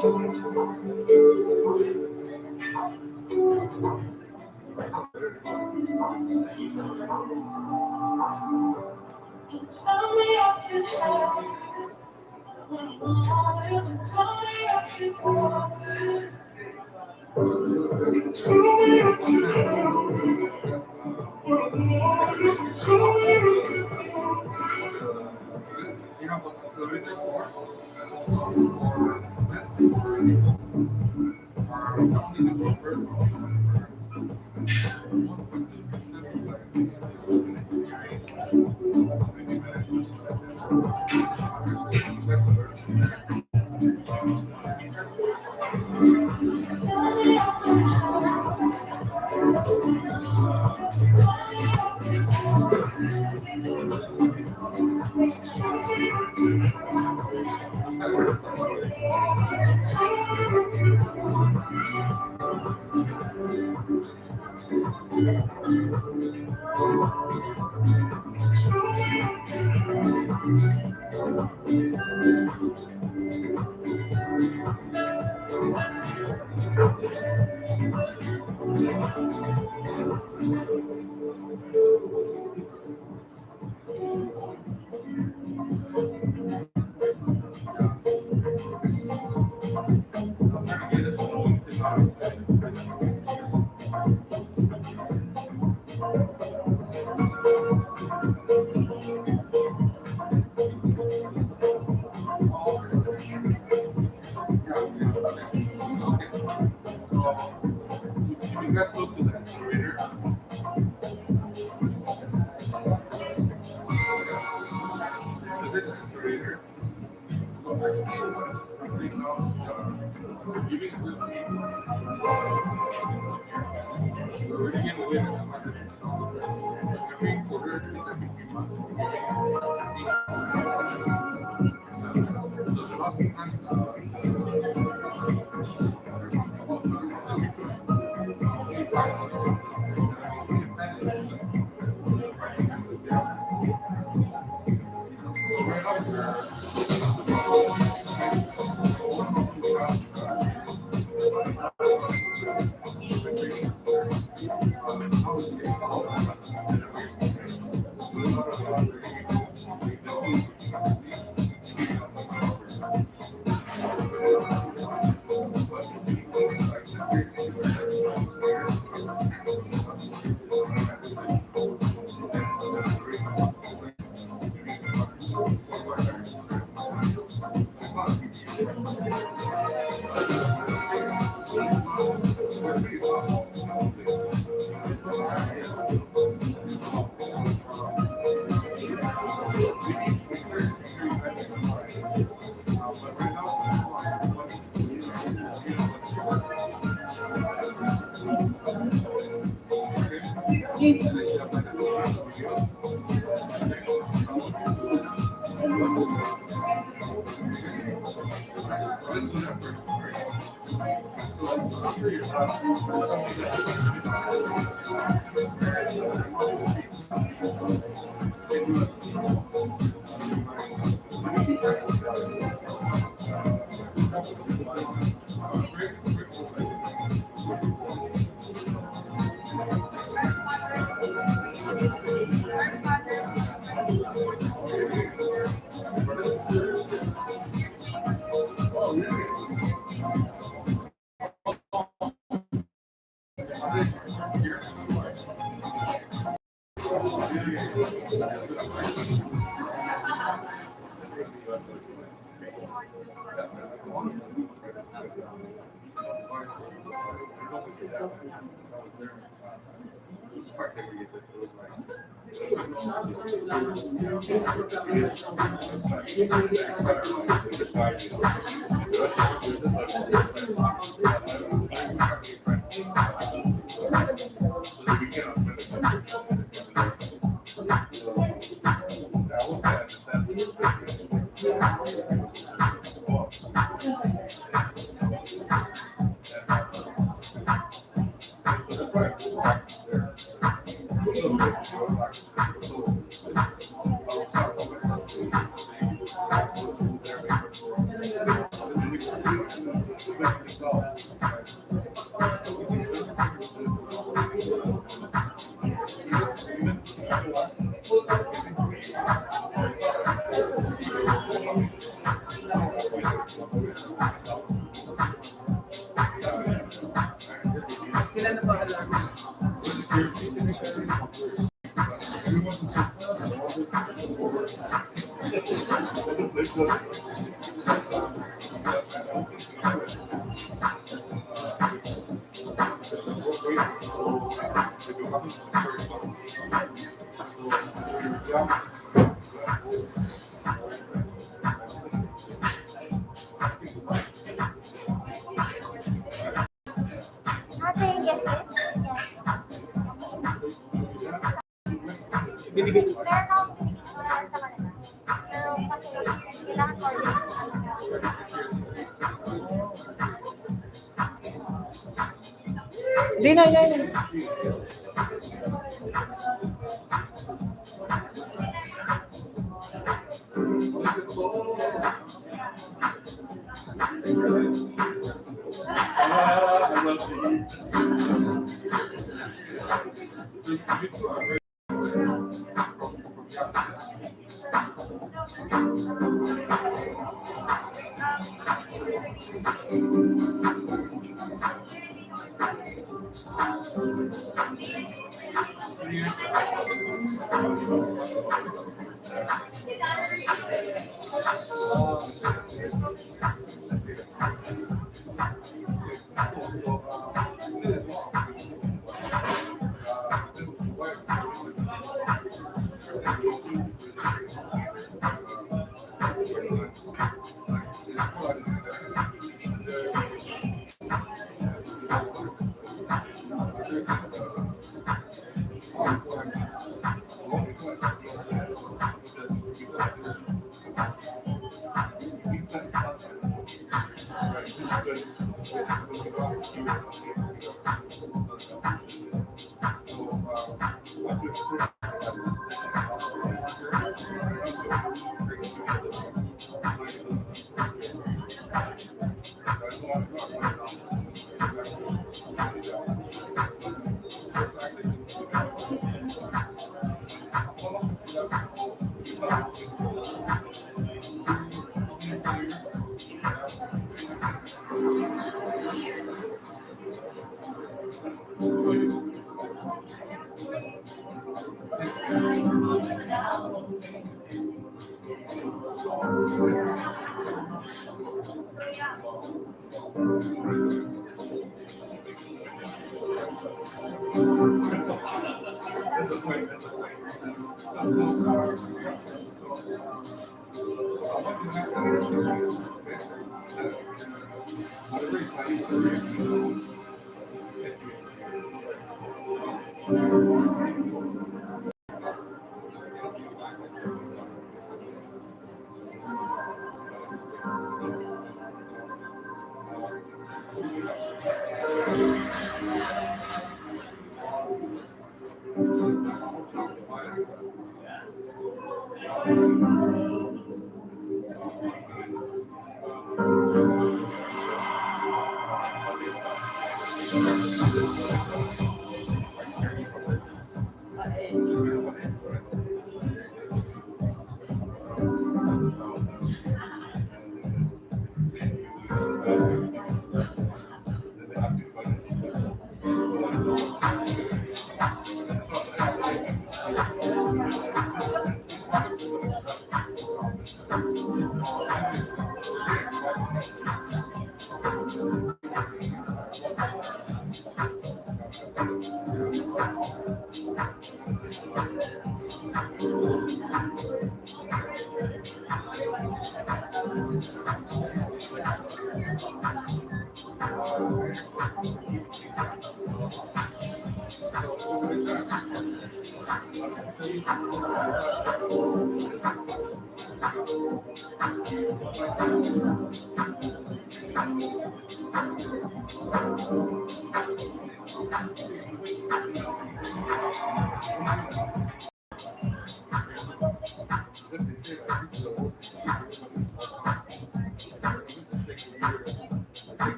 Tell me I can have it. When I'm loyal, tell me I can have it. Tell me I can have it. When I'm loyal, tell me I can have Sila na bahala. Ate, get it? Bibigay Meron akong binigyan sa kanila. Pero kasi kailangan coordinate. Hindi na, yan.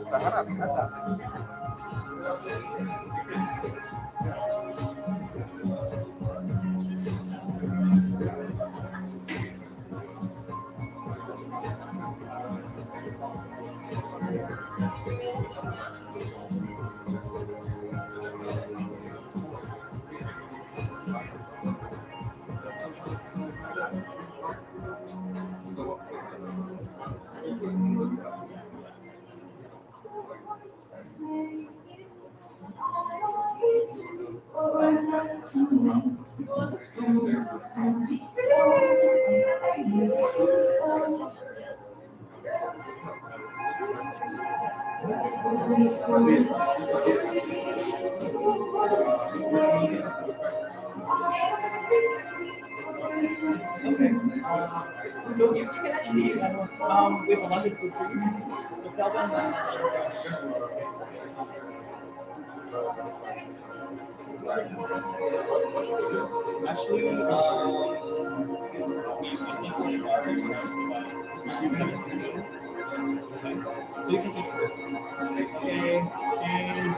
Berharap ada. So you can actually, we have a London food for you. So tell them actually, we think we'll start with so you can take first. Okay, and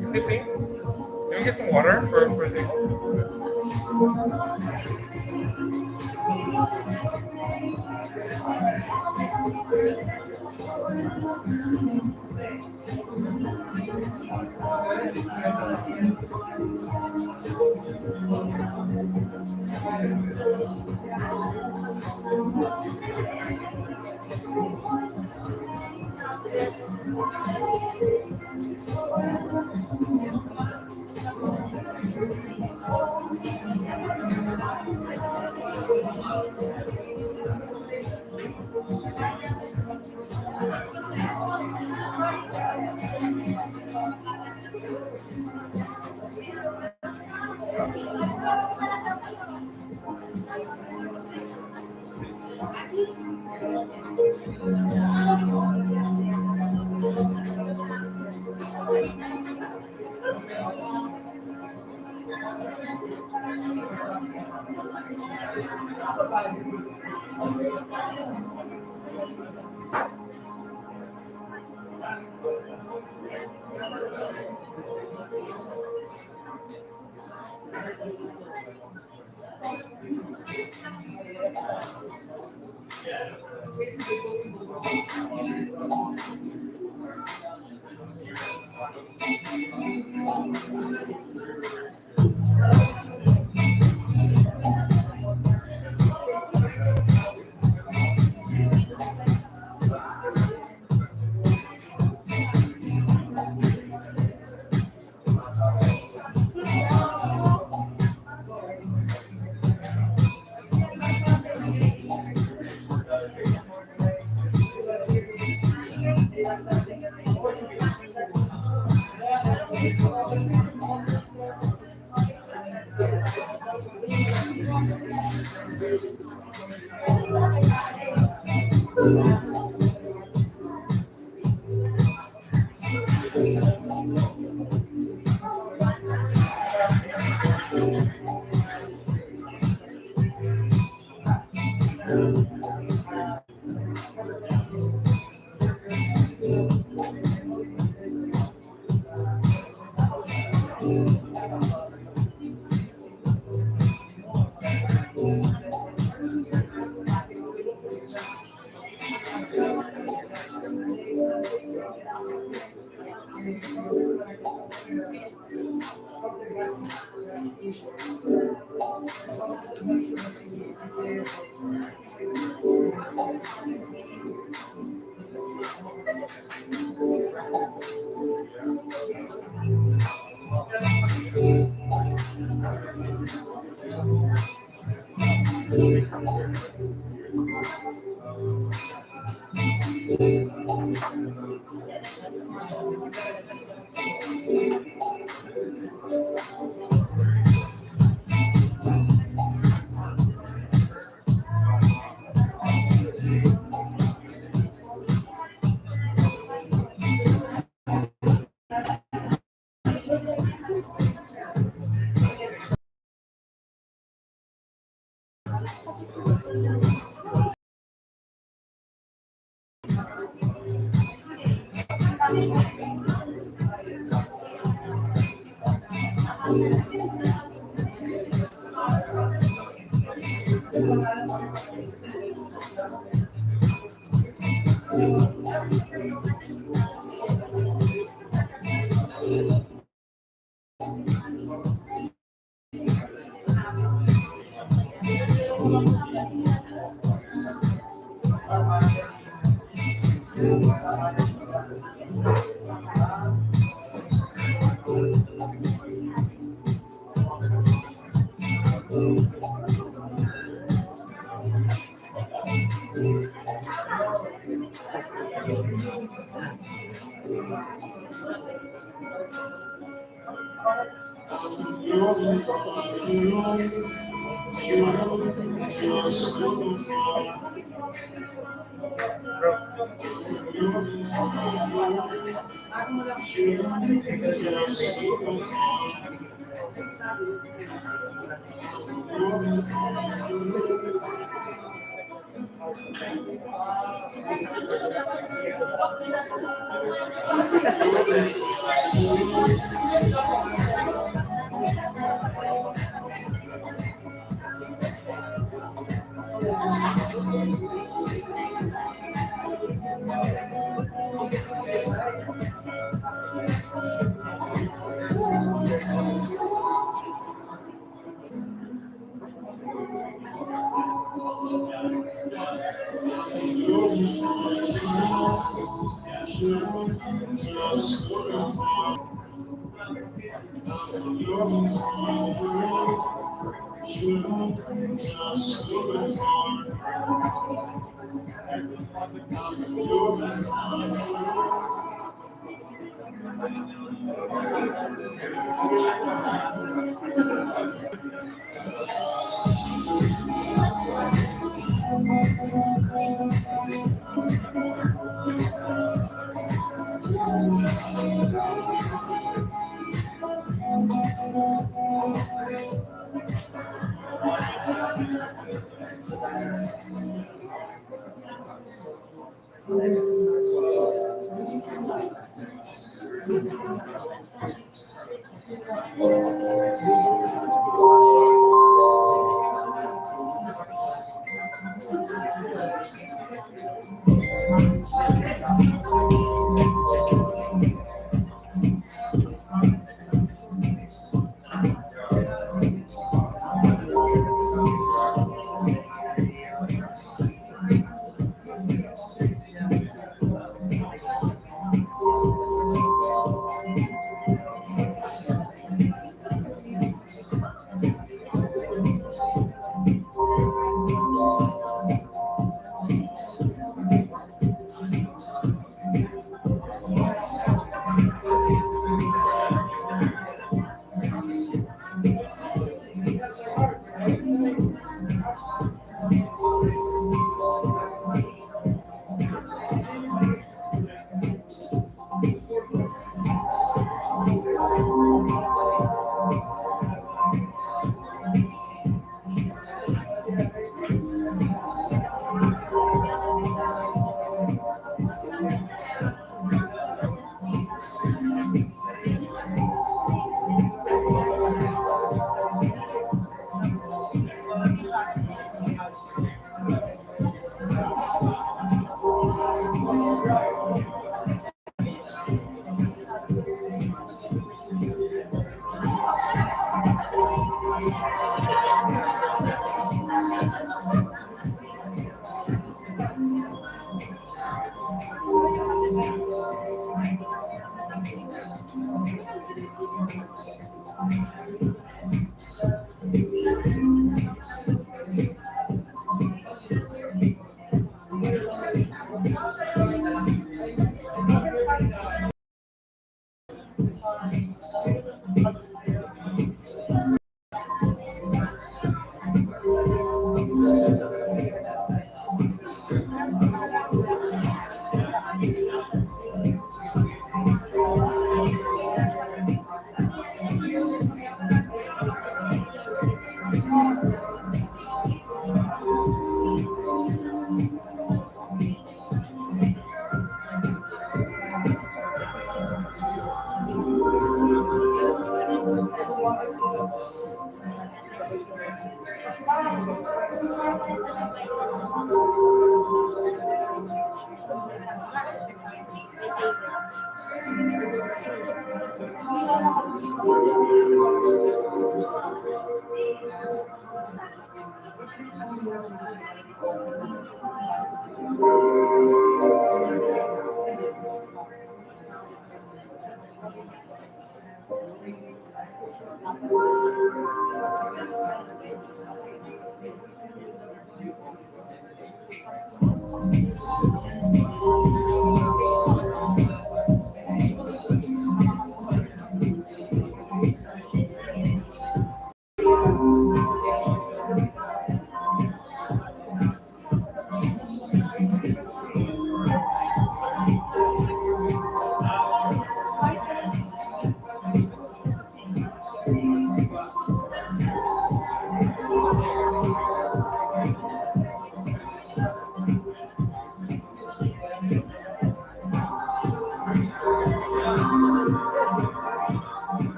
Excuse me. Can we get some water for the?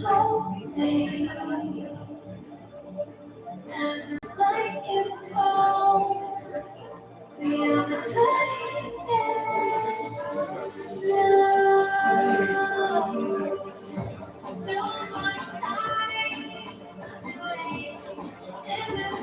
Hold me as the blankets cold. Feel the tightness. Too much time to waste in this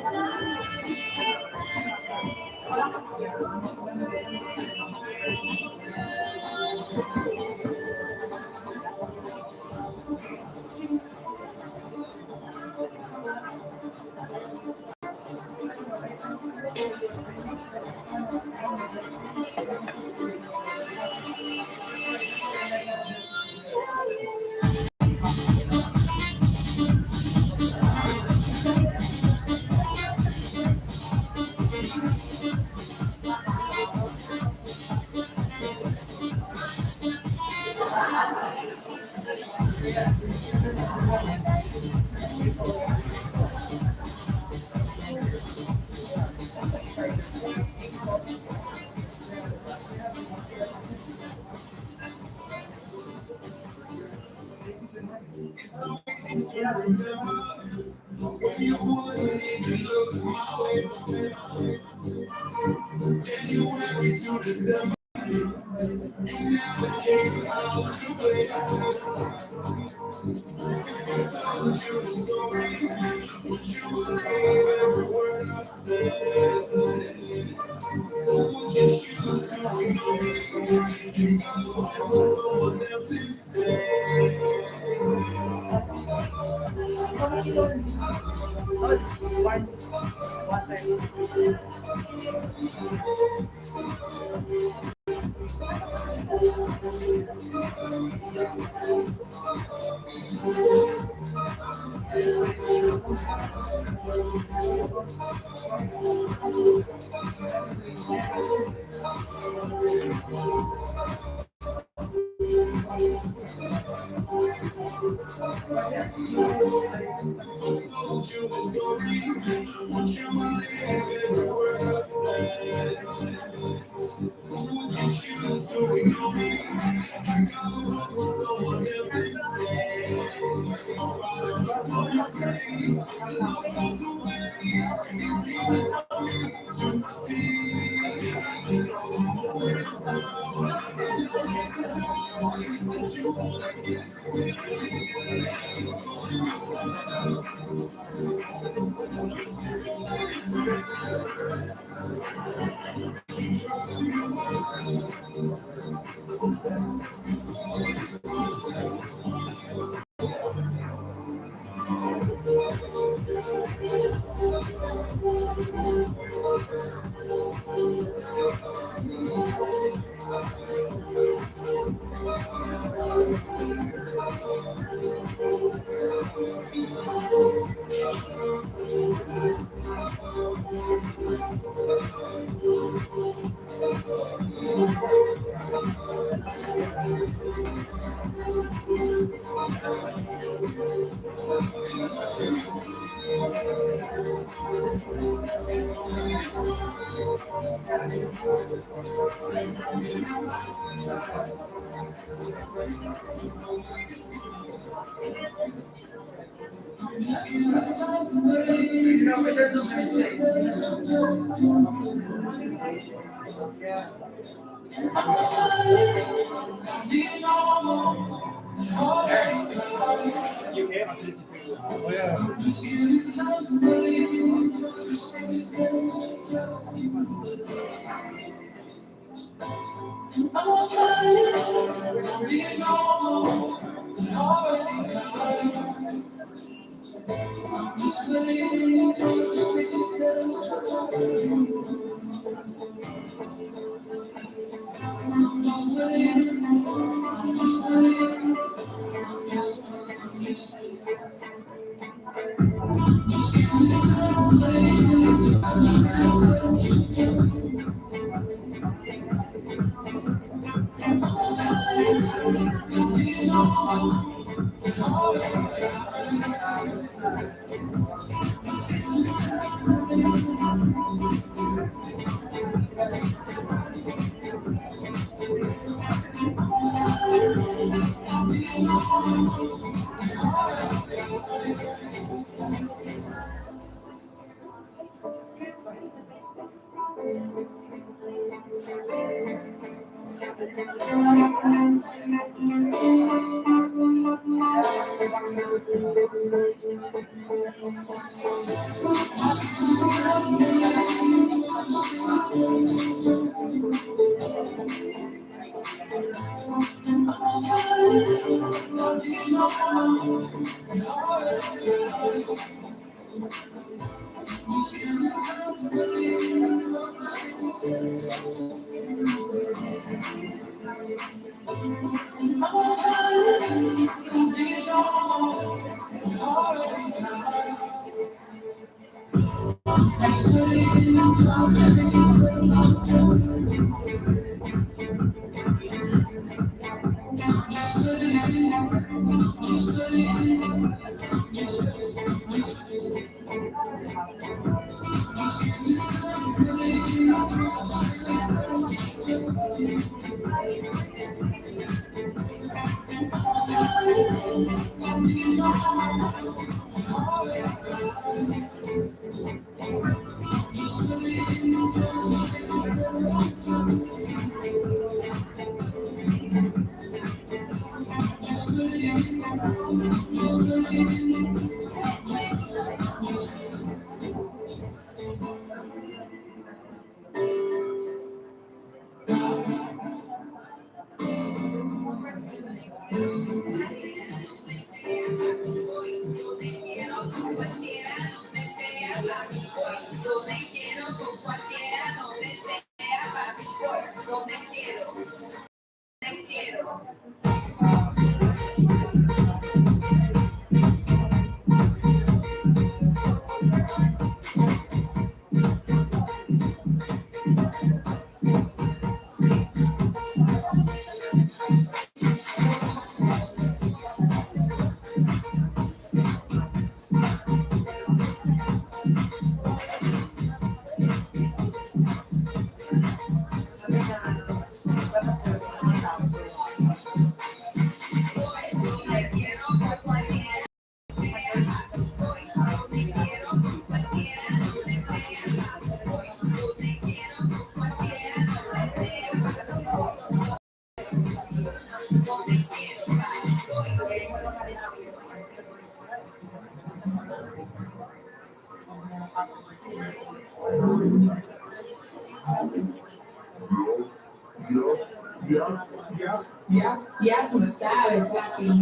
Ya tú sabes, papi.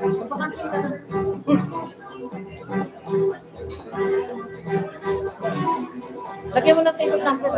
Magpakansing ka na. Lagyan mo na tayo ng number.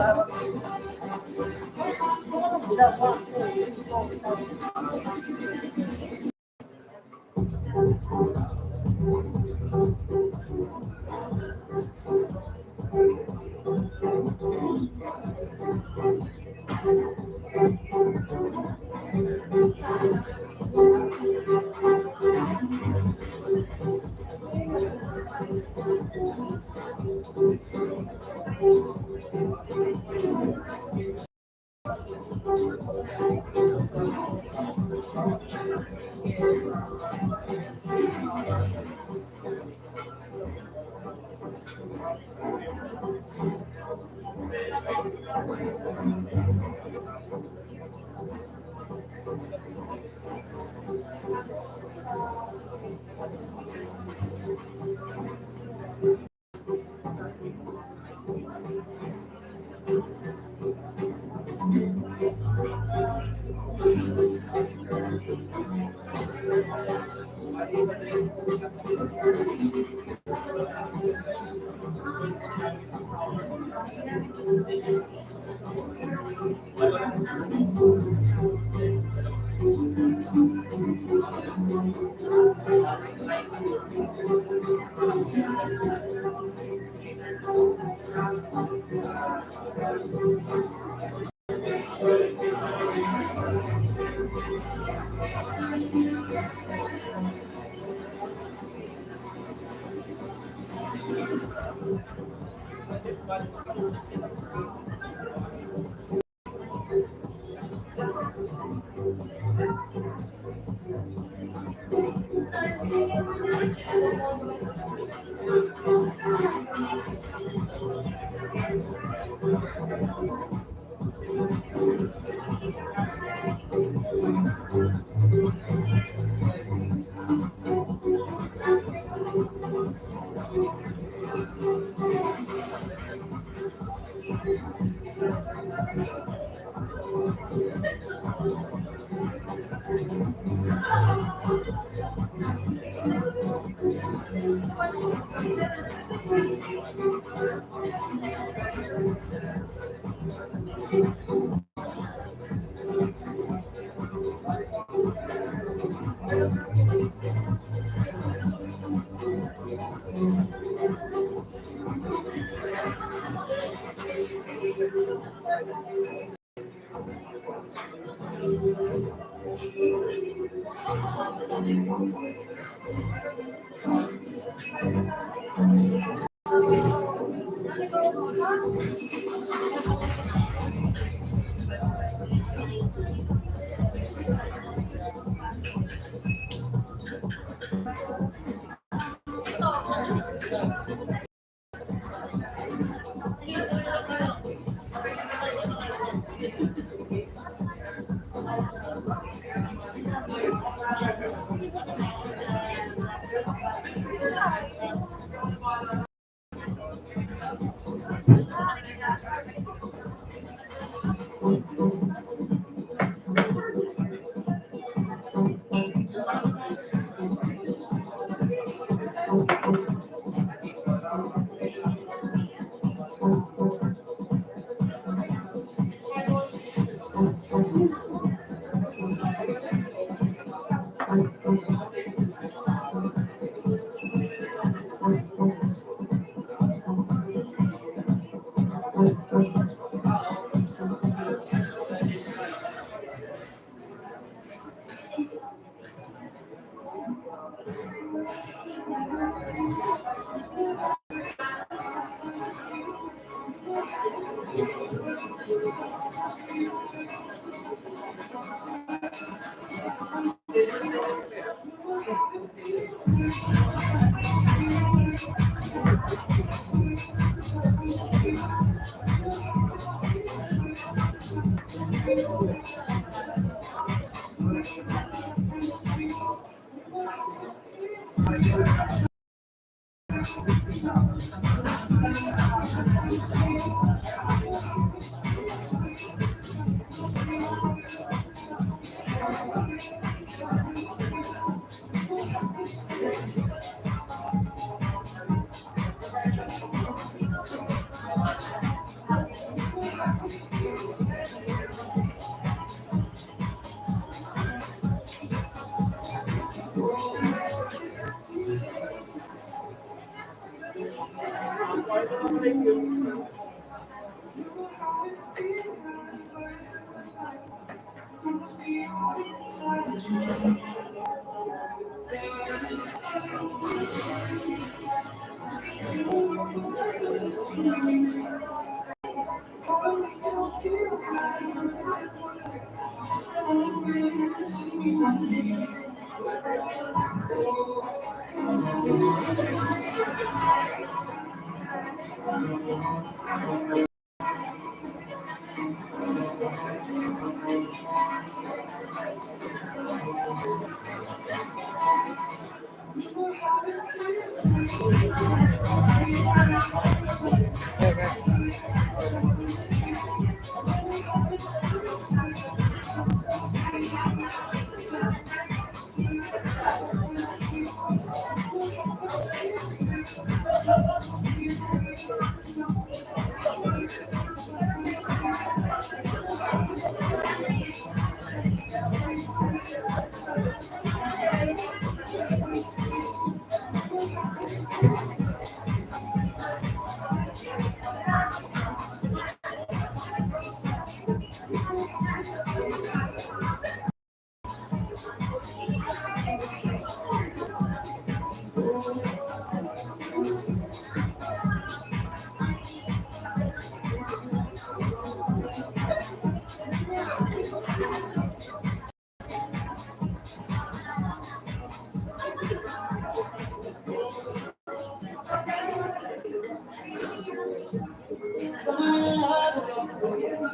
Summer love,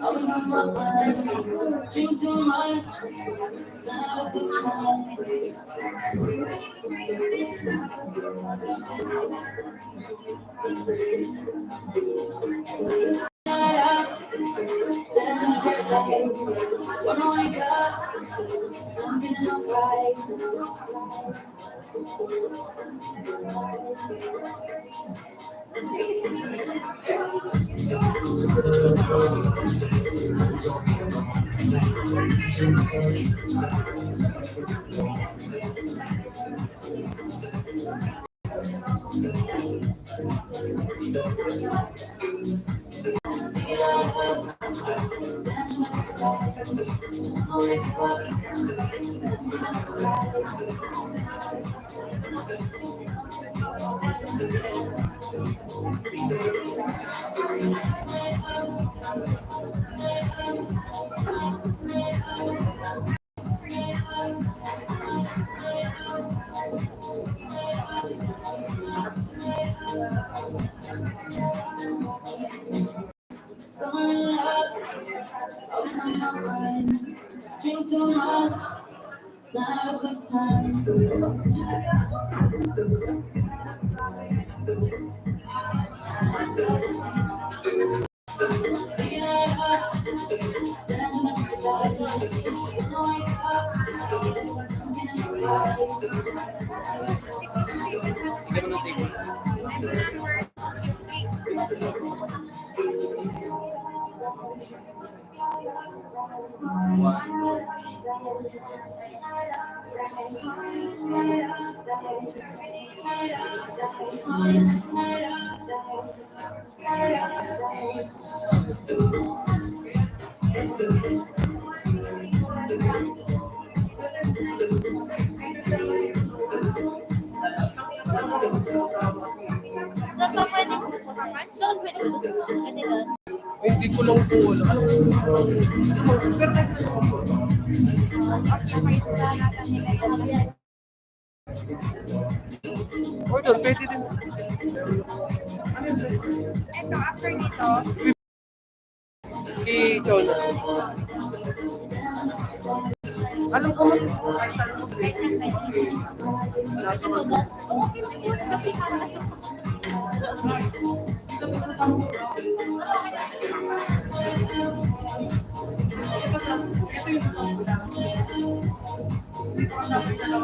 always on my mind. Drink too much, it's not a good time. Night out, dancing in paradise. When I wake up, I'm feeling alright. Summer love, always on my mind. Drink too much, it's not a good time. Taking it up, dancing in paradise. When I wake up, I'm feeling alright. Saan pa pwede pupunta? Saan pwede pupunta? Pwede doon. Hindi ko lang po alam. Pero or doon, pwede din. Ano yun? Ito, after nito, I-chola. Alam ko mo. kahit na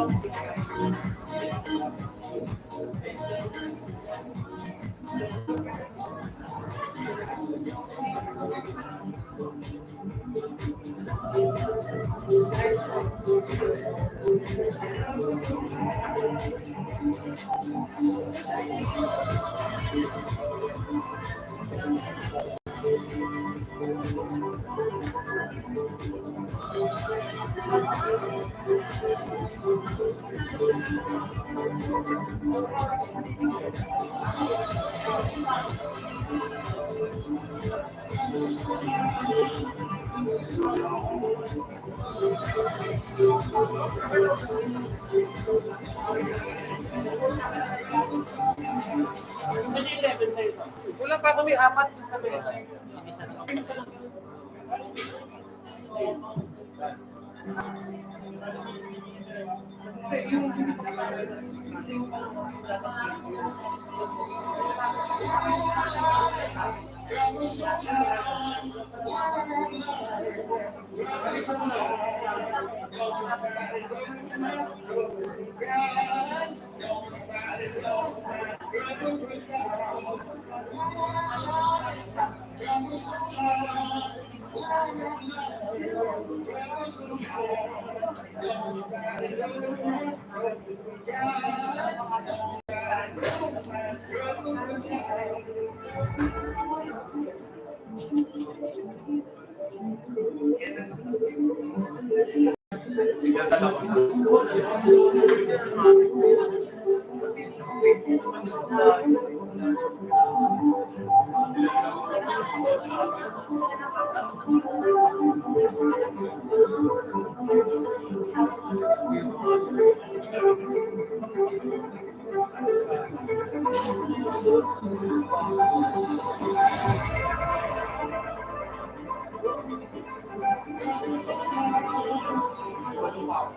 Wala pa kami apat sa mesa.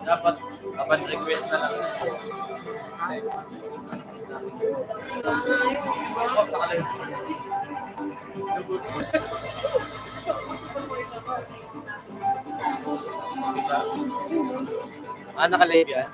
Dapat upon request na lang. Oh, sa kalay. Diba? Nakalive yan?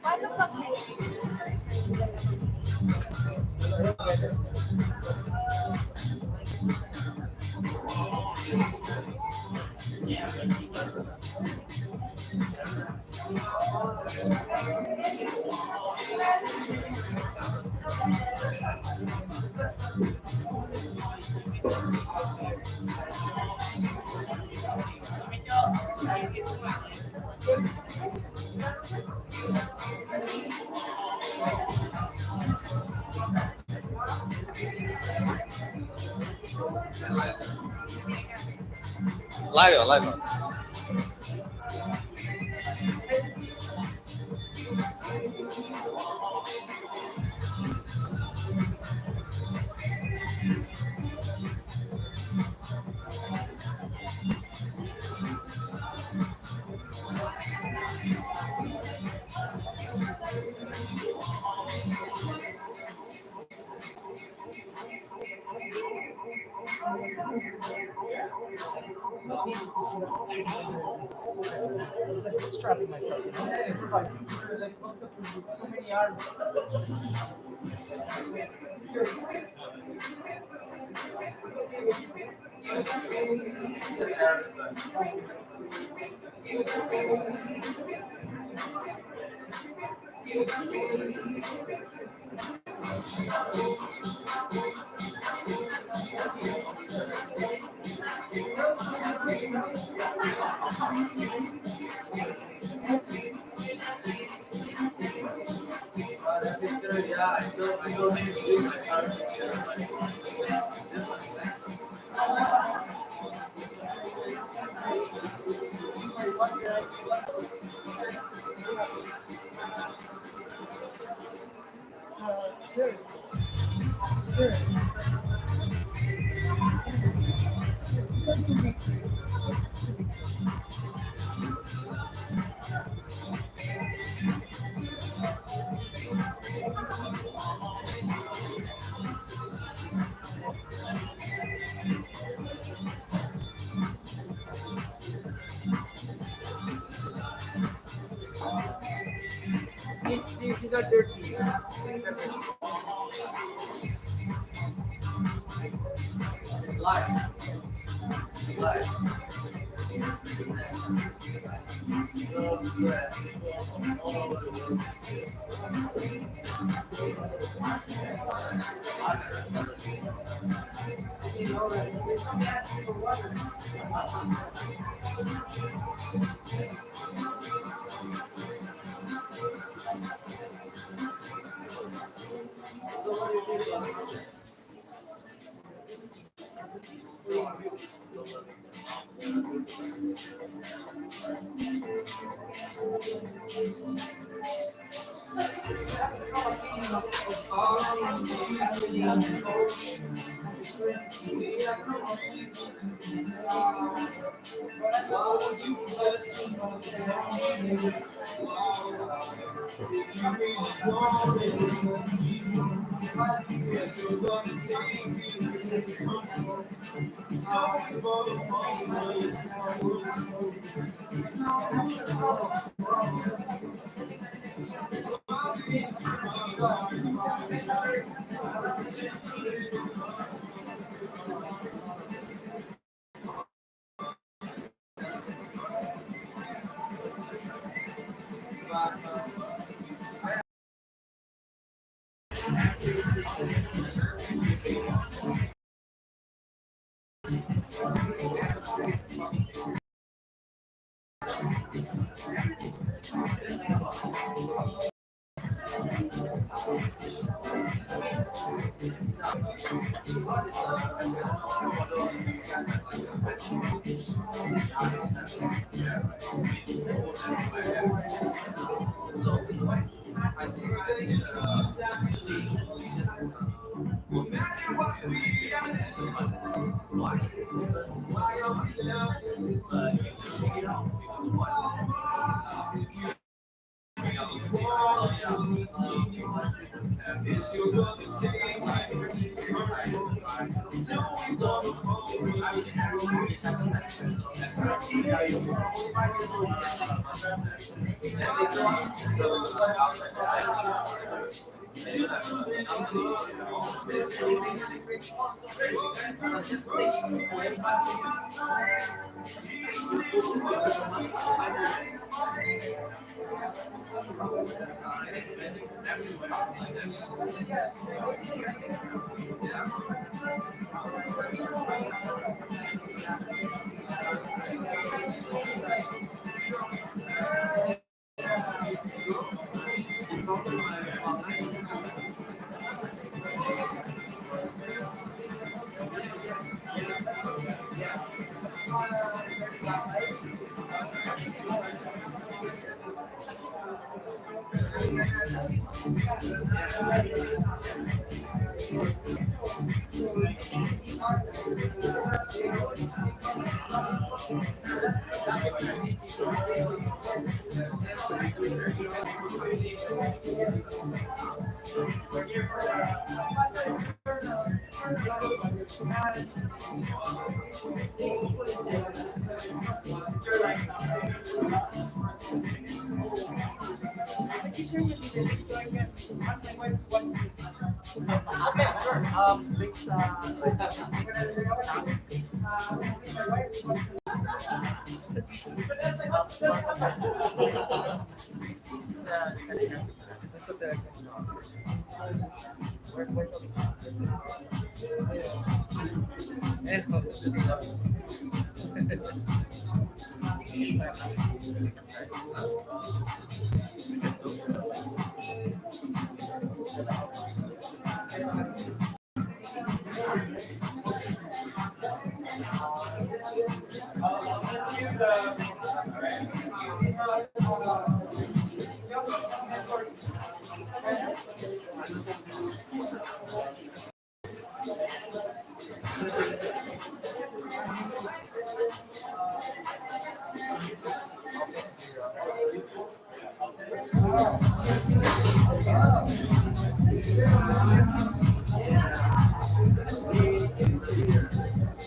paano pag Live, live. Strapping myself. Sure. Sure. These are dirty. Live. Live.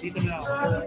Dito na ako.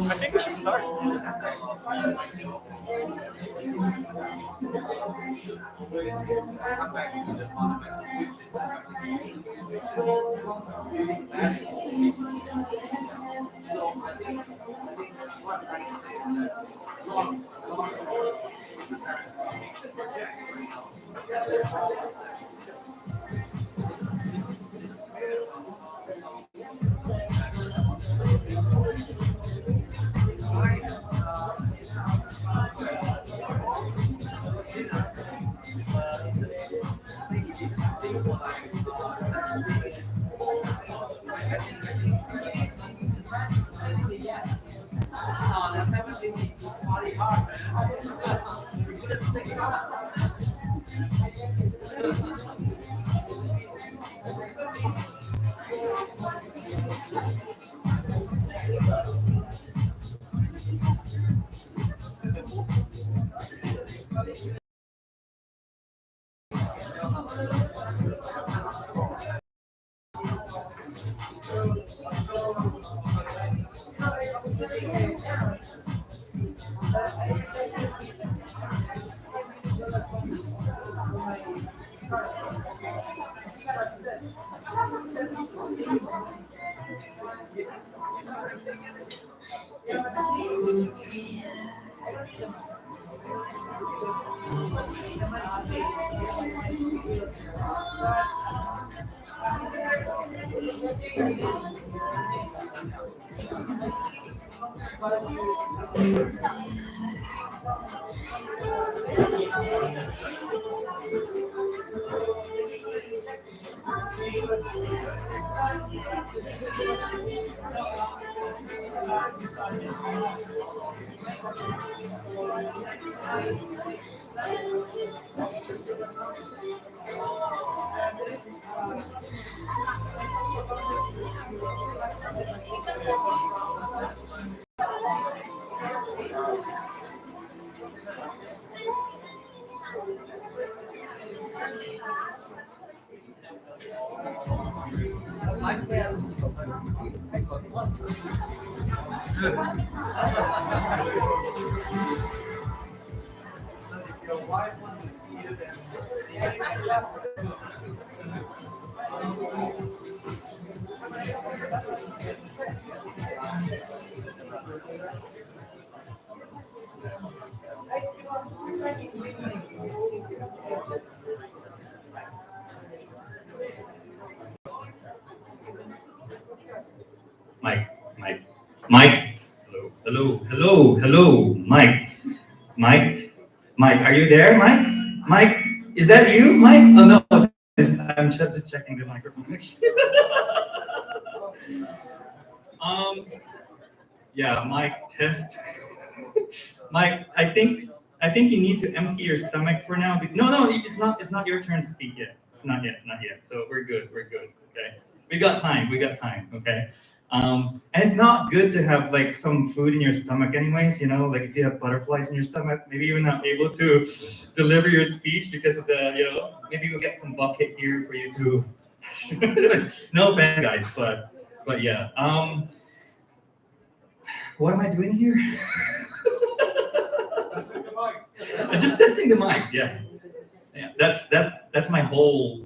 I think we should start. Mike, Mike, Mike. Hello, hello, hello, hello, Mike, Mike, Mike. Are you there, Mike? Mike, is that you, Mike? Oh no, I'm just checking the microphone. um, yeah, Mike, test. Mike, I think you need to empty your stomach for now. No, no, it's not. It's not your turn to speak yet. It's not yet. Not yet. So we're good. We're good. Okay. We got time. We got time. Okay. And it's not good to have like some food in your stomach, anyways. You know, like if you have butterflies in your stomach, maybe you're not able to deliver your speech because of the, maybe you'll get some bucket here for you to. No offense, guys, but yeah. What am I doing here? I'm just testing the mic. Yeah. That's my whole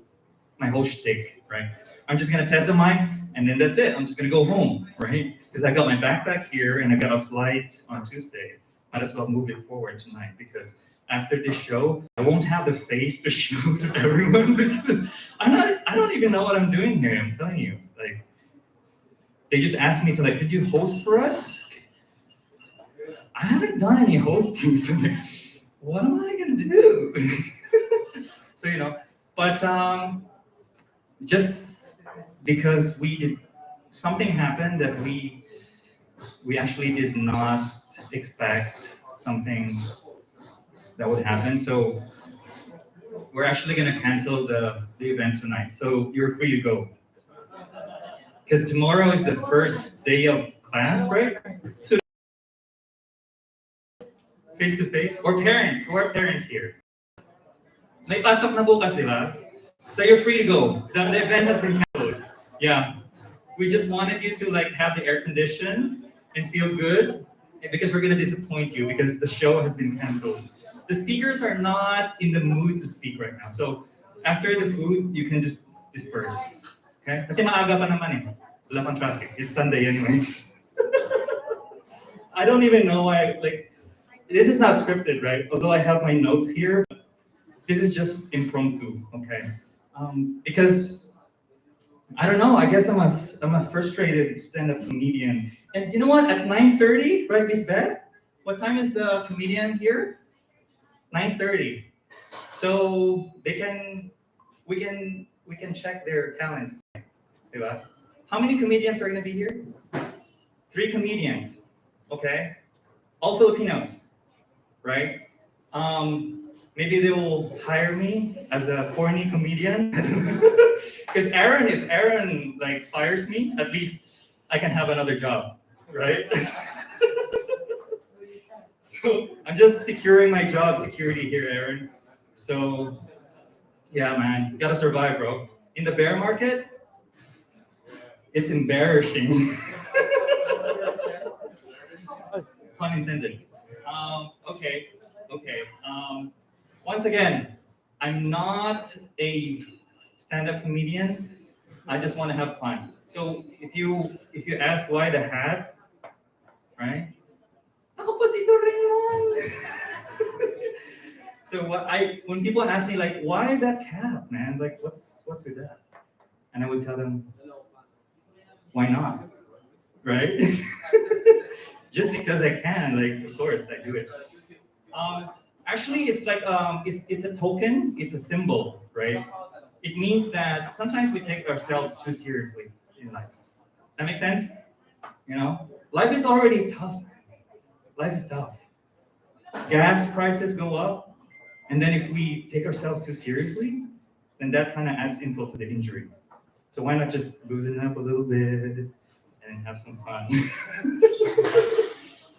shtick, right? I'm just gonna test the mic, and then that's it. I'm just gonna go home, right? Because I got my backpack here, and I got a flight on Tuesday. Might as well move it forward tonight because after this show, I won't have the face to show to everyone. Because I don't even know what I'm doing here. I'm telling you, like, they just asked me to like, could you host for us? I haven't done any hosting, so like, what am I gonna do? So but just because something happened that we actually did not expect something that would happen. So we're actually gonna cancel the event tonight. So you're free to go. Because tomorrow is the first day of class, right? So face to face, or parents, who are parents here? May pasok na bukas, di ba? So you're free to go. The event has been canceled. Yeah. We just wanted you to like have the air condition and feel good because we're gonna disappoint you because the show has been canceled. The speakers are not in the mood to speak right now. So after the food, you can just disperse. Okay? Kasi maaga pa naman eh. Wala pang traffic. It's Sunday anyways. I don't even know why, like, this is not scripted, right? Although I have my notes here, this is just impromptu, okay? Because I don't know. I guess I'm a frustrated stand-up comedian. And you know what? At 9:30, right, Miss Beth? What time is the comedian here? 9:30. So we can check their talents. Diba? How many comedians are gonna be here? 3 comedians. Okay. All Filipinos. Right? Maybe they will hire me as a corny comedian. Because if Aaron like fires me, at least I can have another job, right? So I'm just securing my job security here, Aaron. So yeah, man, you gotta survive, bro. In the bear market, it's embarrassing. Pun intended. Okay. Once again, I'm not a stand-up comedian. I just want to have fun. So if you ask why the hat, right? Ako po si Doraemon. So when people ask me like, why that cap, man? Like, what's with that? And I would tell them, why not? Right? Just because I can, like, of course I do it. Actually, it's like it's a token. It's a symbol, right? It means that sometimes we take ourselves too seriously in life. That makes sense? You know, life is already tough. Life is tough. Gas prices go up, and then if we take ourselves too seriously, then that kind of adds insult to the injury. So why not just loosen up a little bit and have some fun?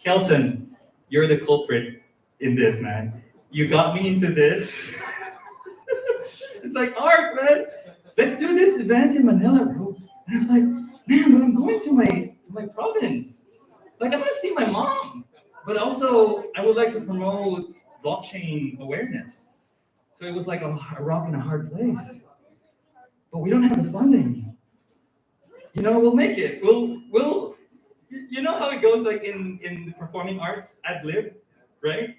Kelson, you're the culprit in this, man. You got me into this. It's like, Art, man, let's do this event in Manila, bro. And I was like, man, but I'm going to my province. Like, I'm gonna see my mom. But also, I would like to promote blockchain awareness. So it was like a rock and a hard place. But we don't have the funding. You know, we'll make it. We'll. You know how it goes, like in the performing arts, ad lib, right?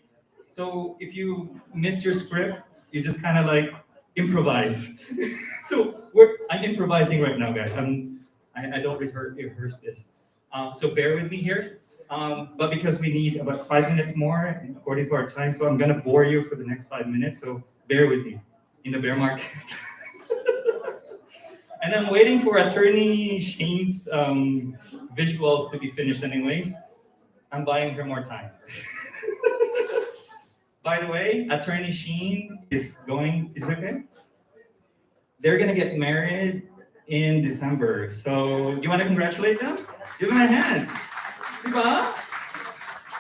So if you miss your script, you just kind of like improvise. So I'm improvising right now, guys. I don't rehearse this. So bear with me here. But because we need about 5 minutes more according to our time, so I'm gonna bore you for the next 5 minutes. So bear with me in the bear market. And I'm waiting for attorney Shane's visuals to be finished anyways. I'm buying her more time. By the way, attorney Sheen is okay? They're gonna get married in December. So do you want to congratulate them? Give them a hand. Diba?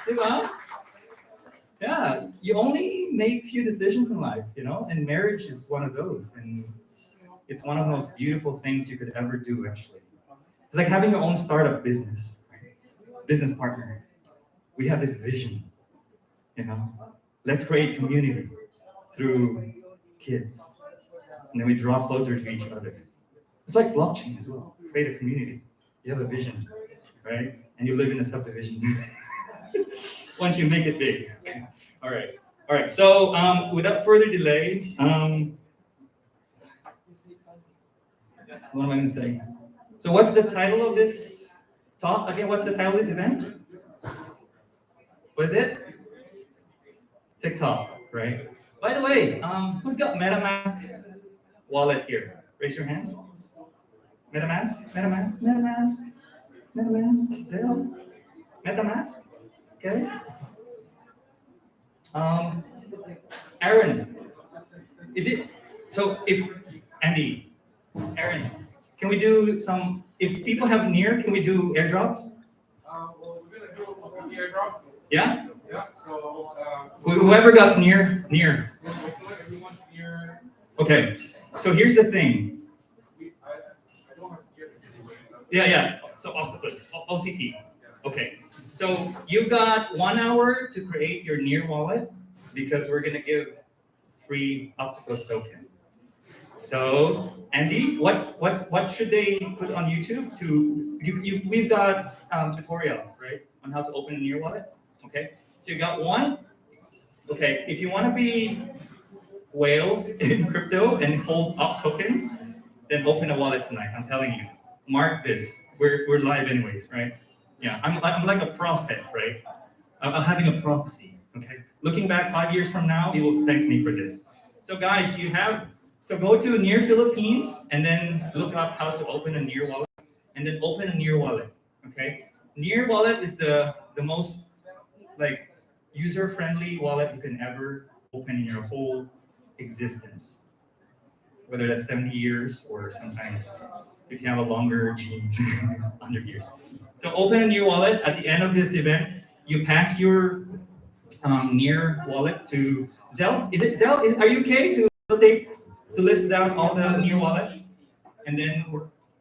Diba? Yeah, you only make few decisions in life, you know, and marriage is one of those. And it's one of the most beautiful things you could ever do, actually. It's like having your own startup business, right? Business partner. We have this vision, you know. Let's create community through kids. And then we draw closer to each other. It's like blockchain as well. Create a community. You have a vision, right? And you live in a subdivision. Once you make it big. All right. All right. So without further delay, what am I going to say? So what's the title of this talk? Again, what's the title of this event? What is it? TICTalk, right? By the way, who's got MetaMask wallet here? Raise your hands. MetaMask, MetaMask, MetaMask, MetaMask, Zelle, MetaMask. Okay. Aaron, is it so? If Andy, Aaron, can we do some? If people have near, can we do airdrops? Well, we're gonna do a airdrop. Yeah. Yeah. So. Whoever got near. Everyone's near. Okay. So here's the thing. I don't have to get it. Yeah. So Octopus, OCT. Okay. So you've got 1 hour to create your near wallet because we're gonna give free Octopus token. So Andy, what should they put on YouTube we've got tutorial, right, on how to open a near wallet. Okay. So you got one. Okay. If you want to be whales in crypto and hold up tokens, then open a wallet tonight. I'm telling you. Mark this. We're live anyways, right? Yeah. I'm like a prophet, right? I'm having a prophecy. Okay. Looking back 5 years from now, you will thank me for this. So guys, so go to Near Philippines and then look up how to open a Near wallet, and then open a Near wallet. Okay. Near wallet is the most like user-friendly wallet you can ever open in your whole existence, whether that's 70 years or sometimes if you have a longer genes, 100 years. So open a Near wallet. At the end of this event, you pass your Near wallet to Zelle. Is it Zelle? Are you okay to list down all the Near wallet? And then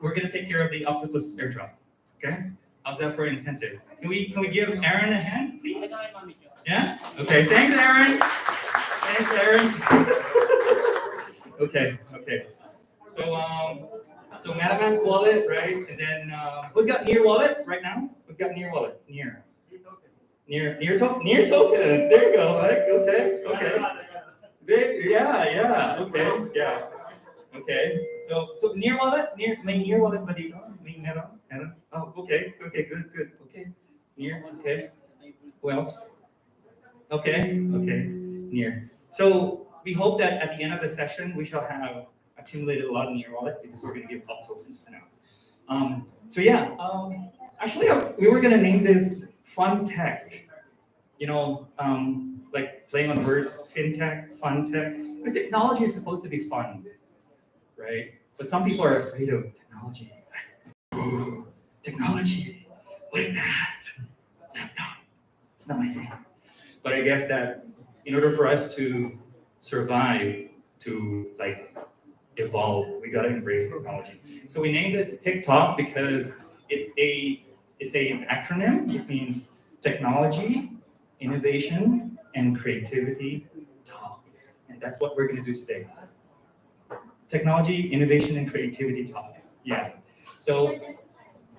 we're gonna take care of the Octopus airdrop. Okay? How's that for an incentive? Can we give Aaron a hand, please? Yeah? Okay, thanks, Aaron. Thanks, Aaron. Okay. So MetaMask wallet, right? And then who's got Near wallet right now? Who's got Near wallet? Near tokens. There you go. Like, okay. Yeah. Okay. So Near wallet, may Near wallet ba dito? May meron? Oh, okay, good. Okay. Near, okay. Who else? Okay. Near. So we hope that at the end of the session we shall have accumulated a lot of Near wallet because we're going to give up tokens for now. Actually, we were gonna name this Fun Tech. You know, like playing on words, fintech, fun tech. Because technology is supposed to be fun, right? But some people are afraid of technology. Ooh, technology, what is that? Laptop. It's not my thing. But I guess that in order for us to survive, to like evolve, we gotta embrace technology. So we named this TICTalk because it's an acronym. It means technology, innovation, and creativity talk. And that's what we're gonna do today. Technology, innovation, and creativity talk. Yeah. So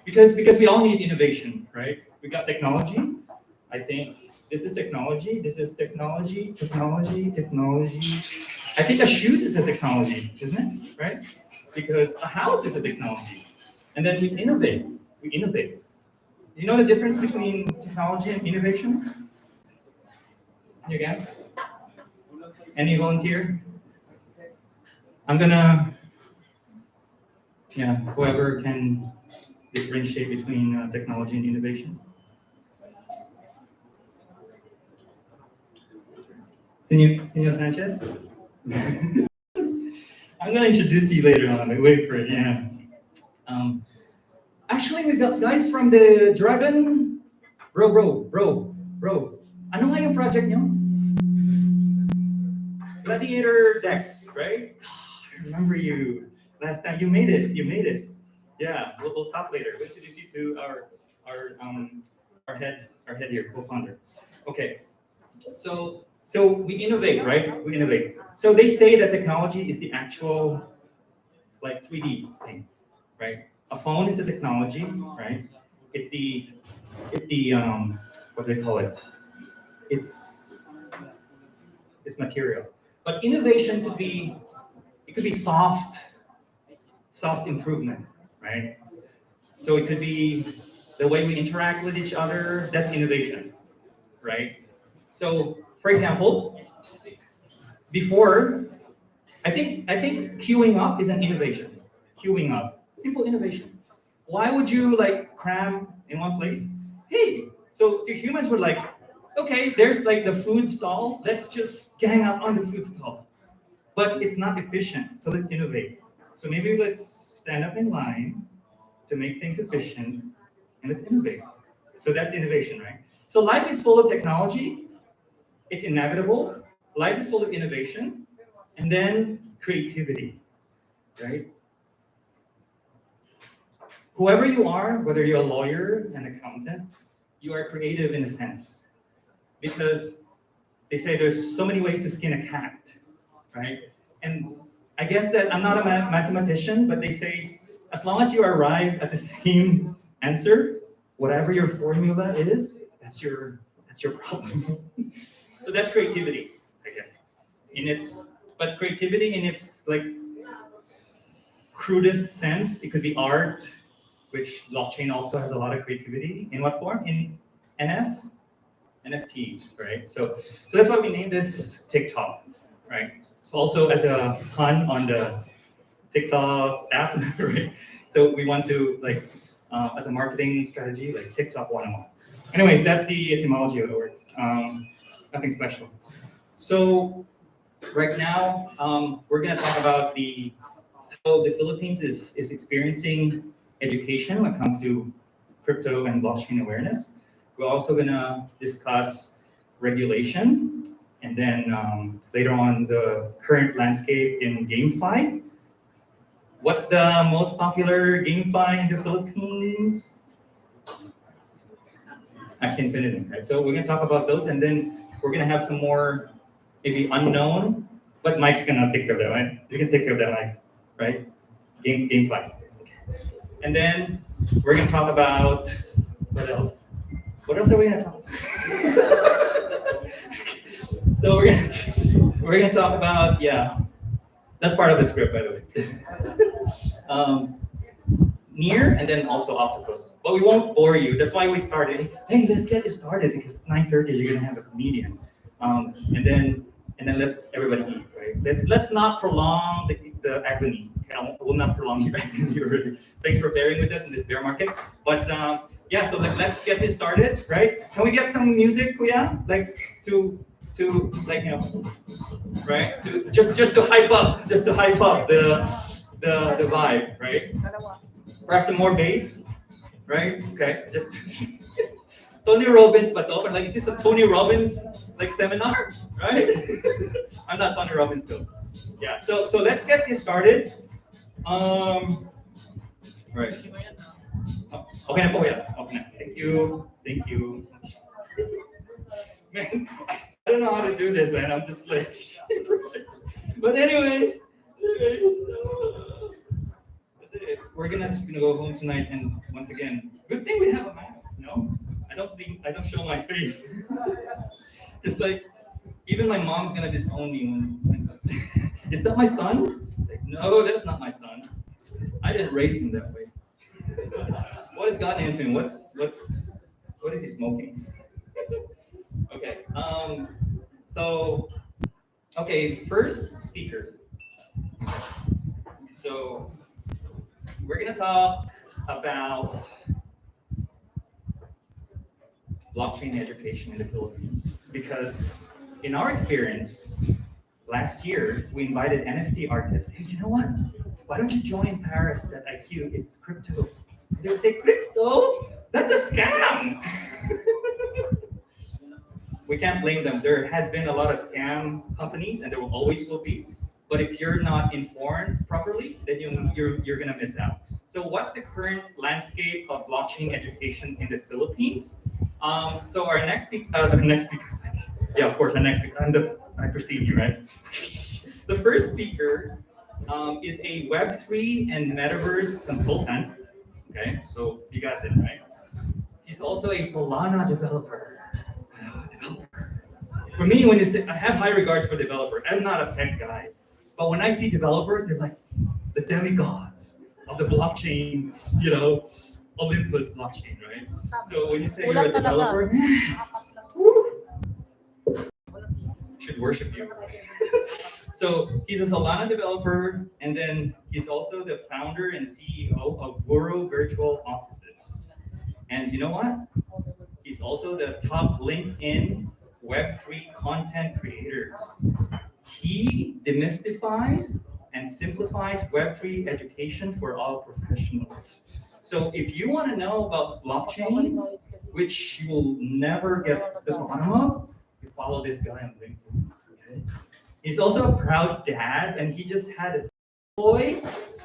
because we all need innovation, right? We got technology. I think this is technology. This is technology. I think a shoes is a technology, isn't it? Right? Because a house is a technology. And then we innovate. We innovate. You know the difference between technology and innovation? You guess? Any volunteer? I'm gonna, yeah, whoever can differentiate between technology and innovation. Senor Sanchez? I'm gonna introduce you later on. Wait for it, yeah. Actually, we got guys from the Dragon. Bro. Ano nga yung project nyo? Gladiator decks, right? I remember you last time. You made it. Yeah, we'll talk later. We'll introduce you to our head here, co-founder. Okay, so we innovate, right? We innovate. So they say that technology is the actual like 3D thing, right? A phone is a technology, right? It's the what do they call it? It's material. But innovation could be soft improvement, right? So it could be the way we interact with each other. That's innovation, right? So, for example, before, I think queuing up is an innovation. Queuing up, simple innovation. Why would you like cram in one place? Hey, so humans were like, okay, there's like the food stall. Let's just gang up on the food stall. But it's not efficient, so let's innovate. So maybe let's stand up in line to make things efficient, and let's innovate. So that's innovation, right? So life is full of technology. It's inevitable. Life is full of innovation, and then creativity, right? Whoever you are, whether you're a lawyer, an accountant, you are creative in a sense. Because they say there's so many ways to skin a cat, right? And I guess that I'm not a mathematician, but they say as long as you arrive at the same answer, whatever your formula is, that's your problem. So that's creativity, I guess. But creativity in its like crudest sense, it could be art, which blockchain also has a lot of creativity. In what form? In NFT, right? So that's why we named this TICTalk, right? So also as a pun on the TikTok app, right? So we want to like, as a marketing strategy, like TikTok 101. Anyways, that's the etymology of the word. Nothing special. So right now, we're gonna talk about how the Philippines is experiencing education when it comes to crypto and blockchain awareness. We're also gonna discuss regulation, and then later on the current landscape in GameFi. What's the most popular GameFi in the Philippines? Axie Infinity, right? So we're gonna talk about those, and then we're gonna have some more maybe unknown, but Mike's gonna take care of that, right? You can take care of that, Mike, right? GameFi. Okay. And then we're gonna talk about what else? What else are we gonna talk about? So we're gonna talk about, yeah. That's part of the script, by the way. Near and then also Octopus. But we won't bore you. That's why we started. Hey, let's get it started because at 9:30 you're gonna have a comedian. And then let's everybody eat, right? Let's not prolong the agony. Okay, I will not prolong your agony already. Thanks for bearing with us in this bear market. But yeah, so like let's get this started, right? Can we get some music, Kuya? Like to like right? Just to hype up, the vibe, right? Perhaps some more bass, right? Okay, just Tony Robbins, but open like is this a Tony Robbins like seminar, right? I'm not Tony Robbins though. Yeah, so let's get this started. Right. Oh, okay na po yan. Okay na. Thank you. Man, I don't know how to do this, man. I'm just like improvising. But anyways, that's it. We're just gonna go home tonight, and once again, good thing we have a mask. I don't show my face. It's like even my mom's gonna disown me when is that my son? Like, no, that's not my son. I didn't raise him that way. What has gotten into him? What is he smoking? Okay. So okay, first speaker. So we're gonna talk about blockchain education in the Philippines because in our experience last year we invited NFT artists. Hey, you know what? Why don't you join Paris at IQ? It's crypto. They say crypto? That's a scam. We can't blame them. There had been a lot of scam companies, and there will always will be. But if you're not informed properly, then you're gonna miss out. So what's the current landscape of blockchain education in the Philippines? So our next speaker, yeah, of course, our next speaker. I perceive you, right? The first speaker is a Web3 and Metaverse consultant. Okay, so you got that, right? He's also a Solana developer. For me, when you say, I have high regards for developer. I'm not a tech guy, but when I see developers, they're like the demigods of the blockchain, Olympus blockchain, right? So when you say you're a developer, should worship you. So he's a Solana developer, and then he's also the founder and CEO of Vuro Virtual Offices. And you know what? He's also the top LinkedIn Web3 content creators. He demystifies and simplifies Web3 education for all professionals. So if you want to know about blockchain, which you will never get the bottom of, you follow this guy on LinkedIn. Okay? He's also a proud dad, and he just had a boy.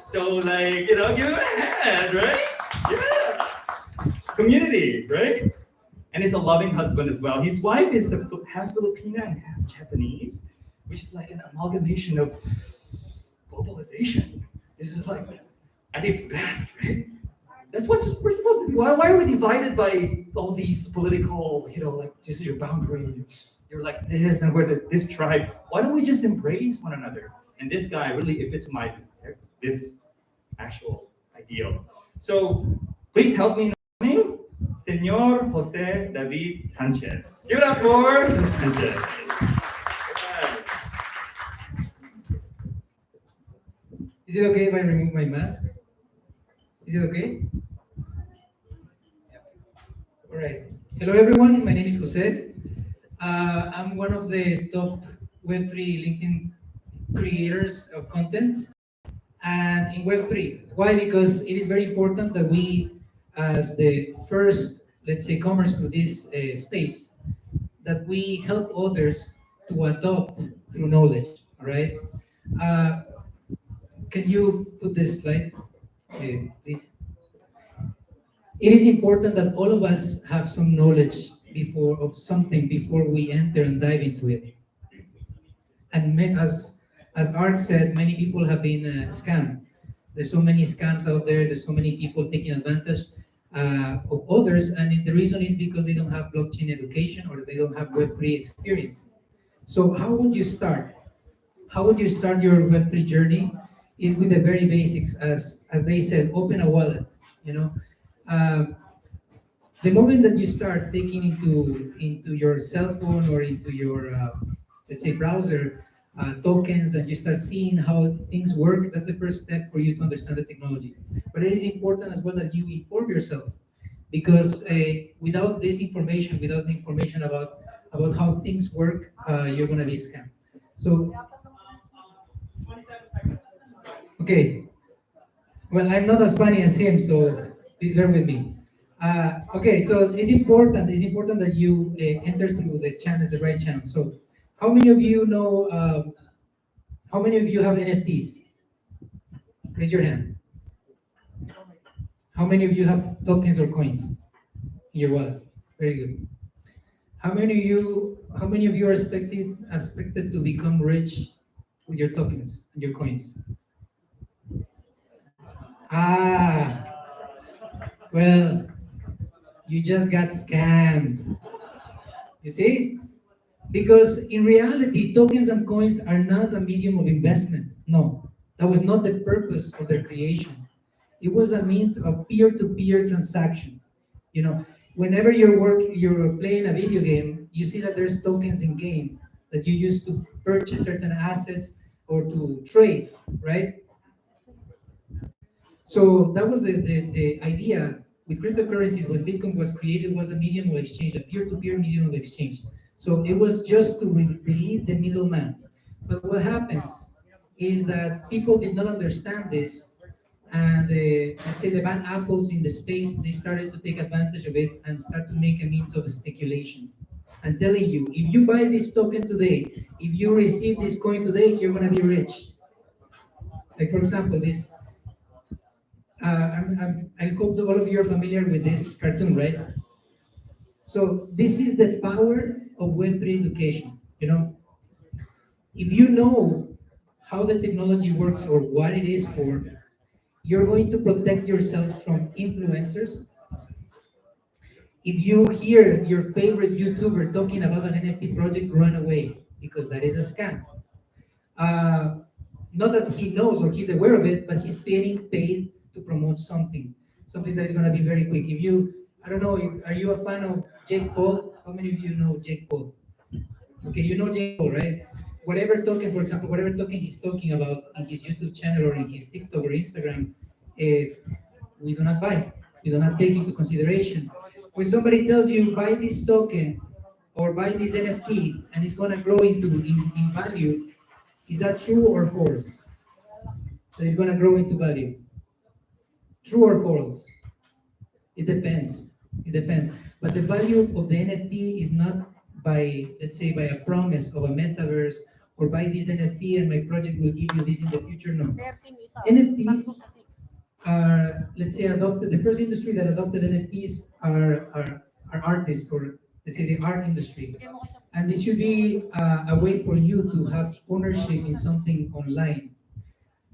So like, give him a hand, right? Yeah. Community, right? And he's a loving husband as well. His wife is half Filipino and half Japanese, which is like an amalgamation of globalization. This is like at its best, right? That's what we're supposed to be. Why are we divided by all these political, like this is your boundary, you're like this, and we're this tribe. Why don't we just embrace one another? And this guy really epitomizes this actual ideal. So please help me in naming Senor Jose David Sanchez. Give it up for Sanchez. Is it okay if I remove my mask? Is it okay? Yeah. All right. Hello, everyone. My name is Jose. I'm one of the top Web3 LinkedIn creators of content. And in Web3, why? Because it is very important that we, as the first, let's say, commerce to this space, that we help others to adopt through knowledge. All right. Can you put this slide, please? It is important that all of us have some knowledge of something before we enter and dive into it. And as Art said, many people have been scammed. There's so many scams out there. There's so many people taking advantage of others, and the reason is because they don't have blockchain education or they don't have Web3 experience. So how would you start? How would you start your Web3 journey? Is with the very basics, as they said, open a wallet. The moment that you start taking into your cell phone or into your let's say browser tokens, and you start seeing how things work, that's the first step for you to understand the technology. But it is important as well that you inform yourself, because without this information, without the information about how things work, you're gonna be scammed. So 27 seconds. okay, well, I'm not as funny as him, so please bear with me. Okay, so it's important that you enter through the channels, the right channel. So, how many of you know? How many of you have NFTs? Raise your hand. How many of you have tokens or coins in your wallet? Very good. How many of you are expected to become rich with your tokens and your coins? Ah, well, you just got scammed. You see? Because in reality, tokens and coins are not a medium of investment. No, that was not the purpose of their creation. It was a means of peer-to-peer transaction. You know, whenever you're playing a video game, you see that there's tokens in game that you use to purchase certain assets or to trade, right? So that was the idea with cryptocurrencies when Bitcoin was created, was a medium of exchange, a peer-to-peer medium of exchange. So it was just to relieve the middleman. But what happens is that people did not understand this, and let's say the bad apples in the space, they started to take advantage of it and start to make a means of speculation. I'm telling you, if you buy this token today, if you receive this coin today, you're gonna be rich. Like for example, this I hope that all of you are familiar with this cartoon, right? So this is the power of Web3 education. You know, if you know how the technology works or what it is for, you're going to protect yourself from influencers. If you hear your favorite YouTuber talking about an NFT project, run away because that is a scam. Uh, Not that he knows or he's aware of it, but he's getting paid to promote something that is going to be very quick. If you, I don't know, are you a fan of Jake Paul? How many of you know Jake Paul? Okay, you know Jake Paul, right? Whatever token, for example, whatever token he's talking about in his YouTube channel or in his TikTok or Instagram, we do not buy. We do not take into consideration. When somebody tells you buy this token or buy this NFT and it's going to grow in value, is that true or false? That it's going to grow into value? True or false? It depends. It depends. But the value of the NFT is not by, let's say, by a promise of a metaverse or buy this NFT and my project will give you this in the future. No. NFTs are, let's say, adopted. The first industry that adopted NFTs are artists, or let's say the art industry. And this should be a way for you to have ownership in something online.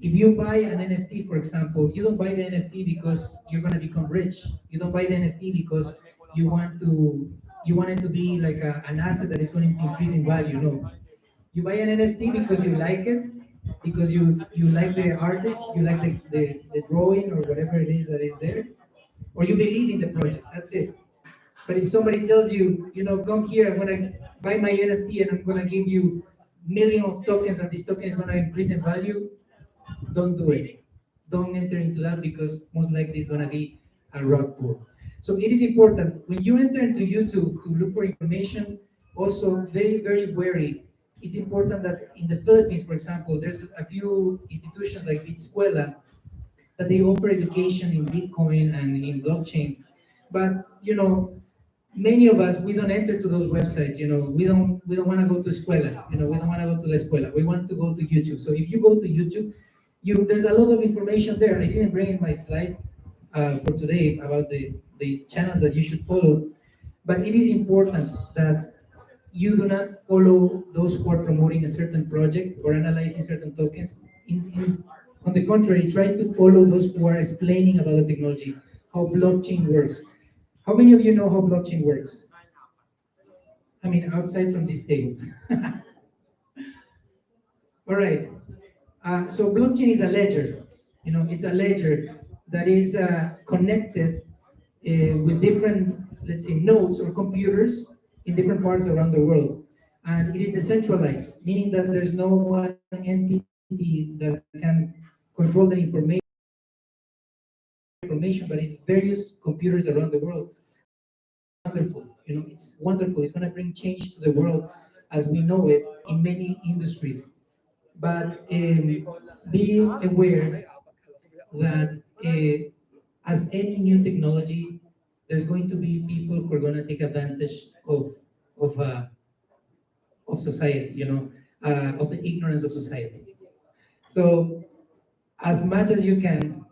If you buy an NFT, for example, you don't buy the NFT because you're going to become rich. You don't buy the NFT because you want it to be like an asset that is going to increase in value. No, you buy an NFT because you like it, because you like the artist, you like the drawing or whatever it is that is there, or you believe in the project. That's it. But if somebody tells you, come here, I'm gonna buy my NFT and I'm gonna give you million of tokens and this token is gonna increase in value, don't do it. Don't enter into that because most likely it's gonna be a rug pull. So it is important when you enter into YouTube to look for information, also very, very wary. It's important that in the Philippines, for example, there's a few institutions like Bitsquela that they offer education in Bitcoin and in blockchain. But many of us, we don't enter to those websites. We don't want to go to escuela. We don't want to go to la escuela. We want to go to YouTube. So if you go to YouTube, there's a lot of information there. I didn't bring in my slide for today about the channels that you should follow, but it is important that you do not follow those who are promoting a certain project or analyzing certain tokens. On the contrary, try to follow those who are explaining about the technology, how blockchain works. How many of you know how blockchain works? I mean, outside from this table. All right. So blockchain is a ledger. It's a ledger that is connected with different, let's say, nodes or computers in different parts around the world. And it is decentralized, meaning that there's no one entity that can control the information information, but it's various computers around the world. Wonderful, it's wonderful. It's going to bring change to the world as we know it in many industries. But be aware that as any new technology, there's going to be people who are going to take advantage of uh, of society, of the ignorance of society. So as much as you can,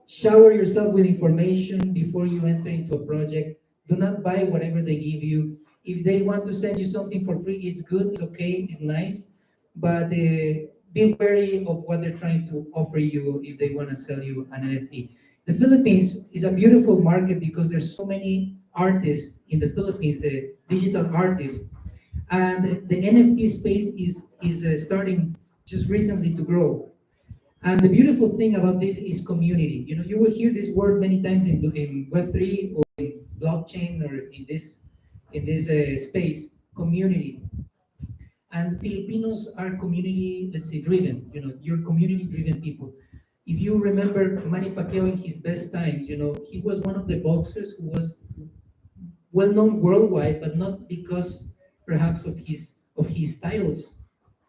shower yourself with information before you enter into a project. Do not buy whatever they give you. If they want to send you something for free, it's good, it's okay, it's nice, but be wary of what they're trying to offer you if they want to sell you an NFT. The Philippines is a beautiful market because there's so many artists in the Philippines, digital artists, and the NFT space is starting just recently to grow. And the beautiful thing about this is community. You will hear this word many times in Web3 or in blockchain or in this space, community. And Filipinos are community, let's say, driven. You're community-driven people. If you remember Manny Pacquiao in his best times, he was one of the boxers who was well known worldwide, but not because perhaps of his titles,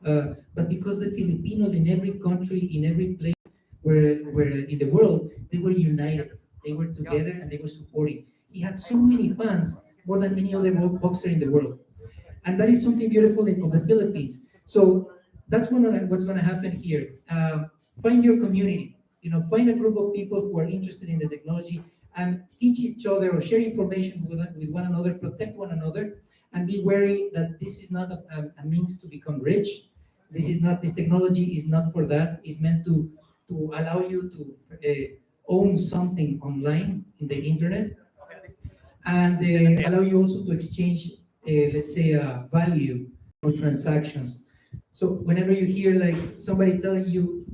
but because the Filipinos in every country, in every place where in the world, they were united, they were together, and they were supporting. He had so many fans, more than any other boxer in the world, and that is something beautiful of the Philippines. So that's what's going to happen here. Find your community. Find a group of people who are interested in the technology and teach each other or share information with one another, protect one another, and be wary that this is not a means to become rich. This technology is not for that. It's meant to allow you to own something online in the internet, and allow you also to exchange, let's say, value or transactions. So whenever you hear like somebody telling you,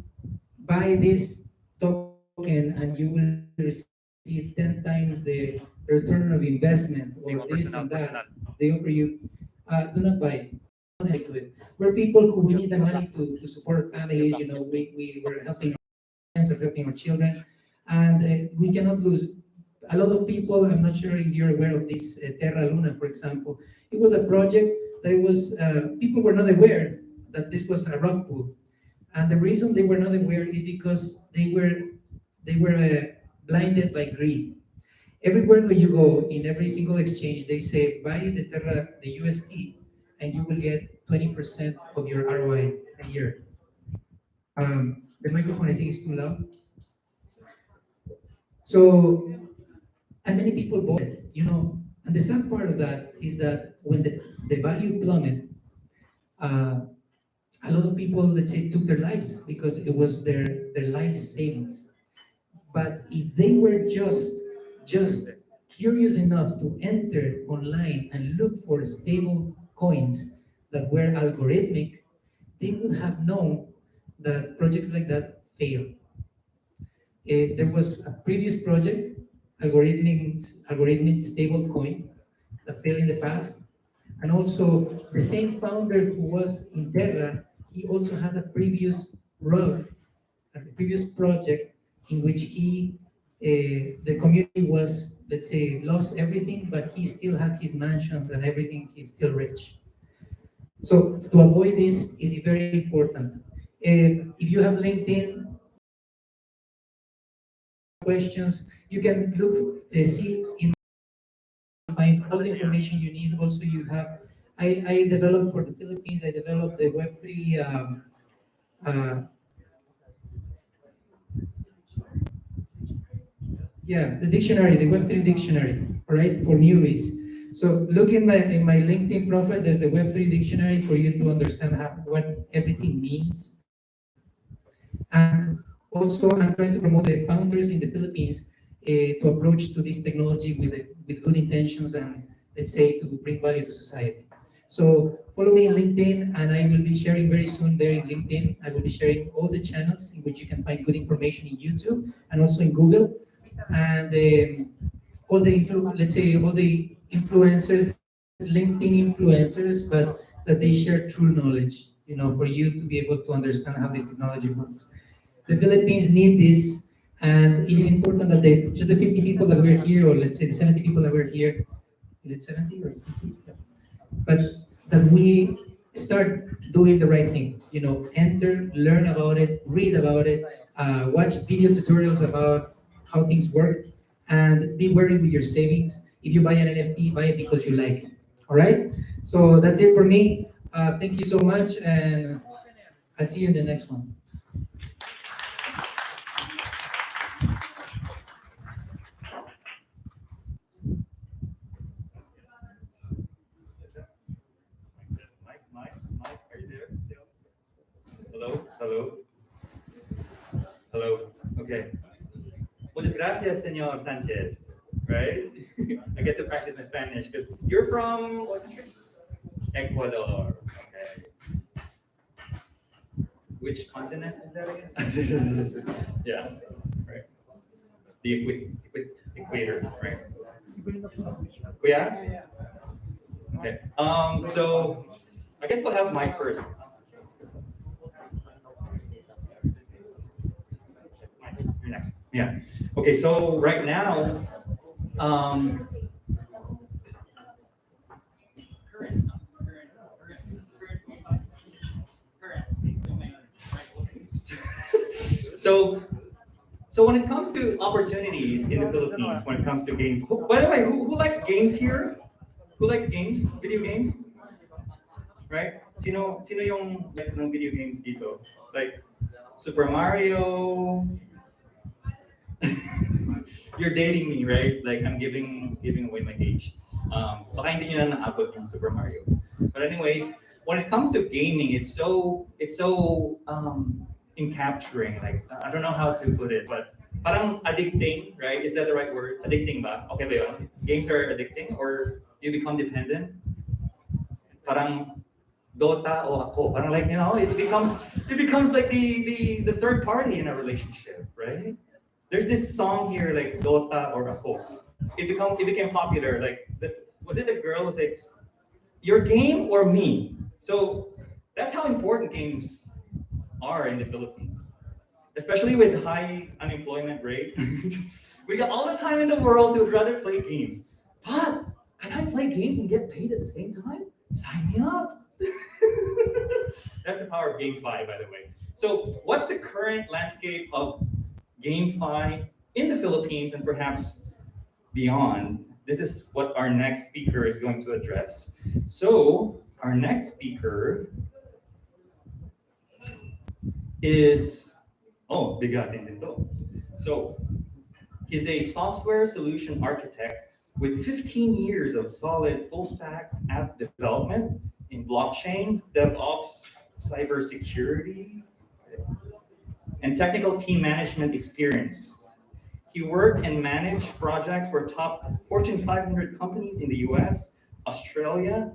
buy this token and you will receive 10 times the return of investment, or this and that, they offer you, do not buy it. Don't take to it. We're people who we need the money to support our families. We were helping our friends or helping our children, and we cannot lose. A lot of people, I'm not sure if you're aware of this Terra Luna, for example. It was a project that people were not aware that this was a rock pool. And the reason they were not aware is because they were blinded by greed. Everywhere where you go, in every single exchange, they say, buy the UST, and you will get 20% of your ROI a year. The microphone, I think, is too loud. So, and many people bought it, and the sad part of that is that when the value plummeted, a lot of people, let's say, took their lives because it was their life savings. But if they were just curious enough to enter online and look for stable coins that were algorithmic, they would have known that projects like that fail. There was a previous project, algorithmic stable coin, that failed in the past. And also the same founder who was in Terra, he also has a previous project in which the community was, let's say, lost everything, but he still had his mansions and everything, he's still rich. So to avoid this is very important. If you have LinkedIn questions, you can find all the information you need. Also, you have, I developed for the Philippines, I developed the Web3, the dictionary, the Web3 dictionary, all right, for newbies. So look in my LinkedIn profile, there's the Web3 dictionary for you to understand what everything means. And also, I'm trying to promote the founders in the Philippines to approach to this technology with good intentions and, let's say, to bring value to society. So follow me on LinkedIn, and I will be sharing very soon there in LinkedIn. I will be sharing all the channels in which you can find good information in YouTube and also in Google. And all the influencers, LinkedIn influencers, but that they share true knowledge, for you to be able to understand how this technology works. The Philippines need this, And it is important that just the 50 people that we're here, or let's say the 70 people that we're here, is it 70 or 50? Yeah. But that we start doing the right thing. Enter, learn about it, read about it, watch video tutorials about how things work, and be wary with your savings. If you buy an NFT, buy it because you like it. All right? So that's it for me. Thank you so much, and I'll see you in the next one. Mike, are you there still? Hello. Okay. Muchas gracias, Senor Sanchez. Right? I get to practice my Spanish because you're from what country? Ecuador. Okay. Which continent is that again? Yeah. Right. The equator, right? Yeah. Okay. So I guess we'll have Mike first. Mike, you're next. Yeah. Okay. So right now, so when it comes to opportunities in the Philippines, when it comes to games, by the way, who likes games here? Who likes games? Video games? Right? Sino yung like ng video games dito? Like Super Mario. You're dating me, right? Like I'm giving away my age. Baka hindi nyo na naabot yung Super Mario. But anyways, when it comes to gaming, it's so encapturing. Like I don't know how to put it, but parang addicting, right? Is that the right word? Addicting ba? Okay ba yun? Games are addicting or you become dependent? Parang Dota o ako. Parang like, it becomes like the third party in a relationship, right? There's this song here like Dota or ako. It became popular. Like was it the girl who said, "Your game or me?" So that's how important games are in the Philippines, especially with high unemployment rate. We got all the time in the world to rather play games. But can I play games and get paid at the same time? Sign me up. That's the power of GameFi, by the way. So what's the current landscape of GameFi in the Philippines and perhaps beyond? This is what our next speaker is going to address. So our next speaker is, bigatin dito. So he's a software solution architect with 15 years of solid full stack app development in blockchain, DevOps, cybersecurity, and technical team management experience. He worked and managed projects for top Fortune 500 companies in the US, Australia,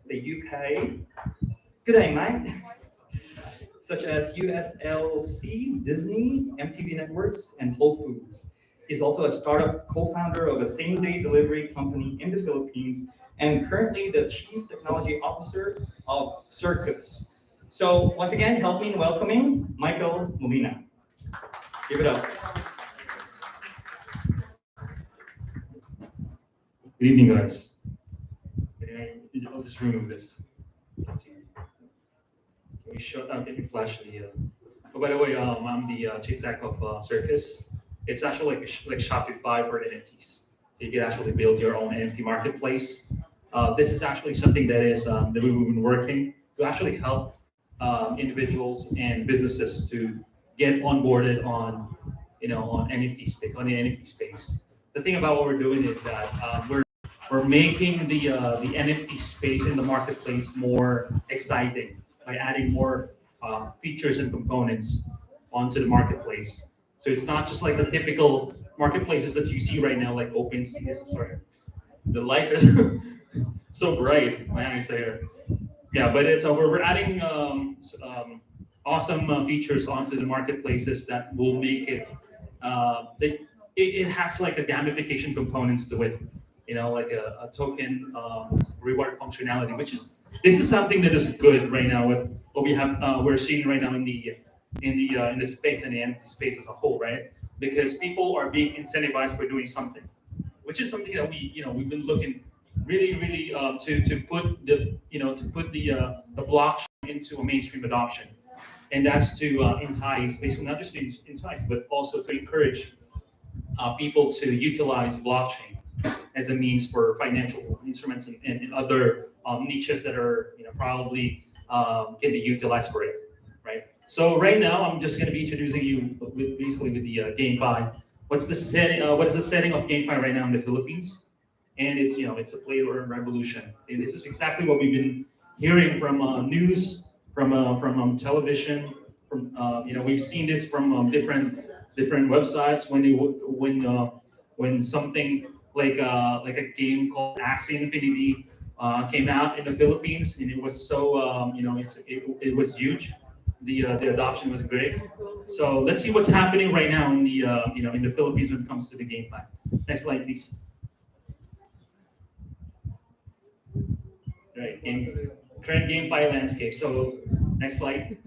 the UK, good day, mate, such as USLC, Disney, MTV Networks, and Whole Foods. He's also a startup co-founder of a same-day delivery company in the Philippines and currently the Chief Technology Officer of Circus. So once again, help me in welcoming Michael Molina. Give it up. Good evening, guys. I'll just remove this. Can we can you flash the? Oh, by the way, I'm the chief tech of Circus. It's actually like Shopify for NFTs. So you can actually build your own NFT marketplace. This is actually something that we've been working to actually help individuals and businesses to get onboarded on on NFT space, on the NFT space. The thing about what we're doing is that we're making the NFT space in the marketplace more exciting by adding more features and components onto the marketplace. So it's not just like the typical marketplaces that you see right now, like OpenSea. Sorry, the lights are so bright. My eyes are here. Yeah, but it's we're adding awesome features onto the marketplaces that will make it. It has like a gamification components to it. Like a token reward functionality, this is something that is good right now with what we have we're seeing right now in the space and the NFT space as a whole, right? because people are being incentivized for doing something, which is something that we've been looking really to put the blockchain into a mainstream adoption, and that's to entice, basically not just to entice, but also to encourage people to utilize blockchain as a means for financial instruments and other niches that are probably can be utilized for it, right? So right now I'm just going to be introducing you with basically with the GameFi. What's the setting? What is the setting of GameFi right now in the Philippines? And it's a play to earn revolution. And this is exactly what we've been hearing from news, from television, from we've seen this from different websites when something like a game called Axie Infinity came out in the Philippines, and it was so it was huge. The adoption was great. So let's see what's happening right now in the in the Philippines when it comes to the GameFi. Next slide, please. Right, current GameFi landscape. So next slide.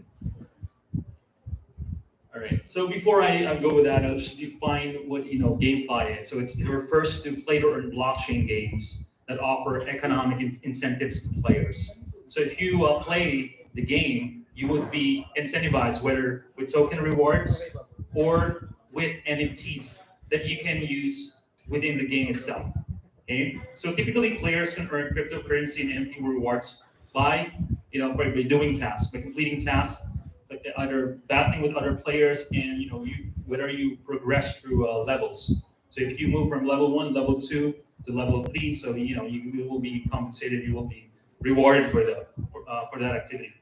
All right. So before I go with that, I'll just define what GameFi is. So it refers to play to earn blockchain games that offer economic incentives to players. So if you play the game, you would be incentivized whether with token rewards or with NFTs that you can use within the game itself. Okay. So typically players can earn cryptocurrency and NFT rewards by by doing tasks, by completing tasks, like either battling with other players, and whether you progress through levels. So if you move from level 1, level 2 to level 3, so you will be compensated, you will be rewarded for that activity.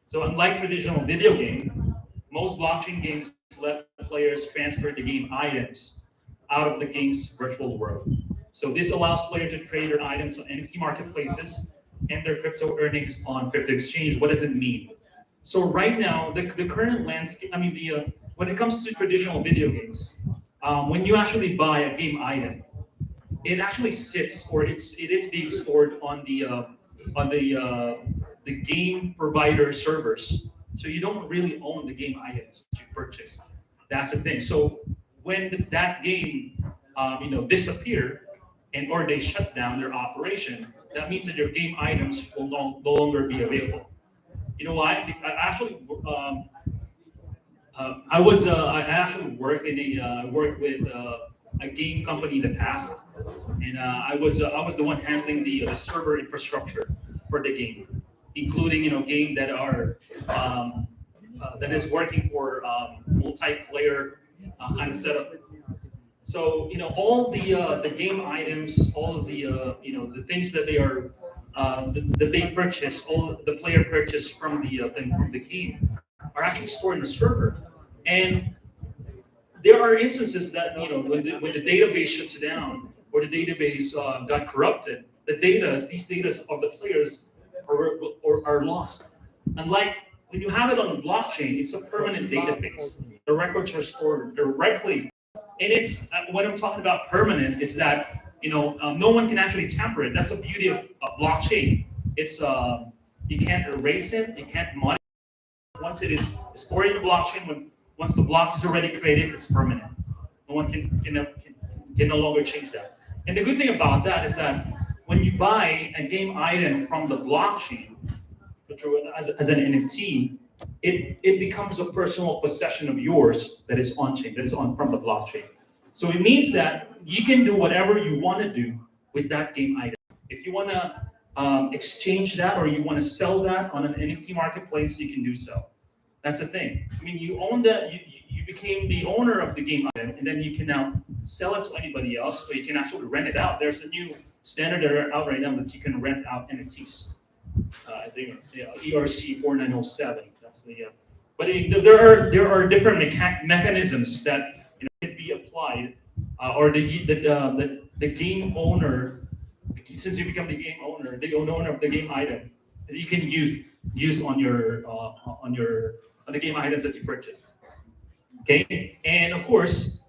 So unlike traditional video game, most blockchain games let players transfer the game items out of the game's virtual world. So this allows players to trade their items on NFT marketplaces and their crypto earnings on crypto exchange. What does it mean? So right now, the current landscape, when it comes to traditional video games, when you actually buy a game item, it actually sits, or it is being stored on the game provider servers. So you don't really own the game items you purchased. That's the thing. So when that game disappear, and or they shut down their operation, that means that your game items will no longer be available. You know why? I actually I actually worked with a game company in the past, and I was the one handling the server infrastructure for the game, including game that are that is working for multiplayer kind of setup. So all the game items, all of the the things that they are that they purchase, all the player purchase from the game are actually stored in the server. And there are instances that when the database shuts down or the database got corrupted, these data of the players are lost. Unlike when you have it on a blockchain, it's a permanent database. The records are stored directly. And it's when I'm talking about permanent, it's that no one can actually tamper it. That's the beauty of blockchain. It's you can't erase it, you can't modify it. Once it is stored in the blockchain, once the block is already created, it's permanent. No one can no longer change that. And the good thing about that is that when you buy a game item from the blockchain, as an NFT, it becomes a personal possession of yours that is on chain, that is from the blockchain. So it means that you can do whatever you want to do with that game item. If you want to exchange that or you want to sell that on an NFT marketplace, you can do so. That's the thing. You own that. You became the owner of the game item, and then you can now sell it to anybody else, or you can actually rent it out. There's a new standard that are out right now that you can rent out NFTs. I think ERC 4907. That's the. But there are different mechanisms that can be applied, or the game owner, since you become the game owner, the owner of the game item, that you can use on the game items that you purchased. Okay, and of course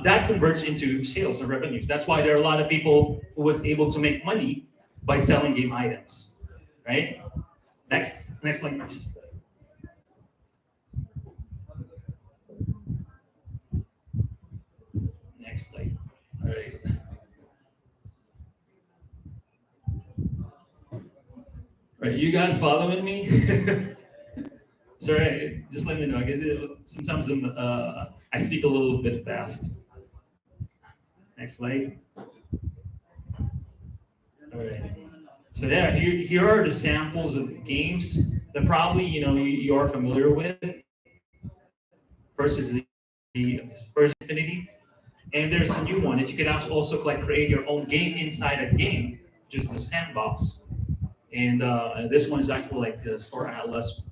that converts into sales and revenues. That's why there are a lot of people who was able to make money by selling game items. Right? Next slide, please. Right, you guys following me? Sorry, just let me know. I guess sometimes I speak a little bit fast. Next slide. All right. So yeah, here are the samples of the games that probably you are familiar with. First is the first Infinity, and there's a new one that you can also like create your own game inside a game, just the sandbox. And this one is actually like the Store Atlas.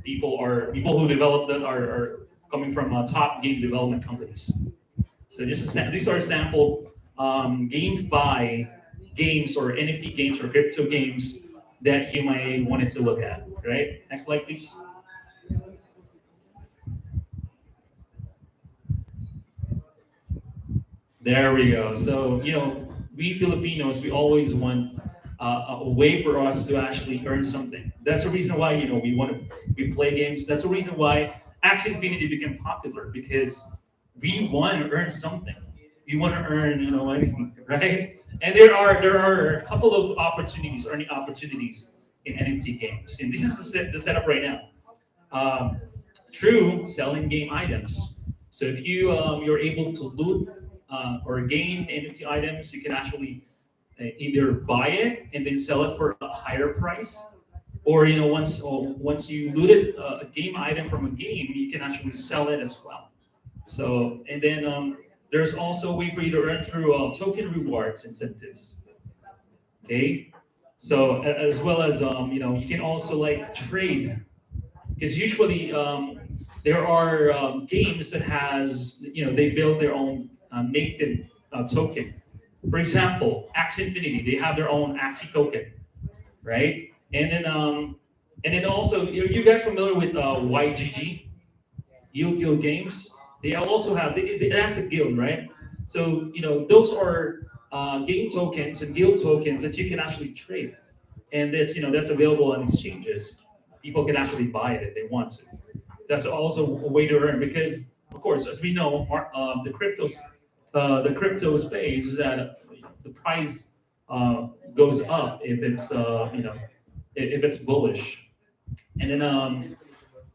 People who develop that are coming from top game development companies. So these are sample GameFi games or NFT games or crypto games that you might wanted to look at. Right? Next slide, please. There we go. So we Filipinos, we always want a way for us to actually earn something. That's the reason why we play games. That's the reason why Axie Infinity became popular because we want to earn something. We want to earn anything, right? And there are a couple of earning opportunities in NFT games, and this is the setup right now. Um, Through selling game items. So if you're able to loot or gain NFT items, you can actually either buy it and then sell it for a higher price, or once you looted a game item from a game, you can actually sell it as well. So and then there's also a way for you to earn through token rewards incentives. Okay, so as well as you can also like trade because usually there are games that they build their own native token. For example, Axie Infinity, they have their own Axie token, right? And then also, you guys familiar with YGG, Guild Games? They also have that's a guild, right? So those are game tokens and guild tokens that you can actually trade, and that's available on exchanges. People can actually buy it if they want to. That's also a way to earn because, of course, as we know, the crypto space is that the price goes up if it's if it's bullish, and then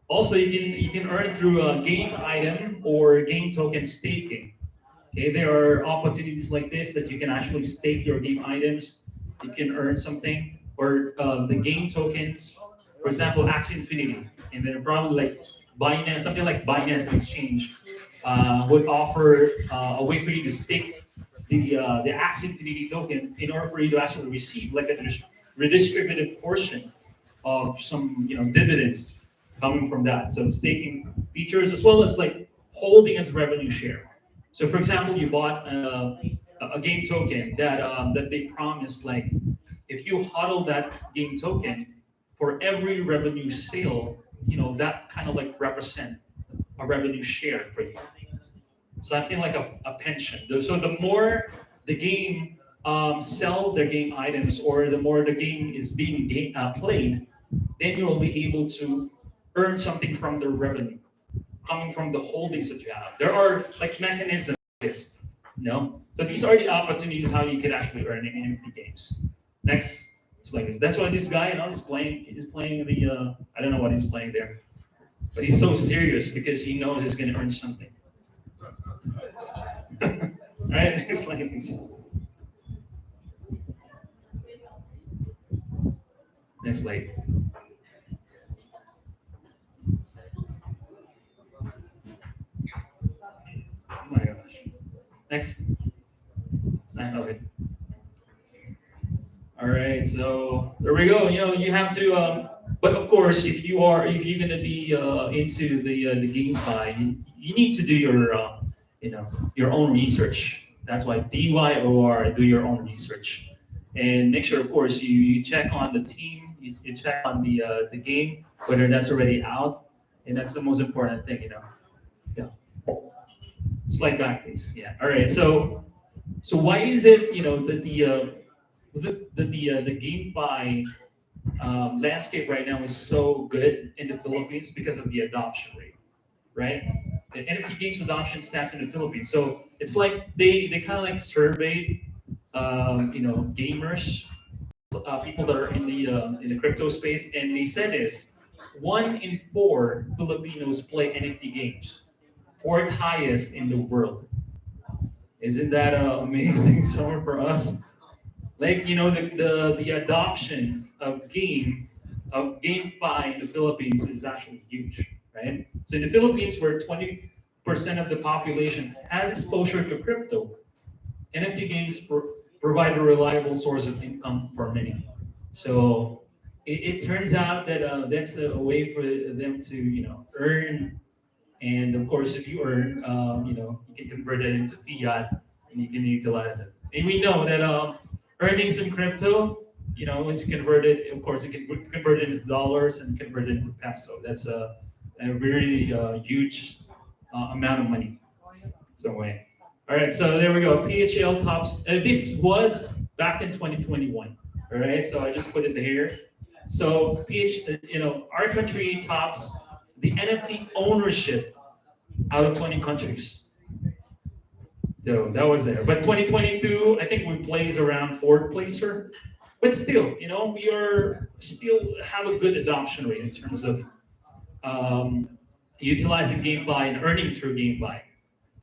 also you can earn through a game item or game token staking. Okay, there are opportunities like this that you can actually stake your game items. You can earn something, or the game tokens. For example, Axie Infinity, and then probably like Binance, something like Binance Exchange would offer a way for you to stake the Axie Infinity token in order for you to actually receive like a redistributed portion of some dividends coming from that. So staking features as well as like holding as revenue share. So for example, you bought a game token that they promised like if you hodl that game token for every revenue sale, that kind of like represent a revenue share for you. So I think like a pension. So the more the game sell their game items, or the more the game is being played, then you will be able to earn something from the revenue coming from the holdings that you have. There are like mechanisms like this, So these are the opportunities how you can actually earn in NFT games. Next slide. That's why this guy, he's playing the I don't know what he's playing there, but he's so serious because he knows he's gonna earn something. Right? Next slide, please. Next slide. Oh my gosh. Next. Okay. All right, so there we go. You have to, but of course, if you're gonna be into the GameFi, you need to do your own research. That's why DYOR, do your own research, and make sure, of course, you check on the team, you check on the game, whether that's already out, and that's the most important thing. Yeah. Slide back, please. Yeah. All right. So why is it that the GameFi landscape right now is so good in the Philippines because of the adoption rate, right? The NFT games adoption stats in the Philippines. So it's like they kind of like surveyed gamers people that are in the crypto space, and they said this: 1 in 4 Filipinos play NFT games, fourth highest in the world. Isn't that amazing summer for us? Like the adoption of GameFi in the Philippines is actually huge, right? So in the Philippines, where 20% of the population has exposure to crypto, NFT games provide a reliable source of income for many. So it turns out that that's a way for them to earn. And of course, if you earn, you can convert it into fiat and you can utilize it. And we know that earning some crypto, once you convert it, of course, you can convert it into dollars and convert it into peso. That's a very huge amount of money. Some way. All right, so there we go. PHL tops. This was back in 2021. All right, so I just put it here. So our country tops the NFT ownership out of 20 countries. So that was there. But 2022, I think we placed around fourth placer. But still, we are still have a good adoption rate in terms of utilizing GameFi and earning through GameFi.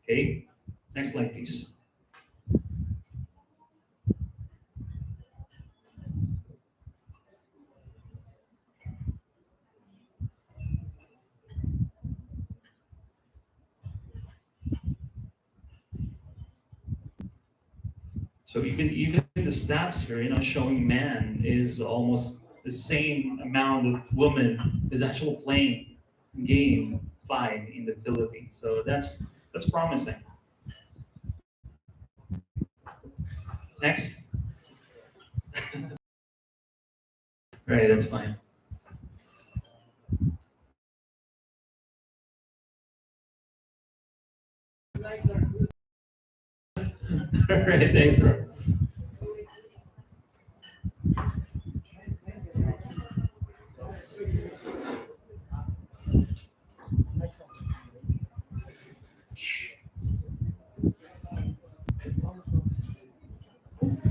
Okay, next slide, please. So even the stats here, showing man is almost the same amount of women is actually playing game five in the Philippines. So that's promising. Next. Right, that's fine. All right, thanks, bro.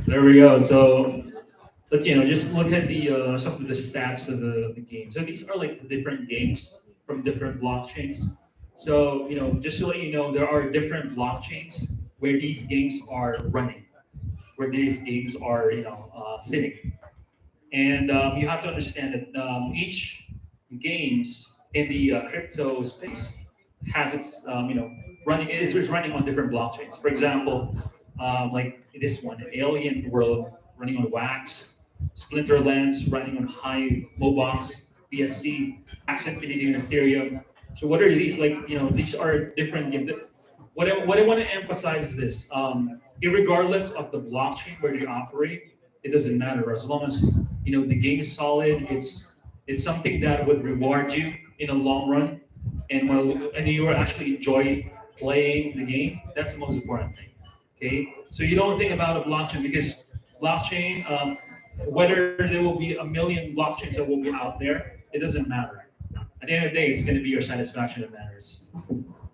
There we go. So, but just look at the some of the stats of the game. So these are like the different games from different blockchains. So just to let you know, there are different blockchains where these games are running, where these games are sitting, and you have to understand that each games in the crypto space has its running is running on different blockchains. For example, like this one, Alien World running on Wax, Splinterlands running on Hive, Mobox, BSC, Axie Infinity, and Ethereum. So what are these? Like these are different. What I want to emphasize is this: regardless of the blockchain where you operate, it doesn't matter as long as the game is solid. It's something that would reward you in the long run, and you actually enjoy playing the game. That's the most important thing. Okay, so you don't think about a blockchain because blockchain, whether there will be a million blockchains that will be out there, it doesn't matter. At the end of the day, it's going to be your satisfaction that matters,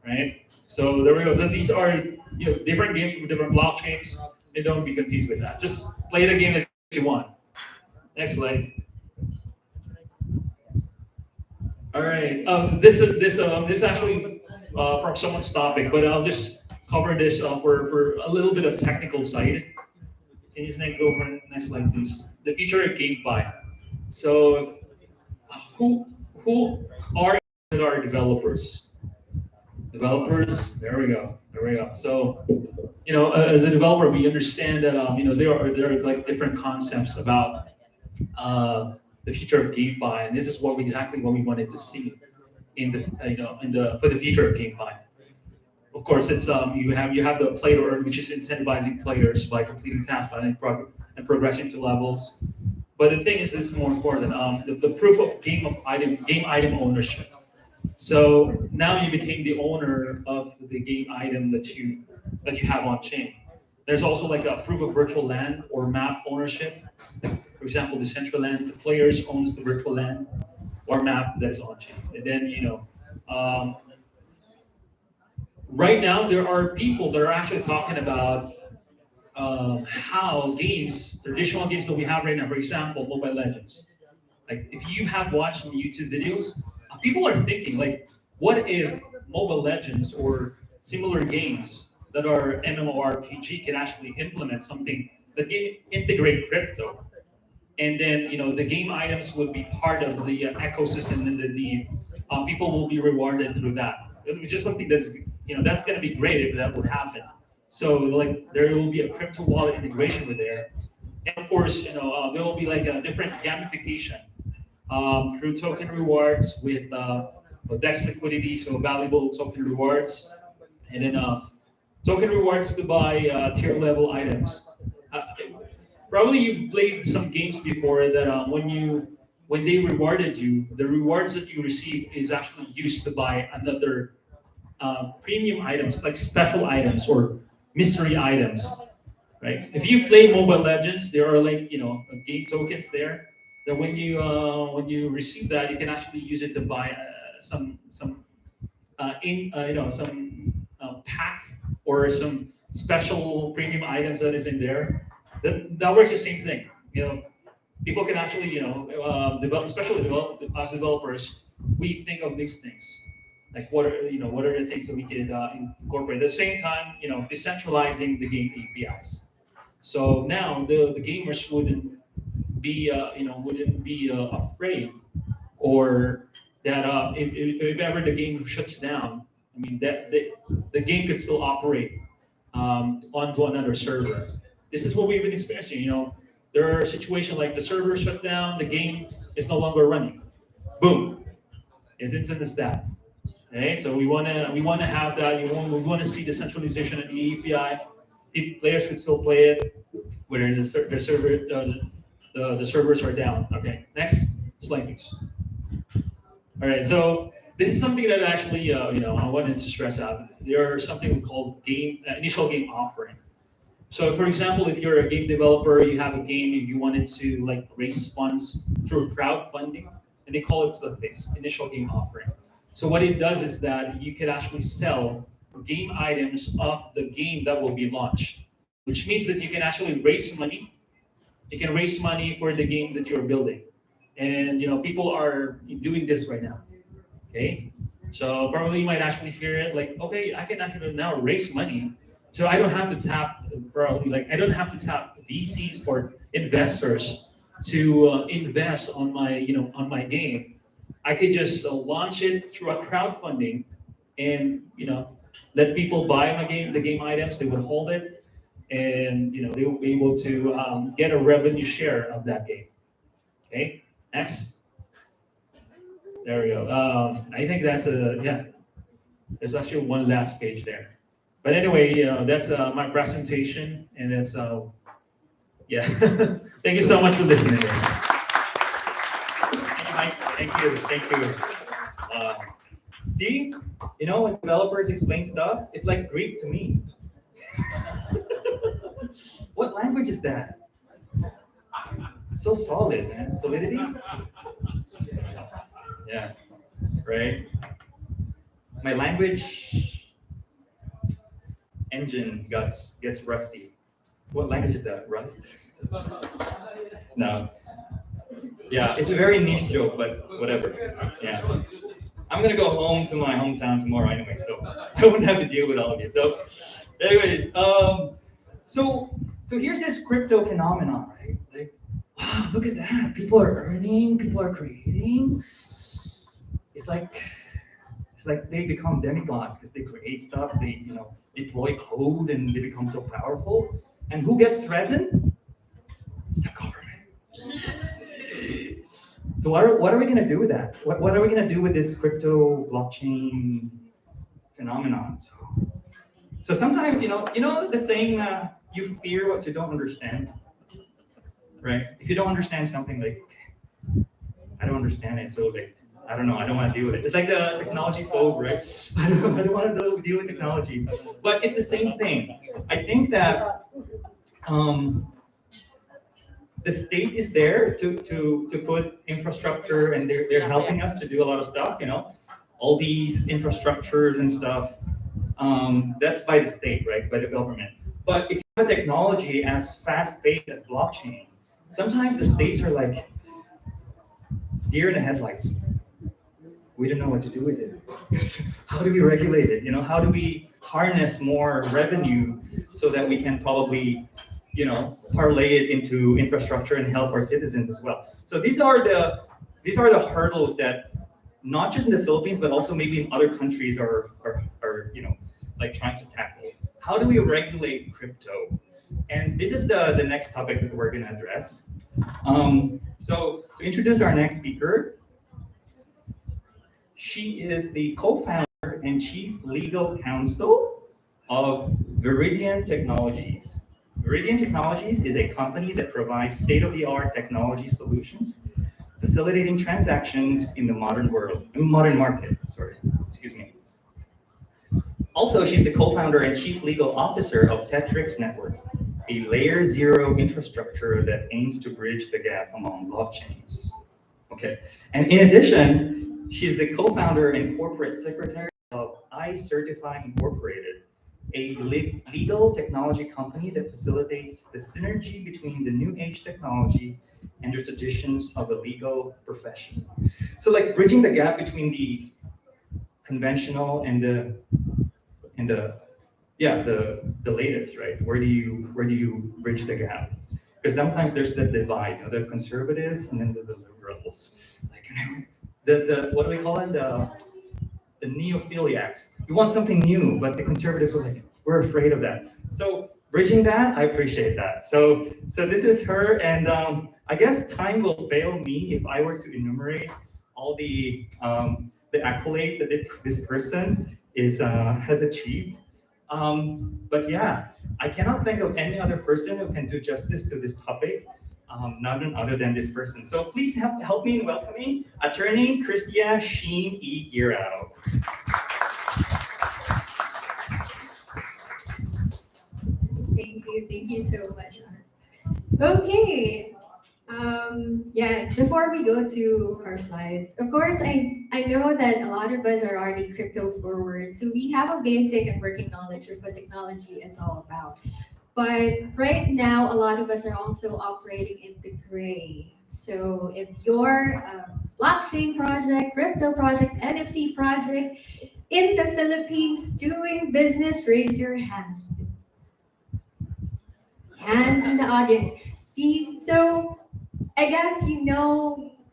right? So there we go. So these are different games from different blockchains. And don't be confused with that. Just play the game that you want. Next slide. All right. This actually from someone's topic, but I'll just cover this for a little bit of technical side. Can you just go for the next slide, please? The future of GameFi. So, who are developers? Developers. There we go. There we go. So, as a developer, we understand that there are like different concepts about the future of GameFi, and this is exactly what we wanted to see in the for the future of GameFi. Of course, it's you have the play to earn, which is incentivizing players by completing tasks and progressing to levels. But the thing is, this is more important. The proof of game item ownership. So now you became the owner of the game item that you have on chain. There's also like a proof of virtual land or map ownership. For example, Decentraland, the players owns the virtual land or map that is on chain. And then right now there are people that are actually talking about how games, traditional games that we have right now, for example, Mobile Legends. Like if you have watched some YouTube videos, people are thinking like, what if Mobile Legends or similar games that are MMORPG can actually implement something that can integrate crypto, and then the game items would be part of the ecosystem, and the people will be rewarded through that. It's just something that's going to be great if that would happen. So like there will be a crypto wallet integration with there, and of course there will be like a different gamification through token rewards with DEX liquidity, so valuable token rewards, and then token rewards to buy tier level items. Uh, Probably you played some games before that when they rewarded you, the rewards that you receive is actually used to buy another premium items like special items or mystery items, right? If you play Mobile Legends, there are like game tokens there that when you receive that, you can actually use it to buy some pack or some special premium items that is in there. That works the same thing. People can actually develop, especially as developers, we think of these things like what are the things that we could incorporate at the same time, decentralizing the game APIs. So now the gamers wouldn't be afraid, or that if ever the game shuts down, I mean that the game could still operate onto another server. This is what we've been experiencing. There are situations like the server shut down, the game is no longer running. Boom, as instant as that. Right? So we wanna have that. We want to see decentralization of the API. Players could still play it, whether the servers are down. Okay, next slide, please. All right, so this is something that actually I wanted to stress out. There are something we call initial game offering. So, for example, if you're a game developer, you have a game, you wanted to like raise funds through crowdfunding, and they call it Souteast, initial game offering. So what it does is that you can actually sell game items of the game that will be launched, which means that you can actually raise money. You can raise money for the game that you're building, and people are doing this right now. Okay, so probably you might actually hear it like, okay, I can actually now raise money, so I don't have to tap I don't have to tap VCs or investors to invest on my game. I could just launch it through a crowdfunding, and let people buy the game items. They would hold it, and they will be able to get a revenue share of that game. Okay, next. There we go. I think that's yeah. There's actually one last page there, but anyway, that's my presentation, and that's yeah. Thank you so much for listening, guys. Thank you. Thank you. See, when developers explain stuff, it's like Greek to me. What language is that? It's so solid, man. Solidity. Yeah. Right. My language engine gets rusty. What language is that? Rust? No. Yeah, it's a very niche joke, but whatever. Yeah. I'm gonna go home to my hometown tomorrow anyway, so I won't have to deal with all of you. So, anyways, so here's this crypto phenomenon, right? Like, wow, look at that. People are earning, people are creating. It's like they become demigods because they create stuff, they deploy code, and they become so powerful. And who gets threatened? The government. So what are we gonna do with that? What are we gonna do with this crypto blockchain phenomenon? So sometimes the saying, you fear what you don't understand, right? If you don't understand something, like, I don't understand it, so like, I don't know, I don't want to deal with it. It's like the technology phobe, right? I don't want to deal with technology, but it's the same thing. I think that the state is there to put infrastructure, and they're helping us to do a lot of stuff. All these infrastructures and stuff. That's by the state, right? By the government. But if you have a technology as fast-paced as blockchain, sometimes the states are like deer in the headlights. We don't know what to do with it. How do we regulate it? How do we harness more revenue so that we can probably, parlay it into infrastructure and help our citizens as well? So these are the hurdles that not just in the Philippines but also maybe in other countries are like trying to tackle. How do we regulate crypto? And this is the next topic that we're going to address. So to introduce our next speaker, she is the co-founder and chief legal counsel of Viridian Technologies. Viridian Technologies is a company that provides state-of-the-art technology solutions, facilitating transactions in the modern market. Excuse me. Also, she's the co-founder and chief legal officer of TICTalk Network, a layer zero infrastructure that aims to bridge the gap among blockchains. Okay, and in addition, she's the co-founder and corporate secretary of iCertify Incorporated, a legal technology company that facilitates the synergy between the new age technology and the traditions of the legal profession. So like bridging the gap between the conventional and the latest, right? Where do you bridge the gap? Because sometimes there's the divide, the conservatives and then the liberals. Like the what do we call it? The neophiliacs. We want something new, but the conservatives are like, we're afraid of that. So bridging that, I appreciate that. So this is her, and I guess time will fail me if I were to enumerate all the accolades that this person has achieved. But yeah, I cannot think of any other person who can do justice to this topic, none other than this person. So please help me in welcoming attorney Christia Sheen E. Girao. Thank you so much. Okay. Before we go to our slides, of course, I know that a lot of us are already crypto forward, so we have a basic and working knowledge of what technology is all about. But right now, a lot of us are also operating in the gray. So if your blockchain project, crypto project, NFT project in the Philippines doing business, raise your hand. Hands in the audience. See, so I guess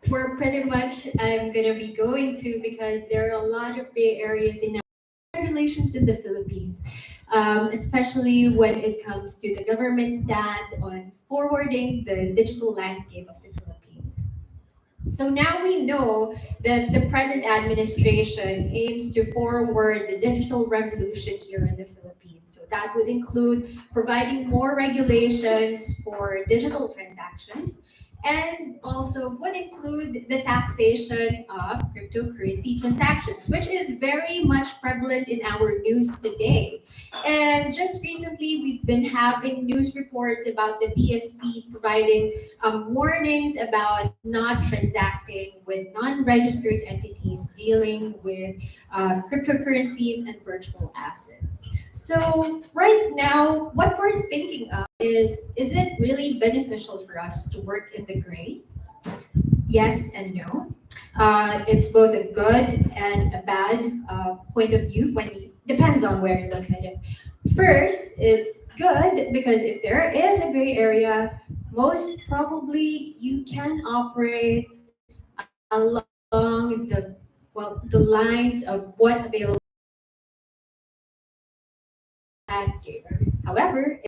we're pretty much I'm gonna be going to, because there are a lot of gray areas in our regulations in the Philippines, especially when it comes to the government stand on forwarding the digital landscape of the Philippines. So now we know that the present administration aims to forward the digital revolution here in the Philippines. So that would include providing more regulations for digital transactions, and also would include the taxation of cryptocurrency transactions, which is very much prevalent in our news today. And just recently, we've been having news reports about the VASP providing warnings about not transacting with non-registered entities dealing with cryptocurrencies and virtual assets. So right now, what we're thinking of is it really beneficial for us to work in the gray? Yes and no. It's both a good and a bad point of view depends on where you look at it. First, it's good because if there is a gray area, most probably you can operate along the lines of what available landscape. However,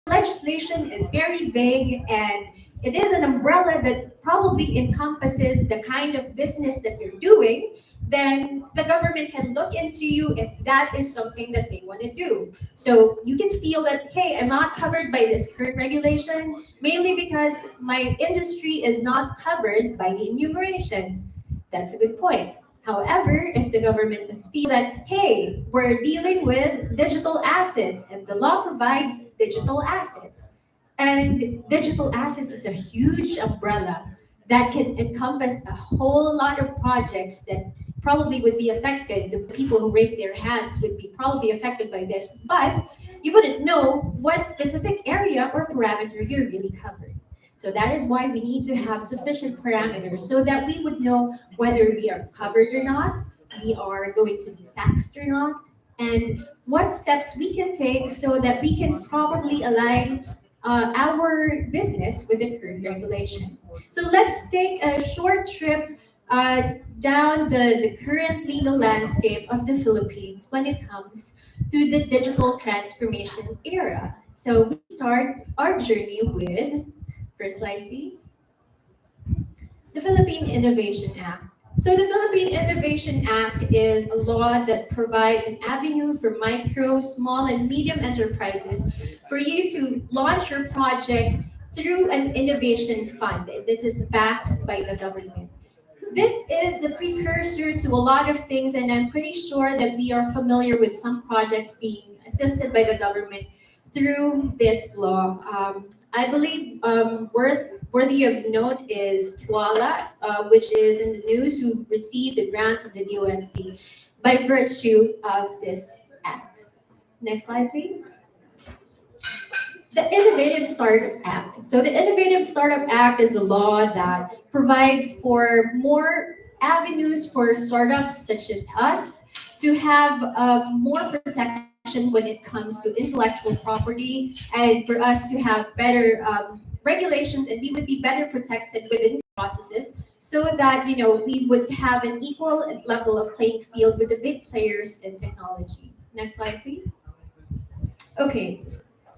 legislation is very vague and it is an umbrella that probably encompasses the kind of business that you're doing, then the government can look into you if that is something that they want to do. So you can feel that, hey, I'm not covered by this current regulation, mainly because my industry is not covered by the enumeration. That's a good point. However, if the government would feel that, hey, we're dealing with digital assets and the law provides digital assets, and digital assets is a huge umbrella that can encompass a whole lot of projects that probably would be affected. The people who raise their hands would be probably affected by this. But you wouldn't know what specific area or parameter you're really covering. So that is why we need to have sufficient parameters so that we would know whether we are covered or not, we are going to be taxed or not, and what steps we can take so that we can probably align our business with the current regulation. So let's take a short trip down the current legal landscape of the Philippines when it comes to the digital transformation era. So we start our journey with, first slide please, the Philippine Innovation Act. So the Philippine Innovation Act is a law that provides an avenue for micro, small, and medium enterprises for you to launch your project through an innovation fund. This is backed by the government. This is the precursor to a lot of things, and I'm pretty sure that we are familiar with some projects being assisted by the government through this law. I believe worthy of note is Tuala, which is in the news, who received a grant from the DOST by virtue of this act. Next slide, please. The Innovative Startup Act. So the Innovative Startup Act is a law that provides for more avenues for startups such as us to have more protection when it comes to intellectual property, and for us to have better regulations, and we would be better protected within processes so that we would have an equal level of playing field with the big players in technology. Next slide, please. Okay.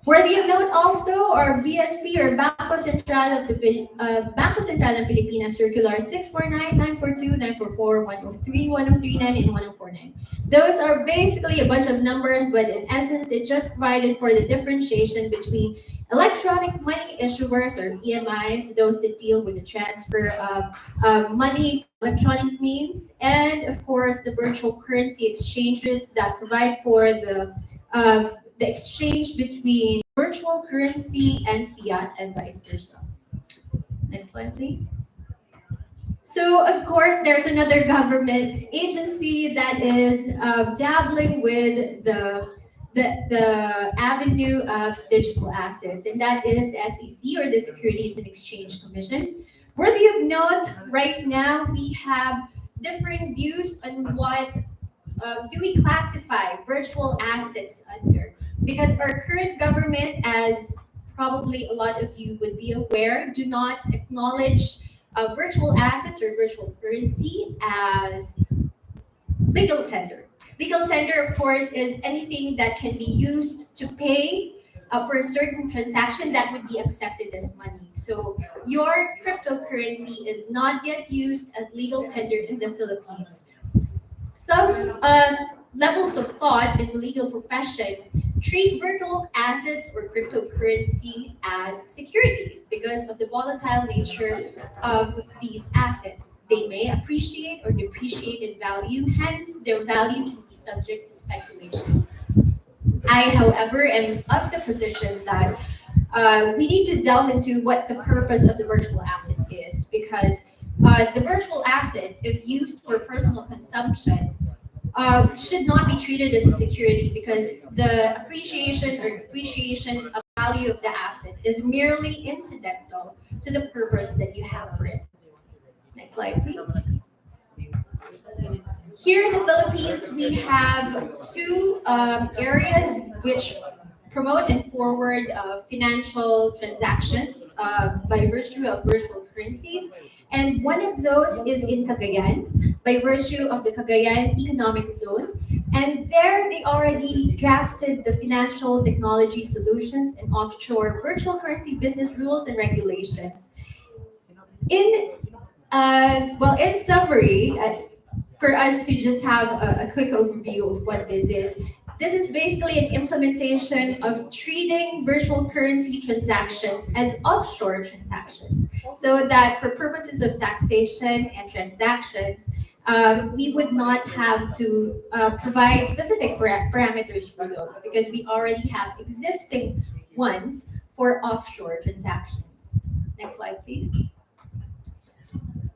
Worthy of note also are VSP, or Bangko Sentral ng Pilipinas Circular 649, 942, 944, 103, 1039, and 1049. Those are basically a bunch of numbers, but in essence, it just provided for the differentiation between electronic money issuers, or EMIs, those that deal with the transfer of money, electronic means, and of course, the virtual currency exchanges that provide for the exchange between virtual currency and fiat, and vice versa. Next slide, please. So, of course, there's another government agency that is dabbling with the avenue of digital assets, and that is the SEC, or the Securities and Exchange Commission. Worthy of note, right now we have differing views on what do we classify virtual assets under. Because our current government, as probably a lot of you would be aware, do not acknowledge virtual assets or virtual currency as legal tender. Legal tender, of course, is anything that can be used to pay for a certain transaction that would be accepted as money. So your cryptocurrency is not yet used as legal tender in the Philippines. Some levels of thought in the legal profession treat virtual assets or cryptocurrency as securities because of the volatile nature of these assets. They may appreciate or depreciate in value, hence their value can be subject to speculation. I, however, am of the position that we need to delve into what the purpose of the virtual asset is, because the virtual asset, if used for personal consumption, should not be treated as a security, because the appreciation or depreciation of value of the asset is merely incidental to the purpose that you have for it. Next slide, please. Here in the Philippines, we have two areas which promote and forward financial transactions by virtue of virtual currencies. And one of those is in Cagayan, by virtue of the Cagayan Economic Zone. And there they already drafted the financial technology solutions and offshore virtual currency business rules and regulations. In summary, for us to just have a quick overview of what this is basically an implementation of treating virtual currency transactions as offshore transactions, so that for purposes of taxation and transactions, we would not have to provide specific parameters for those, because we already have existing ones for offshore transactions. Next slide, please.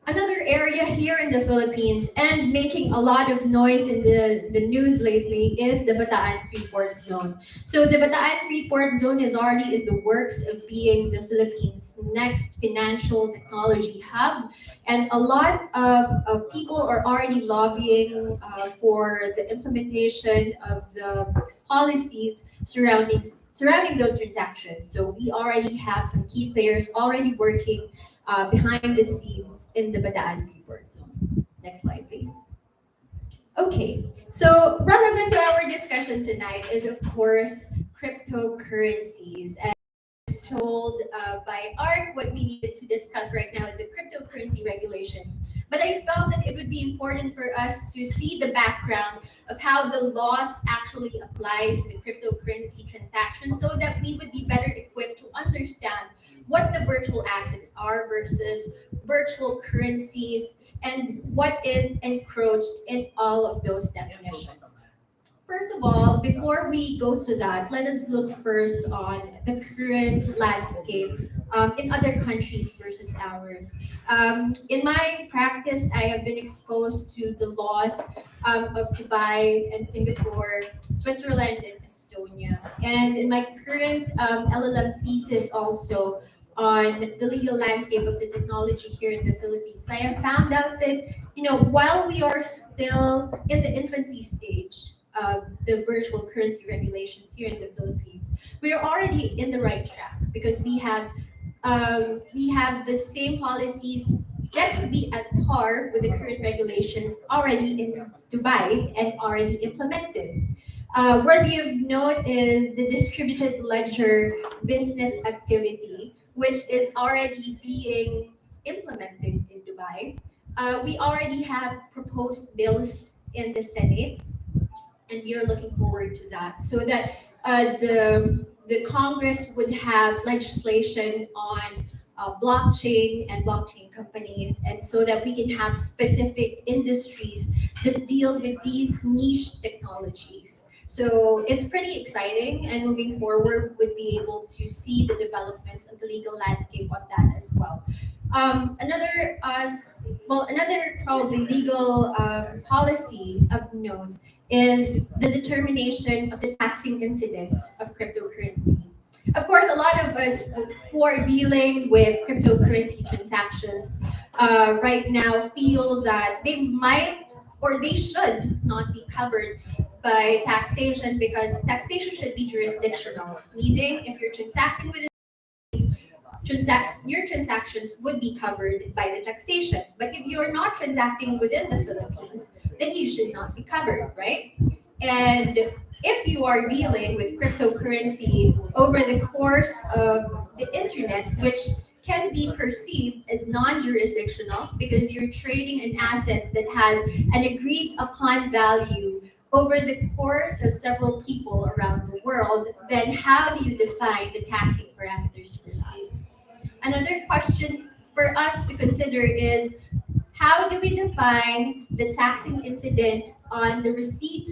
Another area here in the Philippines and making a lot of noise in the news lately is the Bataan Freeport Zone. So the Bataan Freeport Zone is already in the works of being the Philippines' next financial technology hub. And a lot of people are already lobbying for the implementation of the policies surrounding those transactions. So we already have some key players already working behind the scenes in the Bataan Freeport Zone. Next slide, please. Okay, so relevant to our discussion tonight is, of course, cryptocurrencies. And told by Art, what we needed to discuss right now is a cryptocurrency regulation. But I felt that it would be important for us to see the background of how the laws actually apply to the cryptocurrency transaction so that we would be better equipped to understand what the virtual assets are versus virtual currencies and what is encroached in all of those definitions. First of all, before we go to that, let us look first on the current landscape in other countries versus ours. In my practice, I have been exposed to the laws of Dubai and Singapore, Switzerland, and Estonia. And in my current LLM thesis also on the legal landscape of the technology here in the Philippines, I have found out that, while we are still in the infancy stage of the virtual currency regulations here in the Philippines, we are already in the right track because we have the same policies that could be at par with the current regulations already in Dubai and already implemented. Worthy of note is the distributed ledger business activity, which is already being implemented in Dubai. We already have proposed bills in the Senate, and we are looking forward to that so that the Congress would have legislation on blockchain and blockchain companies, and so that we can have specific industries that deal with these niche technologies. So it's pretty exciting, and moving forward, we'd be able to see the developments of the legal landscape on that as well. Another probably legal policy of note is the determination of the taxing incidence of cryptocurrency. Of course, a lot of us who are dealing with cryptocurrency transactions right now feel that they might or they should not be covered by taxation because taxation should be jurisdictional, meaning if you're transacting with your transactions would be covered by the taxation. But if you're not transacting within the Philippines, then you should not be covered, right? And if you are dealing with cryptocurrency over the course of the internet, which can be perceived as non-jurisdictional because you're trading an asset that has an agreed upon value over the course of several people around the world, then how do you define the taxing parameters for that? Another question for us to consider is how do we define the taxing incident on the receipt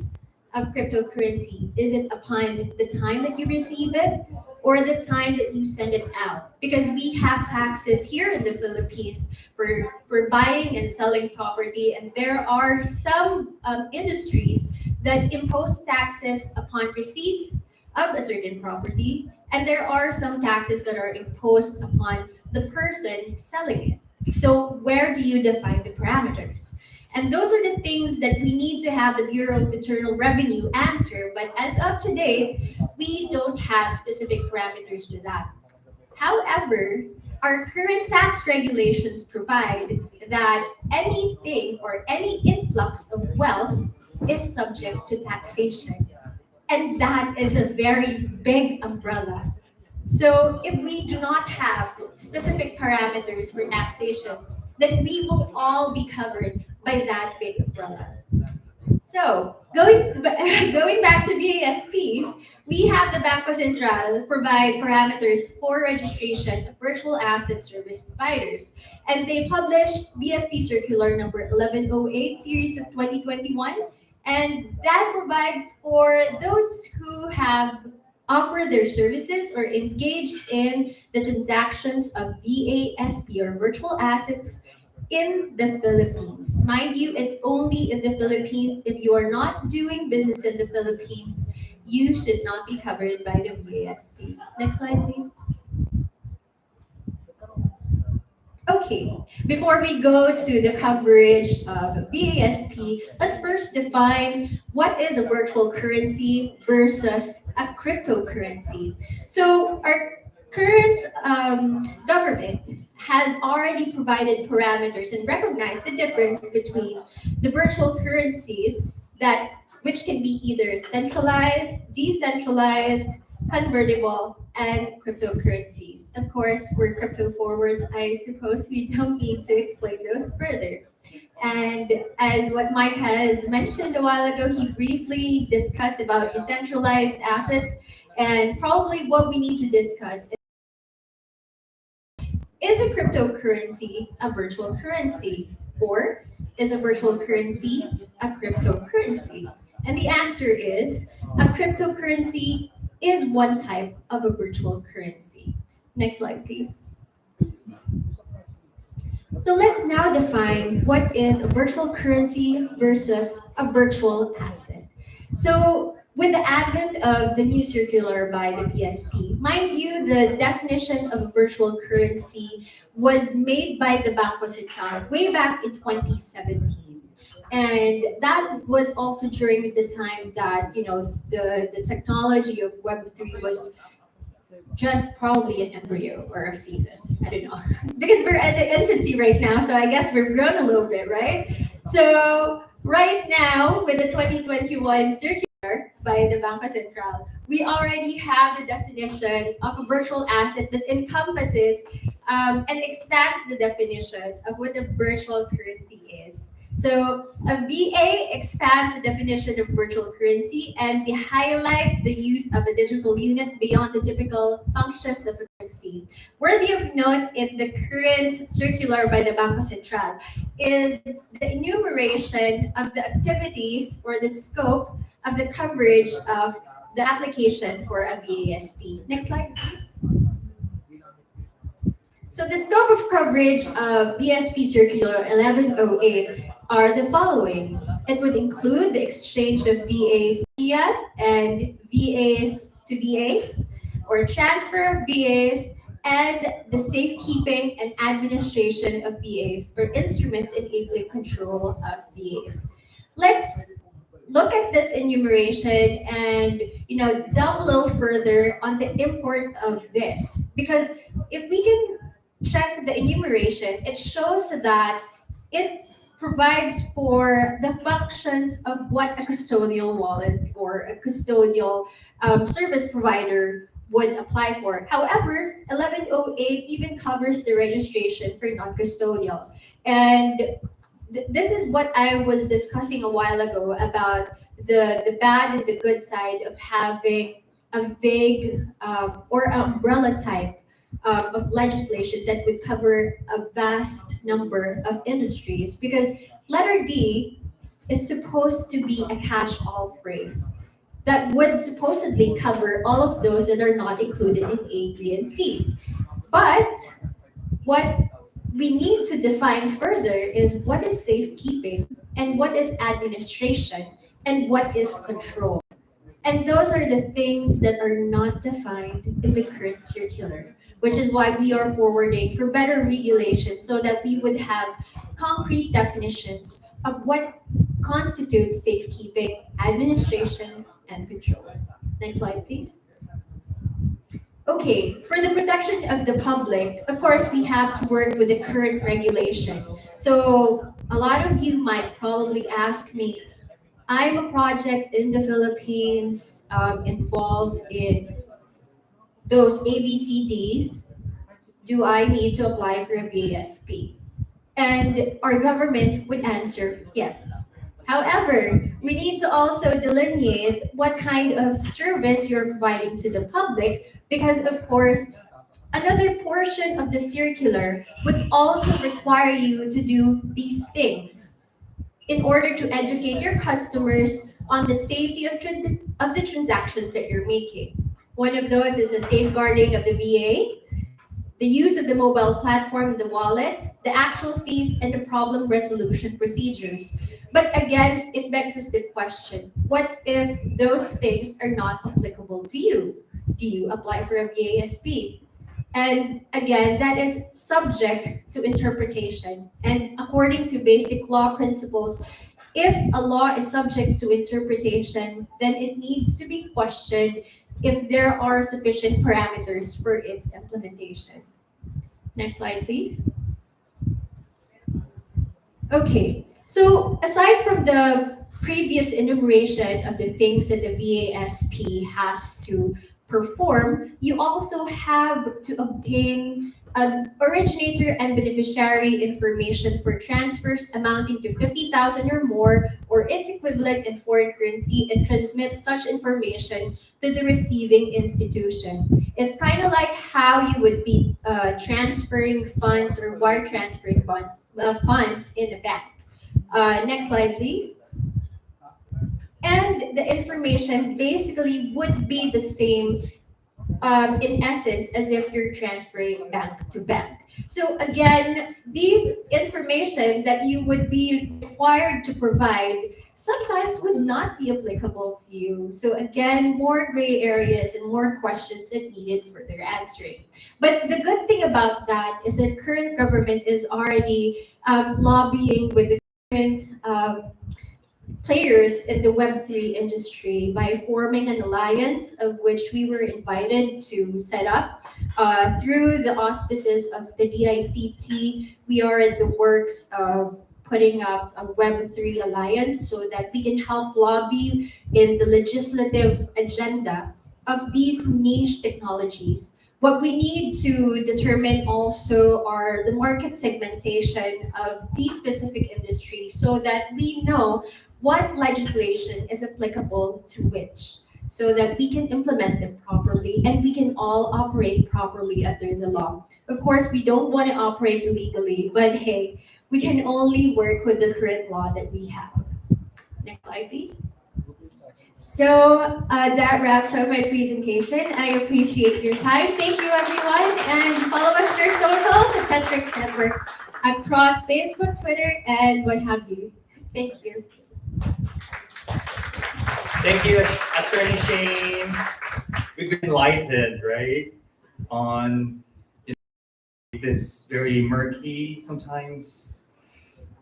of cryptocurrency? Is it upon the time that you receive it or the time that you send it out? Because we have taxes here in the Philippines for buying and selling property, and there are some industries that impose taxes upon receipt of a certain property, and there are some taxes that are imposed upon the person selling it. So where do you define the parameters? And those are the things that we need to have the Bureau of Internal Revenue answer, but as of today, we don't have specific parameters to that. However, our current tax regulations provide that anything or any influx of wealth is subject to taxation. And that is a very big umbrella. So if we do not have specific parameters for taxation, then we will all be covered by that big umbrella. So going back to VASP, we have the Banco Central provide parameters for registration of virtual asset service providers. And they published VSP Circular number 1108 series of 2021. And that provides for those who have offered their services or engaged in the transactions of VASP or virtual assets in the Philippines. Mind you, it's only in the Philippines. If you are not doing business in the Philippines, you should not be covered by the VASP. Next slide, please. Okay, before we go to the coverage of VASP, let's first define what is a virtual currency versus a cryptocurrency. So our current government has already provided parameters and recognized the difference between the virtual currencies that which can be either centralized, decentralized, convertible, and cryptocurrencies. Of course, we're crypto forwards. I suppose we don't need to explain those further. And as what Mike has mentioned a while ago, he briefly discussed about decentralized assets. And probably what we need to discuss is a cryptocurrency a virtual currency? Or is a virtual currency a cryptocurrency? And the answer is a cryptocurrency is one type of a virtual currency. Next slide, please. So let's now define what is a virtual currency versus a virtual asset. So with the advent of the new circular by the BSP, mind you, the definition of a virtual currency was made by the Banco Central way back in 2017. And that was also during the time that, the technology of Web3 was just probably an embryo or a fetus. I don't know. Because we're at the infancy right now, so I guess we've grown a little bit, right? So right now, with the 2021 circular by the Banco Central, we already have the definition of a virtual asset that encompasses and expands the definition of what a virtual currency is. So a VA expands the definition of virtual currency and they highlight the use of a digital unit beyond the typical functions of a currency. Worthy of note in the current circular by the Banco Central is the enumeration of the activities or the scope of the coverage of the application for a VASP. Next slide, please. So the scope of coverage of BSP Circular 1108 are the following. It would include the exchange of VAs via and VAs to VAs, or transfer of VAs, and the safekeeping and administration of VAs, or instruments enabling control of VAs. Let's look at this enumeration and delve a little further on the import of this, because if we can check the enumeration, it shows that it provides for the functions of what a custodial wallet or a custodial service provider would apply for. However, 1108 even covers the registration for non-custodial. And this is what I was discussing a while ago about the bad and the good side of having a vague or umbrella type of legislation that would cover a vast number of industries, because letter D is supposed to be a catch-all phrase that would supposedly cover all of those that are not included in A, B, and C. But what we need to define further is what is safekeeping and what is administration and what is control. And those are the things that are not defined in the current circular, which is why we are forwarding for better regulation so that we would have concrete definitions of what constitutes safekeeping, administration, and control. Next slide, please. Okay, for the protection of the public, of course, we have to work with the current regulation. So a lot of you might probably ask me, I'm a project in the Philippines involved in those ABCDs. Do I need to apply for a VASP? And our government would answer yes. However, we need to also delineate what kind of service you're providing to the public, because of course, another portion of the circular would also require you to do these things in order to educate your customers on the safety of the transactions that you're making. One of those is the safeguarding of the VA, the use of the mobile platform, the wallets, the actual fees, and the problem resolution procedures. But again, it begs us the question, what if those things are not applicable to you? Do you apply for a VASP? And again, that is subject to interpretation. And according to basic law principles, if a law is subject to interpretation, then it needs to be questioned if there are sufficient parameters for its implementation. Next slide, please. Okay, so aside from the previous enumeration of the things that the VASP has to perform, you also have to obtain an originator and beneficiary information for transfers amounting to 50,000 or more, or its equivalent in foreign currency, and transmit such information to the receiving institution. It's kind of like how you would be transferring funds or wire transferring funds in a bank. Next slide, please. And the information basically would be the same in essence as if you're transferring bank to bank. So again, these information that you would be required to provide sometimes would not be applicable to you. So again, more gray areas and more questions that needed further answering. But the good thing about that is that current government is already lobbying with the current players in the Web3 industry by forming an alliance of which we were invited to set up through the auspices of the DICT. We are in the works of putting up a Web3 alliance so that we can help lobby in the legislative agenda of these niche technologies. What we need to determine also are the market segmentation of these specific industries so that we know what legislation is applicable to which, so that we can implement them properly and we can all operate properly under the law. Of course, we don't want to operate illegally, but hey, we can only work with the current law that we have. Next slide, please. So that wraps up my presentation. I appreciate your time. Thank you, everyone. And follow us on our socials at Octopus Network across Facebook, Twitter, and what have you. Thank you. Thank you, Attorney Shane. We've been enlightened, right, on this very murky, sometimes,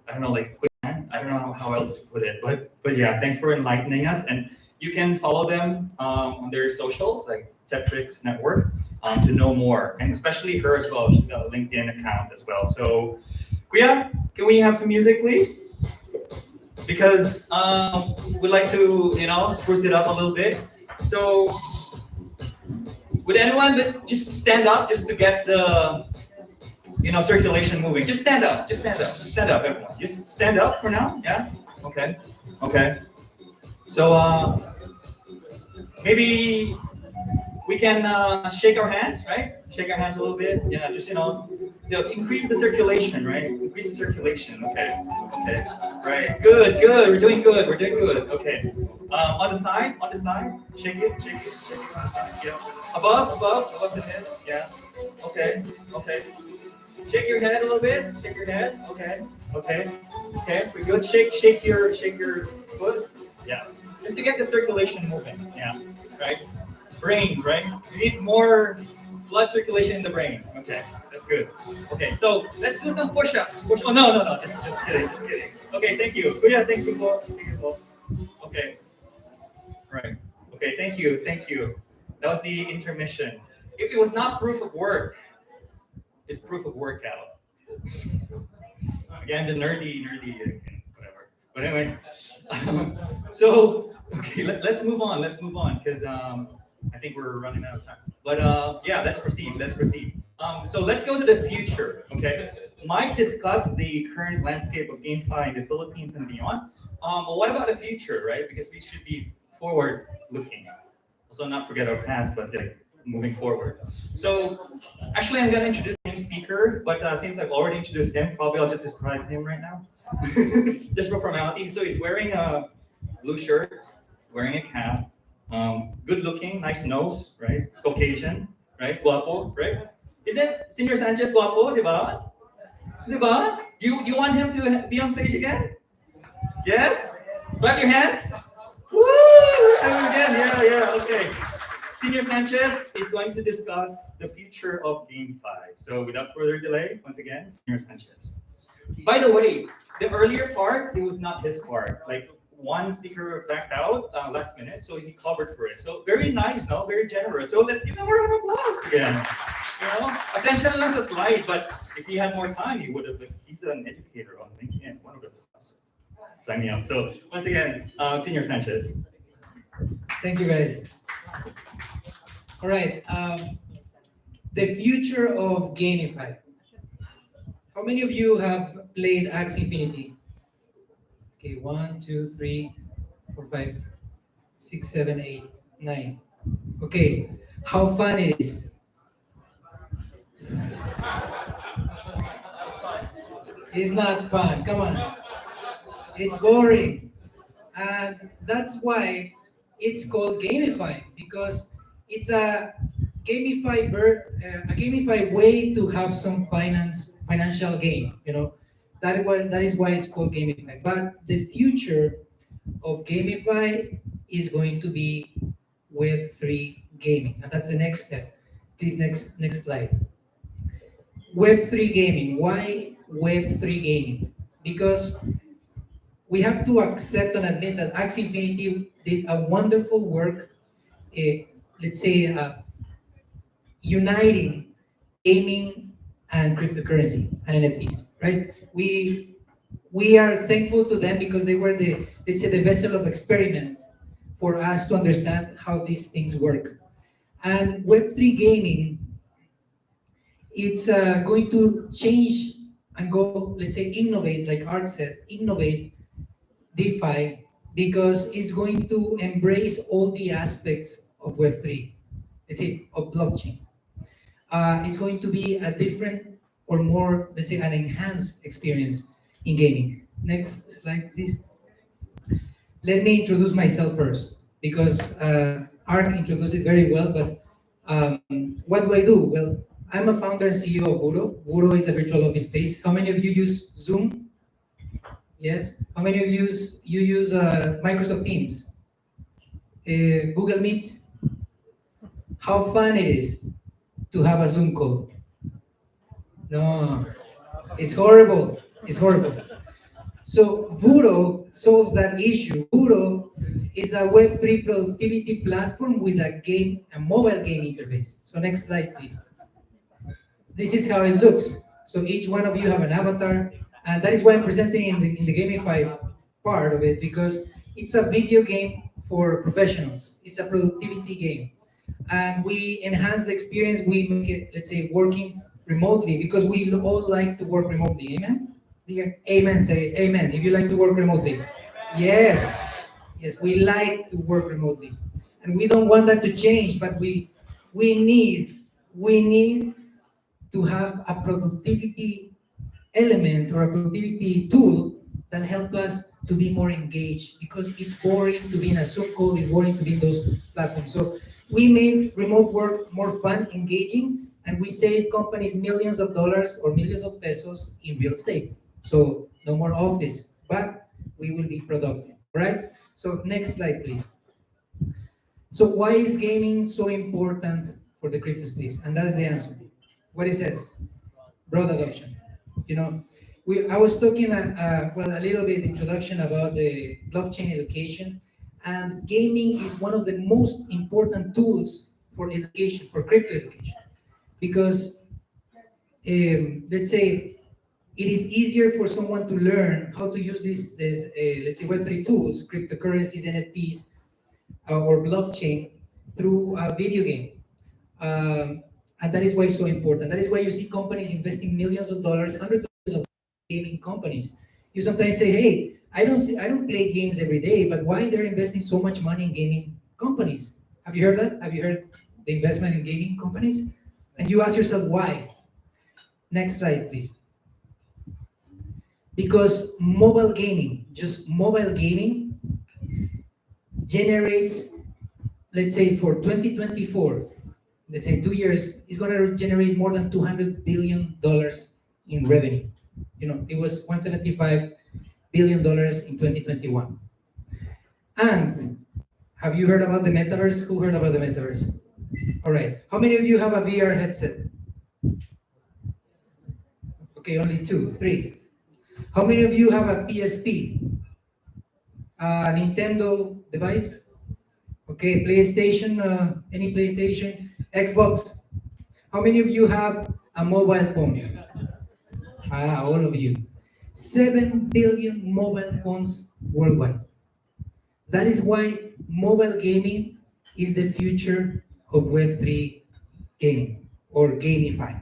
I don't know, like quicksand. I don't know how else to put it, but yeah, thanks for enlightening us. And you can follow them on their socials, like Octopus Network, to know more, and especially her as well. She's got a LinkedIn account as well. So, Kuya, can we have some music, please? Because we'd like to, spruce it up a little bit. So, would anyone just stand up just to get the, circulation moving? Just stand up. Just stand up. Stand up, everyone. Just stand up for now. Yeah. Okay. Okay. So maybe we can shake our hands, right? Shake our hands a little bit. Yeah. Just increase the circulation, right? Increase the circulation. Okay. Okay. Right. Good. Good. We're doing good. We're doing good. Okay. On the side. On the side. Shake it. Shake it. Shake it on the side. Yeah. Above the head. Yeah. Okay. Okay. Shake your head a little bit. Shake your head. Okay. Okay. Okay. We're good. Shake your foot. Yeah. Just to get the circulation moving. Yeah. Right. Brain. Right. We need more blood circulation in the brain. Okay. That's good. Okay. So let's do some push-ups. Oh no. Just kidding. Just kidding. Okay. Thank you. Yeah. Thank you both. Okay. Right. Okay. Thank you. Thank you. That was the intermission. If it was not proof of work, it's proof of workout. Again, the nerdy, okay, whatever. But anyways, so okay, let's move on. Let's move on because I think we're running out of time. But yeah, let's proceed. Let's proceed. So let's go to the future. Okay, Mike discussed the current landscape of GameFi in the Philippines and beyond. But what about the future, right? Because we should be forward-looking. Also, not forget our past, but moving forward. So actually, I'm gonna introduce the same speaker, but since I've already introduced him, probably I'll just describe him right now, just for formality. So he's wearing a blue shirt, wearing a cap, good looking, nice nose, right? Caucasian, right? Guapo, right? Isn't Senior Sanchez guapo, di ba? Di ba? You want him to be on stage again? Yes? Clap your hands. Woo! Again, yeah, okay. Senior Sanchez is going to discuss the future of GameFi. So without further delay, once again, Senior Sanchez. By the way, the earlier part, it was not his part. Like one speaker backed out last minute, so he covered for it. So very nice, no? Very generous. So let's give him a round of applause again. You know, essentially that's a slide, but if he had more time, he would have. He's an educator on LinkedIn, one of the top. Sign me up. So once again, Senior Sanchez. Thank you, guys. All right. The future of GameFi. How many of you have played Axie Infinity? Okay, 1, 2, 3, 4, 5, 6, 7, 8, 9. Okay, how fun it is. It's not fun. Come on. It's boring. And that's why it's called GameFi, because it's a gamified way to have some financial gain. You know, that is why it's called GameFi. But the future of GameFi is going to be Web3 gaming, and that's the next step. Please, next slide. Web3 gaming. Why Web3 gaming? Because we have to accept and admit that Axie Infinity did a wonderful work, let's say, uniting gaming and cryptocurrency and NFTs, right? We are thankful to them because they were the, let's say, the vessel of experiment for us to understand how these things work. And Web3 gaming, it's going to change and go, let's say, innovate, like Art said, innovate DeFi, because it's going to embrace all the aspects of Web3, let's say, of blockchain. It's going to be a different or more, let's say, an enhanced experience in gaming. Next slide, please. Let me introduce myself first, because Art introduced it very well, but what do I do? Well, I'm a founder and CEO of Vuro. Vuro is a virtual office space. How many of you use Zoom? Yes. How many of you use Microsoft Teams? Google Meet? How fun it is to have a Zoom call? No, it's horrible. It's horrible. So Vuro solves that issue. Vuro is a Web3 productivity platform with a mobile game interface. So next slide, please. This is how it looks. So each one of you have an avatar, and that is why I'm presenting in the GameFi part of it, because it's a video game for professionals. It's a productivity game, and we enhance the experience. We make it, let's say, working remotely, because we all like to work remotely. Amen. Amen. Say amen if you like to work remotely. Yes, we like to work remotely, and we don't want that to change. But we need to have a productivity element or a productivity tool that help us to be more engaged, because it's boring to be in a Zoom call, it's boring to be in those platforms. So we make remote work more fun, engaging, and we save companies millions of dollars or millions of pesos in real estate. So no more office, but we will be productive, right? So next slide, please. So why is gaming so important for the crypto space? And that is the answer. What it says, broad adoption. You know, I was talking a little bit introduction about the blockchain education, and gaming is one of the most important tools for education, for crypto education, because let's say it is easier for someone to learn how to use this let's say Web3 tools, cryptocurrencies, NFTs, or blockchain through a video game. And that is why it's so important. That is why you see companies investing millions of dollars, hundreds of gaming companies. You sometimes say, hey, I don't play games every day, but why they're investing so much money in gaming companies? Have you heard that? Have you heard the investment in gaming companies? And you ask yourself why. Next slide, please. Because mobile gaming, just mobile gaming, generates, let's say for 2024, let's say 2 years, is going to generate more than $200 billion in revenue. It was $175 billion in 2021. And have you heard about the metaverse? Who heard about the metaverse? All right. How many of you have a VR headset? Okay, only 2, 3. How many of you have a PSP? A Nintendo device? Okay, PlayStation, any PlayStation? Xbox? How many of you have a mobile phone? All of you. 7 billion mobile phones worldwide. That is why mobile gaming is the future of Web3 gaming or GameFi.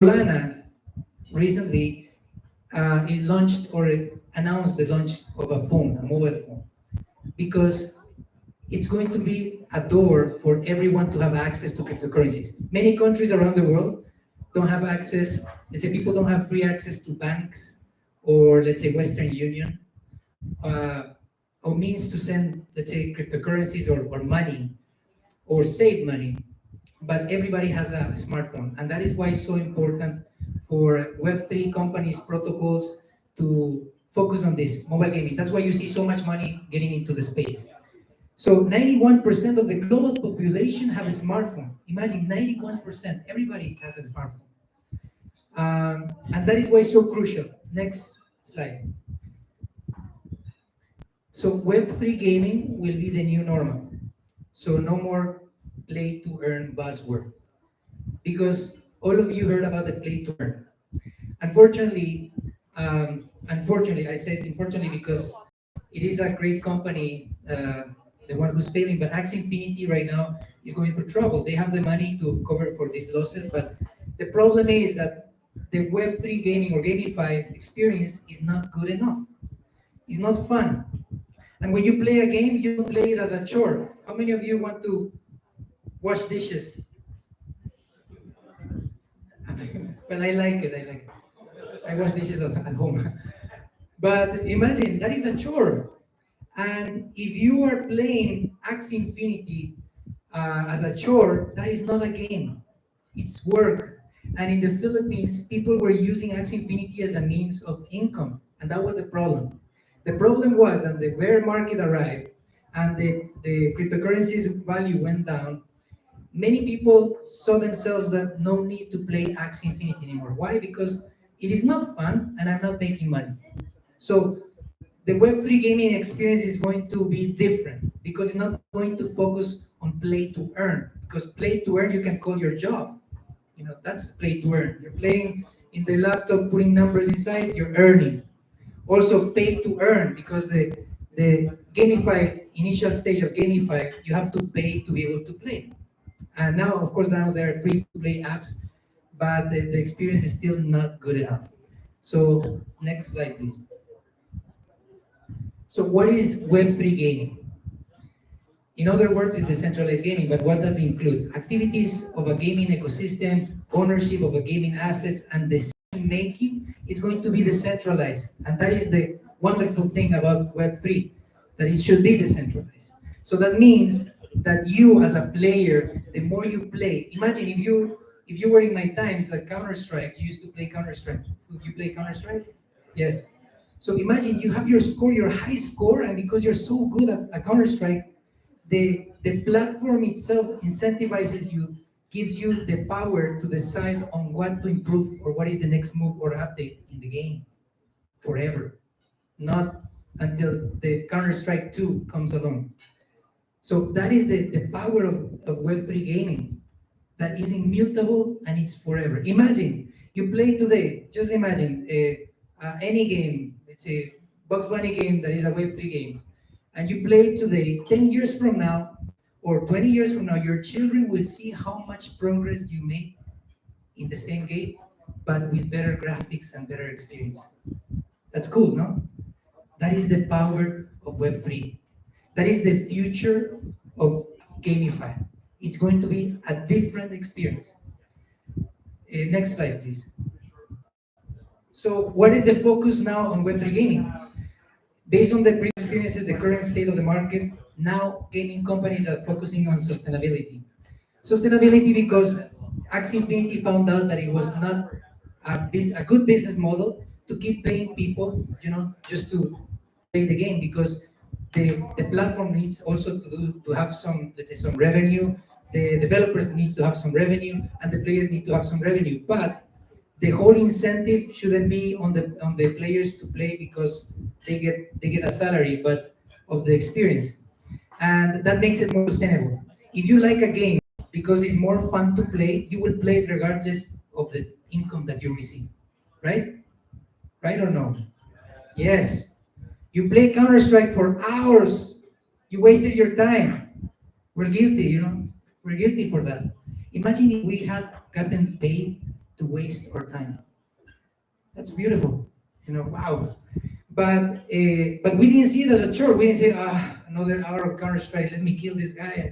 Plana recently it launched or announced the launch of a mobile phone, because it's going to be a door for everyone to have access to cryptocurrencies. Many countries around the world don't have access. Let's say people don't have free access to banks or, let's say, Western Union, or means to send, let's say, cryptocurrencies or money or save money. But everybody has a smartphone, and that is why it's so important for Web3 companies, protocols to focus on this mobile gaming. That's why you see so much money getting into the space. So 91% of the global population have a smartphone. Imagine 91%, everybody has a smartphone. And that is why it's so crucial. Next slide. So Web3 gaming will be the new normal. So no more play to earn buzzword, because all of you heard about the play to earn. Unfortunately, I said unfortunately because it is a great company, the one who's failing, but Axie Infinity right now is going through trouble. They have the money to cover for these losses, but the problem is that the Web3 gaming or GameFi experience is not good enough. It's not fun. And when you play a game, you don't play it as a chore. How many of you want to wash dishes? Well, I like it. I wash dishes at home. But imagine, that is a chore. And if you are playing Axie Infinity as a chore, that is not a game. It's work. And in the Philippines, people were using Axie Infinity as a means of income. And that was the problem. The problem was that the bear market arrived and the cryptocurrency's value went down. Many people saw themselves that no need to play Axie Infinity anymore. Why? Because it is not fun and I'm not making money. So the Web3 gaming experience is going to be different, because it's not going to focus on play to earn. Because play to earn, you can call your job. That's play to earn. You're playing in the laptop, putting numbers inside, you're earning. Also pay to earn, because the GameFi, initial stage of GameFi, you have to pay to be able to play. And now, of course, now there are free to play apps, but the experience is still not good enough. So next slide, please. So what is Web3 gaming? In other words, it's decentralized gaming, but what does it include? Activities of a gaming ecosystem, ownership of a gaming assets, and decision making is going to be decentralized. And that is the wonderful thing about Web3, that it should be decentralized. So that means that you as a player, the more you play, imagine if you were in my times like Counter-Strike, you used to play Counter-Strike. Would you play Counter-Strike? Yes. So imagine you have your score, your high score, and because you're so good at Counter-Strike, the platform itself incentivizes you, gives you the power to decide on what to improve or what is the next move or update in the game forever, not until the Counter-Strike 2 comes along. So that is the power of Web3 gaming, that is immutable and it's forever. Imagine you play today, just imagine any game, let's say Bugs Bunny game that is a Web3 game, and you play it today, 10 years from now or 20 years from now, your children will see how much progress you made in the same game, but with better graphics and better experience. That's cool, no? That is the power of Web3. That is the future of GameFi. It's going to be a different experience. Next slide, please. So what is the focus now on Web3 gaming? Based on the previous experiences, the current state of the market, now gaming companies are focusing on sustainability. Sustainability because Axie Infinity found out that it was not a good business model to keep paying people, just to play the game because the platform needs also to have some, let's say, some revenue. The developers need to have some revenue, and the players need to have some revenue. But the whole incentive shouldn't be on the players to play because they get a salary, but of the experience, and that makes it more sustainable. If you like a game because it's more fun to play, you will play it regardless of the income that you receive, right? Right or no? Yes. You play Counter Strike for hours. You wasted your time. We're guilty. We're guilty for that. Imagine if we had gotten paid to waste our time. That's beautiful. Wow. But we didn't see it as a chore. We didn't say, another hour of Counter Strike. Let me kill this guy.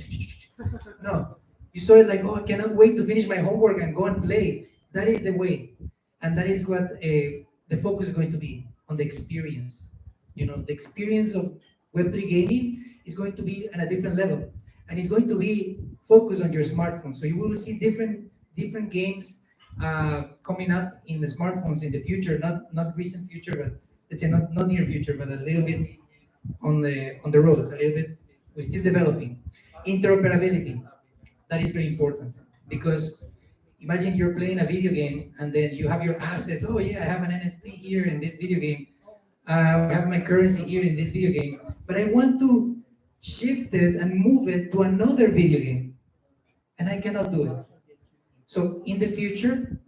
No, you saw it like, oh, I cannot wait to finish my homework and go and play. That is the way, and that is what the focus is going to be on the experience. The experience of Web3 gaming is going to be at a different level, and it's going to be focused on your smartphone. So you will see different games coming up in the smartphones in the future, not recent future, but let's say not near future, but a little bit on the road, a little bit. We're still developing interoperability. That is very important because imagine you're playing a video game and then you have your assets. Oh yeah, I have an NFT here in this video game. I have my currency here in this video game, but I want to shift it and move it to another video game, and I cannot do it. So in the future,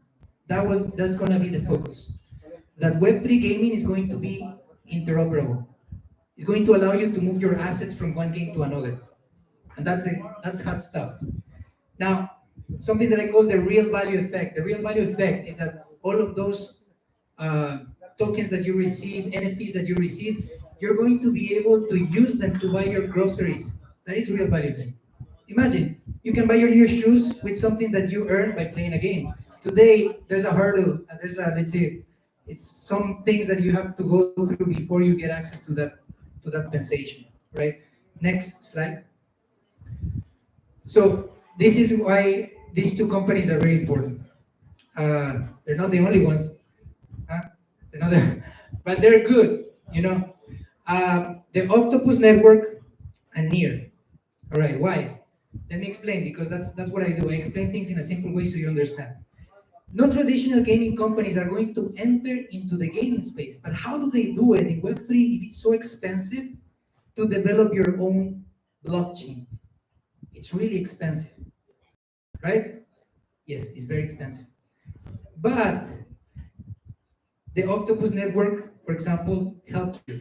that's gonna be the focus. That Web3 gaming is going to be interoperable. It's going to allow you to move your assets from one game to another, and that's hot stuff. Now, something that I call the real value effect. The real value effect is that all of those tokens that you receive, NFTs that you receive, you're going to be able to use them to buy your groceries. That is real value effect. Imagine, you can buy your new shoes with something that you earn by playing a game. Today, there's a hurdle, and let's say, it's some things that you have to go through before you get access to that compensation, right? Next slide. So this is why these two companies are very important. They're not the only ones, but they're good. The Octopus Network and Near. All right, why? Let me explain, because that's what I do. I explain things in a simple way so you understand. Non-traditional gaming companies are going to enter into the gaming space, but how do they do it in Web3 if it's so expensive to develop your own blockchain? It's really expensive, right? Yes, it's very expensive. But the Octopus Network, for example, helps you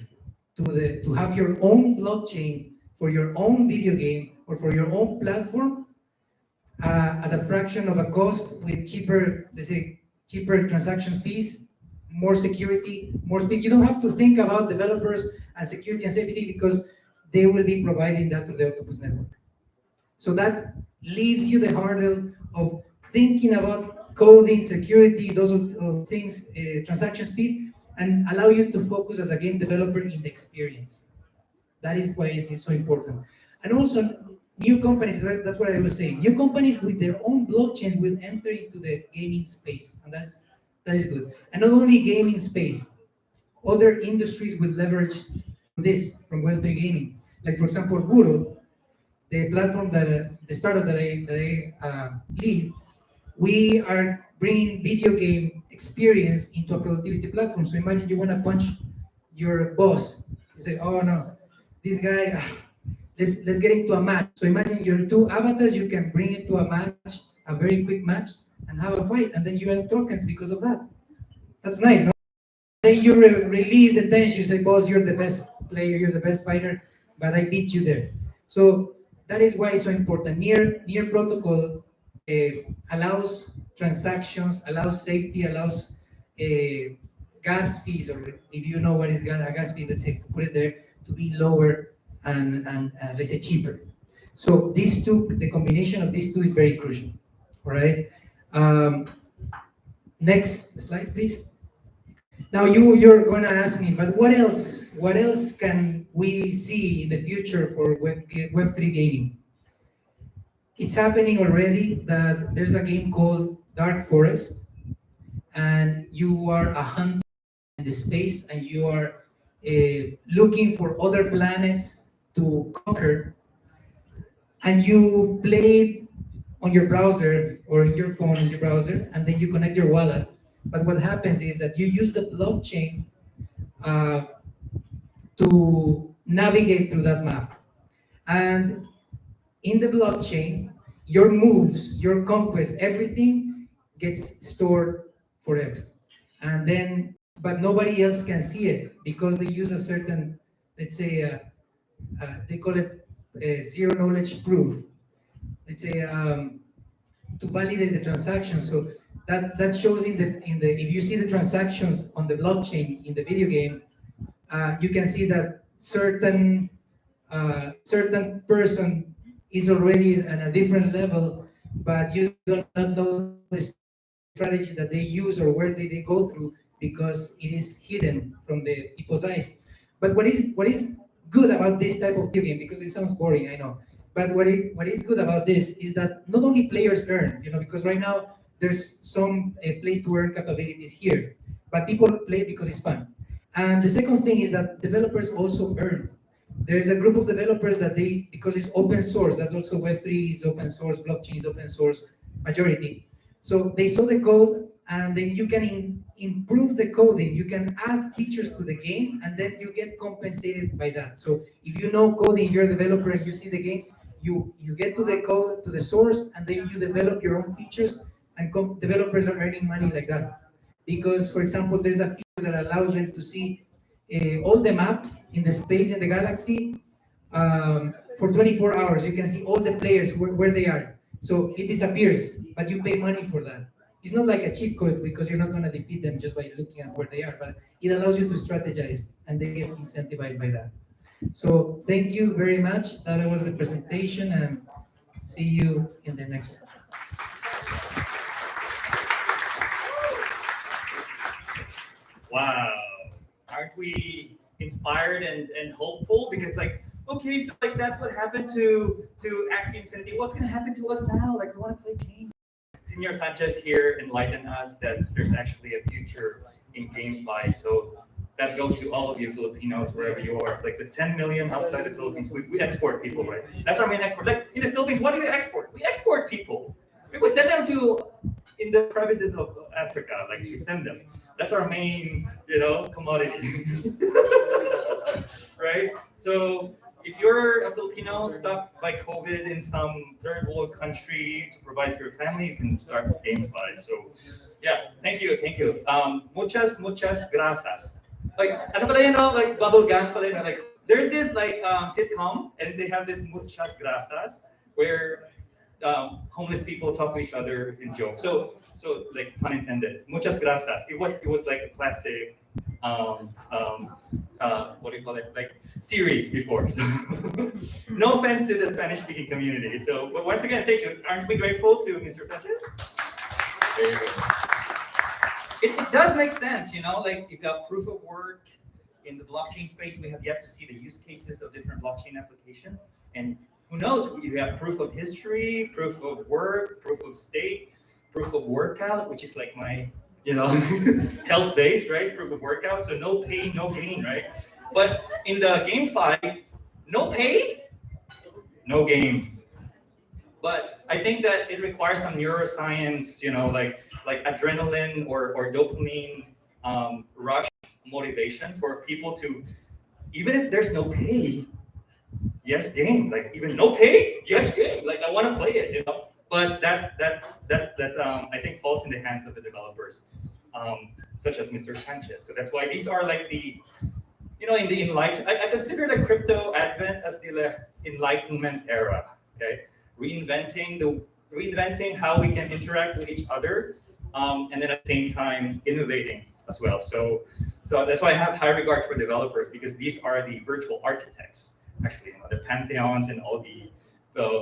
to have your own blockchain for your own video game or for your own platform at a fraction of a cost with cheaper, let's say, cheaper transaction fees, more security, more speed. You don't have to think about developers and security and safety because they will be providing that to the Octopus Network. So that leaves you the hurdle of thinking about coding, security, those things, transaction speed, and allow you to focus as a game developer in the experience. That is why it's so important. And also, new companies, right? That's what I was saying. New companies with their own blockchains will enter into the gaming space, and that is good. And not only gaming space, other industries will leverage this from Web3 gaming. Like for example, Vuro, the platform the startup that I lead, we are bringing video game experience into a productivity platform. So imagine you want to punch your boss. You say, oh no, this guy, let's get into a match. So imagine your two avatars, you can bring it to a match, a very quick match, and have a fight, and then you earn tokens because of that. That's nice, no? Then you release the tension. You say, boss, you're the best player, you're the best fighter, but I beat you there. So that is why it's so important. Near protocol allows transactions, allows safety, allows gas fees, or if you know what is a gas fee, let's say, to put it there, to be lower and let's say cheaper. So these two, the combination of these two is very crucial. All right. Next slide, please. Now you're going to ask me, but what else? What else can we see in the future for Web3 gaming? it's happening already that there's a game called Dark Forest, and you are a hunter in the space, and you are looking for other planets to conquer, and you play it on your browser or in your phone in your browser, and then you connect your wallet. But what happens is that you use the blockchain uh, to navigate through that map. And in the blockchain, your moves, your conquest, everything gets stored forever. And then, but nobody else can see it because they use a certain, let's say, they call it zero knowledge proof. Let's say to validate the transaction. So that shows in the if you see the transactions on the blockchain in the video game, you can see that certain person is already at a different level, but you do not know the strategy that they use or where they go through because it is hidden from the people's eyes. But what is good about this type of video game, because it sounds boring, I know, but what is good about this is that not only players earn, because right now there's some play to earn capabilities here, but people play because it's fun. And the second thing is that developers also earn. There's a group of developers that they, because it's open source, that's also Web3 is open source, blockchain is open source majority. So they saw the code, and then you can improve the coding, you can add features to the game, and then you get compensated by that. So if you know coding, you're a developer and you see the game, you get to the code, to the source, and then you develop your own features, and developers are earning money like that. Because, for example, there's a feature that allows them to see all the maps in the space in the galaxy for 24 hours. You can see all the players where they are. So it disappears, but you pay money for that. It's not like a cheat code because you're not going to defeat them just by looking at where they are, but it allows you to strategize, and they get incentivized by that. So thank you very much. That was the presentation, and see you in the next one. Wow. Aren't we inspired and hopeful? Because okay, so that's what happened to Axie Infinity. What's gonna happen to us now? We wanna play games. Senor Sanchez here enlightened us that there's actually a future in GameFi. So that goes to all of you Filipinos, wherever you are. The 10 million outside the Philippines, we export people, right? That's our main export. In the Philippines, what do we export? We export people. We send them to in the provinces of Africa. We send them. That's our main, commodity. Right? So if you're a Filipino stuck by COVID in some third world country to provide for your family, you can start GameFi. So yeah, thank you. Muchas gracias. Ano pala yun, bubble gang pala yun, there's this sitcom, and they have this muchas gracias where homeless people talk to each other in jokes. So pun intended. Muchas gracias. It was like a classic what do you call it? Series before. So no offense to the Spanish-speaking community. So but once again, thank you. Aren't we grateful to Mr. Sanchez? There you go. It does make sense, you've got proof of work in the blockchain space. We have yet to see the use cases of different blockchain application. And who knows, you have proof of history, proof of work, proof of state, proof of workout, which is my, health base, right? Proof of workout. So no pain, no gain, right? But in the GameFi, no pay, no gain. But I think that it requires some neuroscience, like adrenaline or dopamine rush motivation for people to, even if there's no pay, yes game. Even no pay, yes game. I want to play it, But that I think falls in the hands of the developers, such as Mr. Sanchez. So that's why these are the, in the I consider the crypto advent as the enlightenment era. Okay, reinventing how we can interact with each other, and then at the same time innovating as well. So that's why I have high regard for developers, because these are the virtual architects. Actually, the pantheons and all the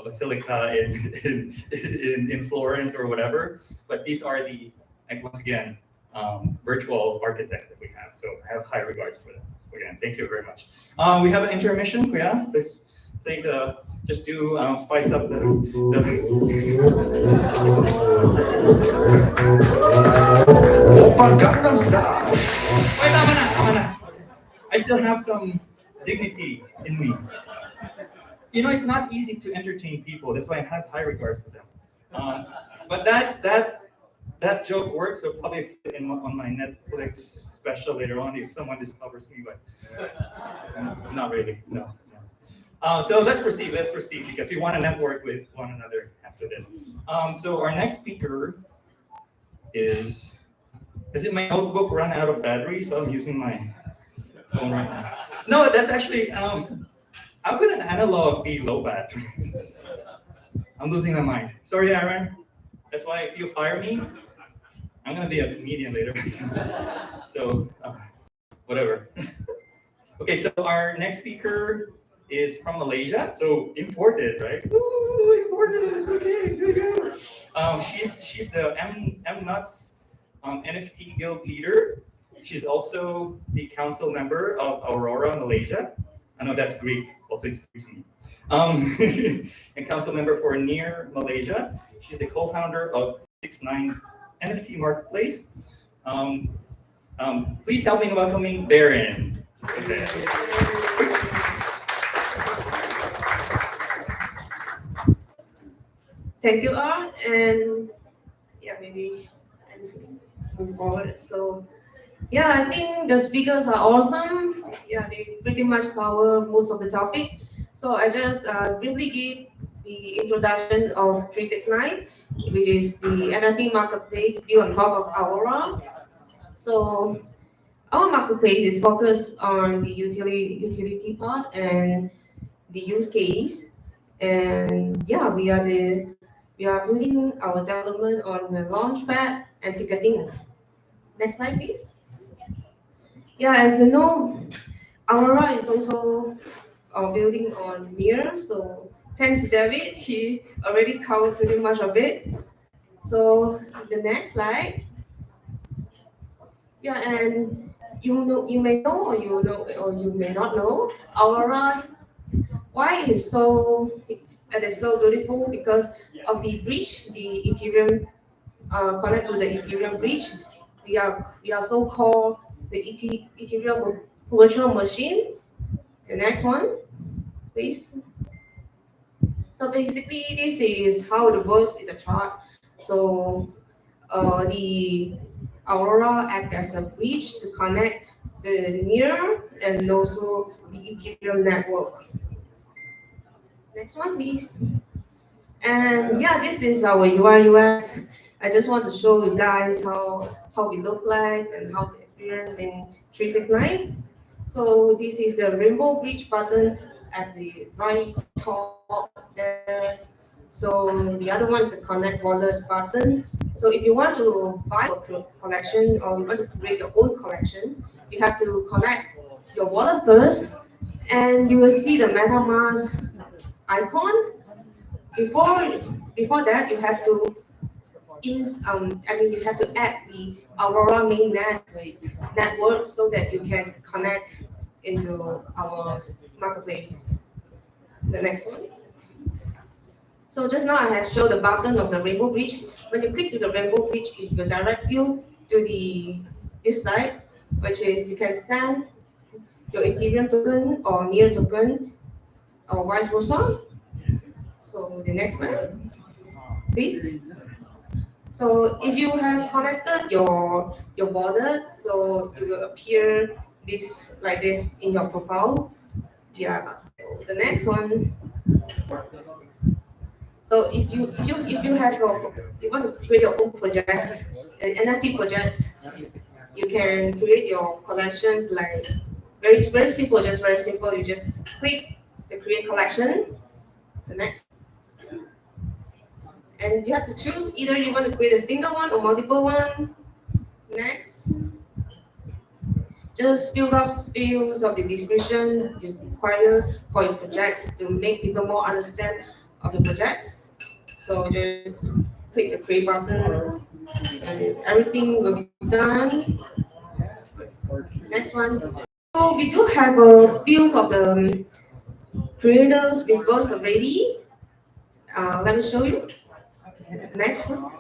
basilica in Florence or whatever. But these are the, once again, virtual architects that we have. So I have high regards for them. Again, thank you very much. We have an intermission, Kuya. Please say just to spice up the Wait, tama na. I still have some dignity in me. You know, it's not easy to entertain people. That's why I have high regard for them. But that joke works. I'll probably put it on my Netflix special later on if someone discovers me. But not really. No. So let's proceed. Because we want to network with one another after this. So our next speaker is. Is it my notebook run out of battery? So I'm using my phone right now. No, that's actually. How could an analog be low battery? I'm losing my mind. Sorry, Aaron. That's why if you fire me, I'm gonna be a comedian later. So, whatever. Okay, so our next speaker is from Malaysia. So imported, right? Ooh, imported. Okay, good go. She's the M Nuts NFT Guild leader. She's also the council member of Aurora, Malaysia. I know that's Greek. Also, it's Greek to me. And council member for Near Malaysia. She's the co-founder of 69 NFT Marketplace. Please help me in welcoming Baron. Okay. Thank you, Art, and yeah, maybe I just move forward. So, yeah, I think the speakers are awesome. Yeah, they pretty much cover most of the topic. So I just briefly give the introduction of 369, which is the NFT marketplace built on top of Aurora. So our marketplace is focused on the utility part and the use case. And yeah, we are building our development on the launchpad and ticketing. Next slide, please. Yeah, as you know, Aurora is also building on Near. So thanks to David, he already covered pretty much of it. So the next slide. Yeah, and you may know or you may not know, Aurora. Why it is so beautiful? Because of the bridge, the Ethereum connect to the Ethereum bridge. We are so called the Ethereum virtual machine. The next one, please. So basically, this is how it works in the chart. So the Aurora act as a bridge to connect the Near and also the Ethereum network. Next one, please. And yeah, this is our UI UX. I just want to show you guys how we look like and how to experience in 369. So this is the rainbow bridge button at the right top there. So the other one is the connect wallet button. So if you want to buy a collection or you want to create your own collection, you have to connect your wallet first, and you will see the MetaMask icon. Before that, you have to you have to add the Aurora network so that you can connect into our marketplace. The next one. So just now I have showed the button of the rainbow bridge. When you click to the rainbow bridge, it will direct you to this side, which is you can send your Ethereum token or Near token or vice versa. So the next slide, please. So if you have connected your wallet, so it will appear this like this in your profile. Yeah. So the next one. So if you want to create your own projects, NFT projects, you can create your collections like very simple, just very simple. You just click the create collection. The next. And you have to choose either you want to create a single one or multiple one. Next. Just fields of the description is required for your projects to make people more understand of your projects. So just click the create button and everything will be done. Next one. So we do have a few of the creators with votes already. Let me show you. Next one.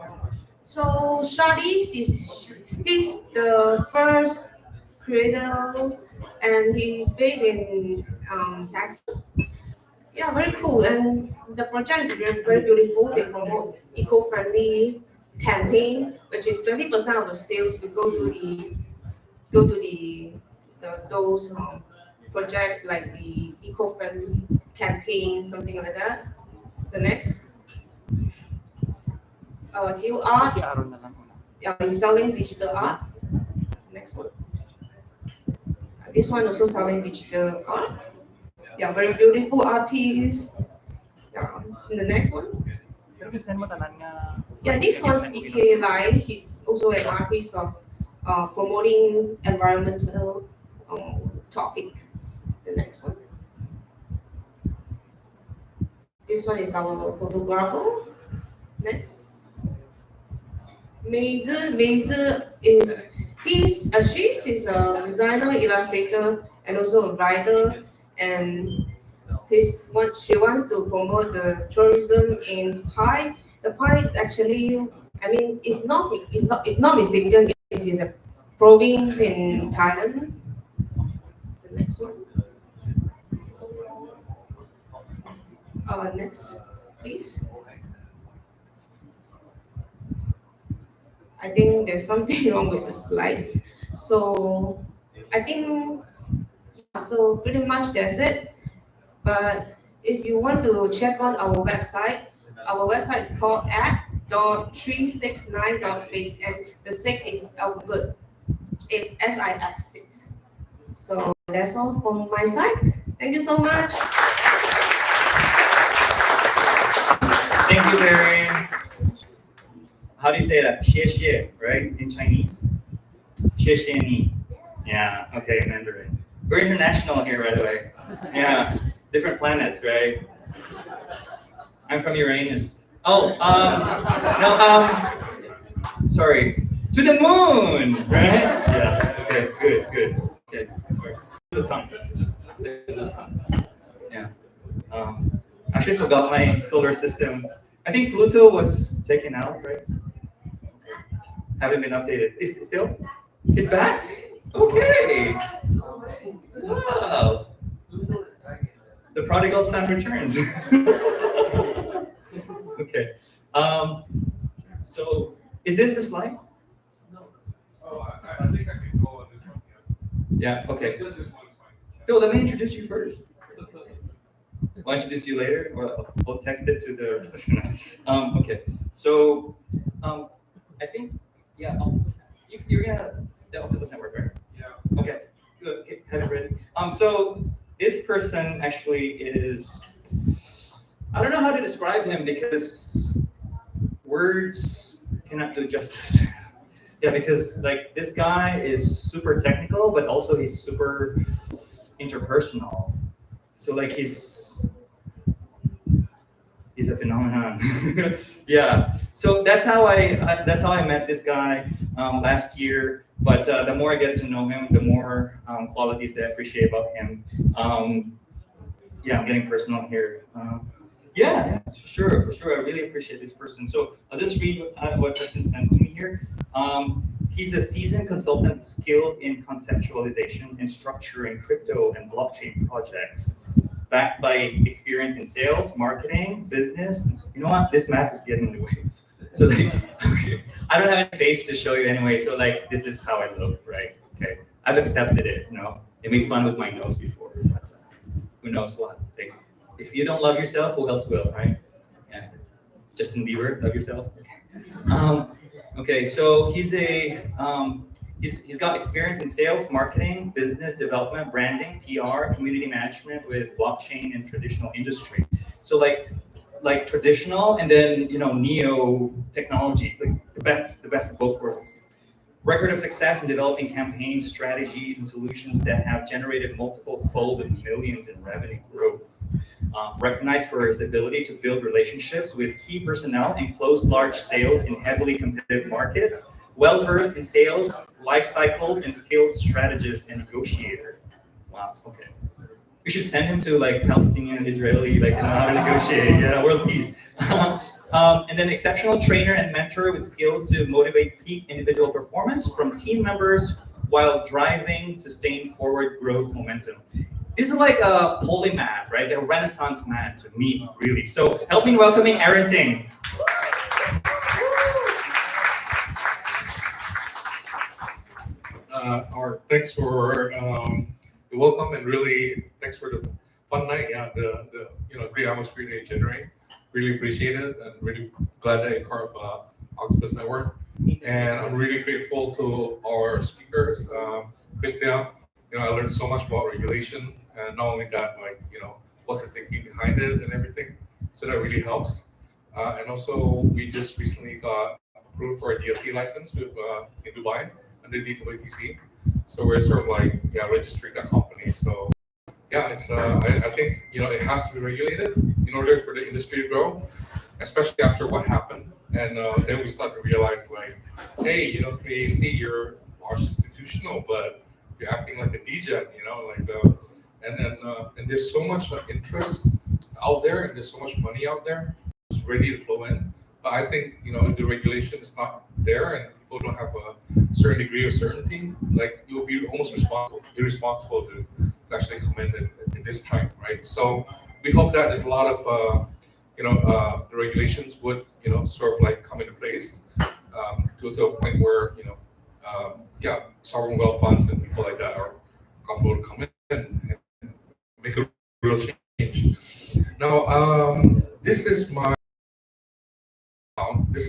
So Souteast he's the first creator, and he's based in Texas. Yeah, very cool. And the project is very, very beautiful. They promote eco-friendly campaign, which is 20% of the sales will go to those projects like the eco-friendly campaign, something like that. The next, Teal Art. Yeah, he's selling digital art. Next one. This one also selling digital art. Yeah, very beautiful art piece. Yeah, and the next one. Yeah, this one's CK Lai. He's also an artist of promoting environmental topic. The next one. This one is our photographer. Next. Mazer is she's a designer, illustrator, and also a writer, and she wants to promote the tourism in Pai. The Pai is actually, I mean, if not mistaken, this is a province in Thailand. The next one. Next, please. I think there's something wrong with the slides. So I think, so pretty much that's it. But if you want to check on our website is called app.369.space, and the 6 is alphabet. It's SIX6. So that's all from my side. Thank you so much. Thank you, Barry. How do you say that? Xie xie, right? In Chinese? Xie xie ni. Yeah, okay, Mandarin. We're international here, by the way. Yeah, different planets, right? I'm from Uranus. Oh, sorry. To the moon, right? Yeah, okay, good. Okay, still the tongue. Yeah. Actually forgot my solar system. I think Pluto was taken out, right? Haven't been updated. Is it still? It's back? Okay. Wow. The prodigal son returns. Okay. So is this the slide? No. Oh, I think I can go on this one. Yeah, okay. Just this one is fine. So let me introduce you first. I'll introduce you later, or I'll text it to the reception. Okay. So I think, yeah, you're gonna the Octopus Network, right? Yeah. Okay, good. Okay, have it ready. So this person actually is, I don't know how to describe him because words cannot do justice. Yeah, because like this guy is super technical, but also he's super interpersonal. So like he's a phenomenon. Yeah. So that's how I met this guy last year. But the more I get to know him, the more qualities that I appreciate about him. Yeah, I'm getting personal here. Yeah, for sure. I really appreciate this person. So I'll just read what has been sent to me here. He's a seasoned consultant skilled in conceptualization and structuring crypto and blockchain projects, backed by experience in sales, marketing, business. You know what? This mask is getting in the way. So like, okay. I don't have a face to show you anyway. So like, this is how I look, right? Okay, I've accepted it. You know, they made fun with my nose before, but who knows what? Like, if you don't love yourself, who else will, right? Yeah. Justin Bieber, love yourself. Okay, so he's got experience in sales, marketing, business development, branding, PR, community management with blockchain and traditional industry. So like traditional and then neo technology, like the best of both worlds. Record of success in developing campaigns, strategies, and solutions that have generated multiple fold of millions in revenue growth. Recognized for his ability to build relationships with key personnel and close large sales in heavily competitive markets. Well-versed in sales, life cycles, and skilled strategist and negotiator. Wow, okay. We should send him to like Palestinian, Israeli, like how to negotiate, yeah, world peace. And then exceptional trainer and mentor with skills to motivate peak individual performance from team members while driving sustained forward growth momentum. This is like a polymath, right? A renaissance man to me, really. So help me in welcoming Aaron Ting. Thanks for the welcome, and really thanks for the fun night. Yeah, the great atmosphere they generate. Really appreciate it, and really glad that you're part of Octopus Network. And I'm really grateful to our speakers, Christian. I learned so much about regulation, and not only that, what's the thinking behind it and everything. So that really helps. And also, we just recently got approved for a DLT license with in Dubai under DWTC. So we're sort of registering that company. So yeah, it's I think it has to be regulated in order for the industry to grow, especially after what happened. And then we start to realize hey, 3AC, you're large institutional, but you're acting like a DGen, and there's so much interest out there, and there's so much money out there, it's ready to flow in. But I think if the regulation is not there and people don't have a certain degree of certainty, it will be almost irresponsible to actually come in at this time, right? So we hope that there's a lot of the regulations would sort of come into place to a point where sovereign wealth funds and people like that are comfortable to come in and make a real change. Now, this is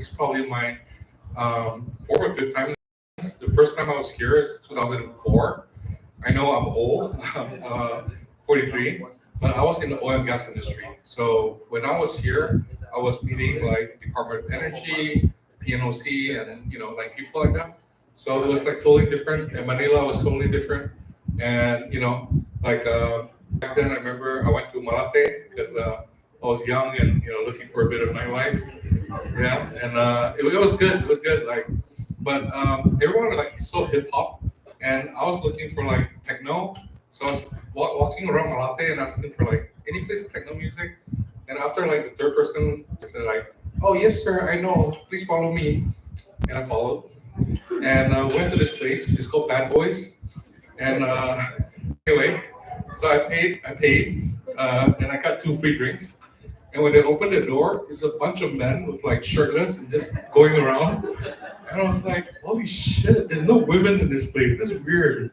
probably my fourth or fifth time. The first time I was here is 2004. I know I'm old, I'm 43, but I was in the oil and gas industry. So when I was here, I was meeting Department of Energy, PNOC, and people like that. So it was totally different. And Manila was totally different. And back then I remember I went to Malate because I was young and looking for a bit of nightlife. Yeah, and it was good. It was good. But everyone was so hip hop, and I was looking for techno. So I was walking around Malate and asking for any place of techno music. And after the third person said "Oh yes sir, I know. Please follow me," and I followed, and went to this place. It's called Bad Boys, and anyway, so I paid, and I got 2 free drinks. And when they opened the door, it's a bunch of men with shirtless and just going around. And I was like, holy shit, there's no women in this place. This is weird.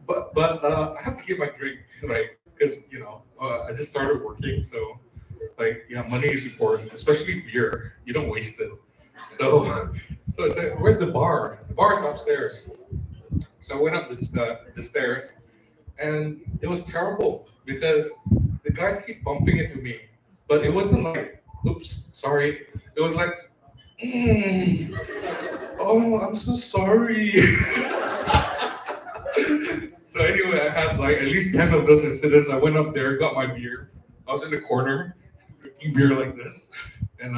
But I have to get my drink, right? Because, I just started working. So, money is important, especially beer. You don't waste it. So I said, where's the bar? The bar is upstairs. So I went up the stairs, and it was terrible because the guys keep bumping into me. But it wasn't oops, sorry. It was oh, I'm so sorry. So anyway, I had at least 10 of those incidents. I went up there, got my beer. I was in the corner, drinking beer like this. And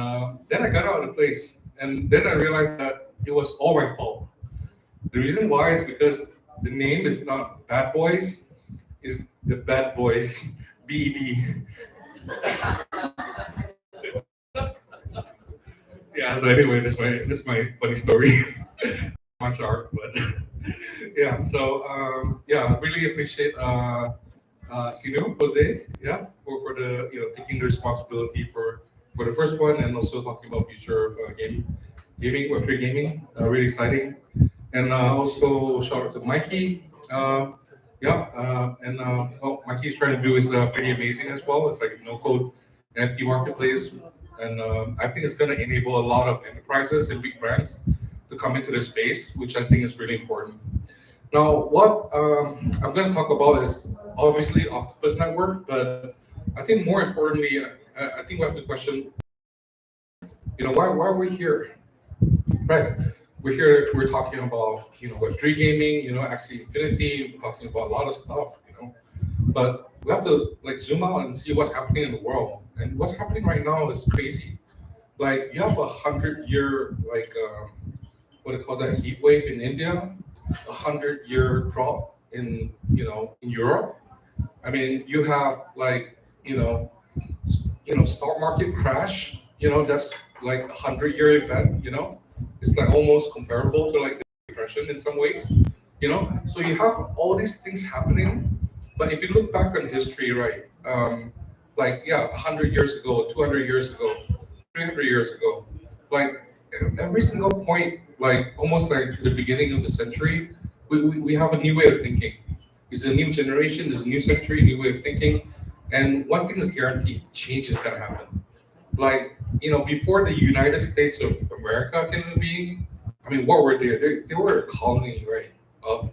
then I got out of the place. And then I realized that it was all my fault. The reason why is because the name is not Bad Boys, it's the Bad Boys, BED. Yeah, so anyway, this my funny story. Much art, but yeah. So I really appreciate Sinu Jose, for the taking the responsibility for the first one, and also talking about future of gaming, Web3 gaming. Really exciting, and also shout out to Mikey. What Mikey's trying to do is pretty amazing as well. It's no code NFT marketplace, and I think it's going to enable a lot of enterprises and big brands to come into the space, which I think is really important. Now, what I'm going to talk about is obviously Octopus Network, but I think more importantly, I think we have to question, why are we here? Right. We're talking about, Web3 gaming, Axie Infinity, we're talking about a lot of stuff, but we have to zoom out and see what's happening in the world. And what's happening right now is crazy. You have 100-year, what do you call that, heat wave in India, 100-year drop in Europe, I mean, you have like, stock market crash, that's like 100-year event, it's like almost comparable to like the depression in some ways, so you have all these things happening. But if you look back on history, right, like, yeah, 100 years ago, 200 years ago, 300 years ago, like every single point, like almost like the beginning of the century, we have a new way of thinking. It's a new generation, it's a new century, new way of thinking. And one thing is guaranteed, change is gonna happen. Like, before the United States of America came into being, I mean, what were they? They were a colony, right, of,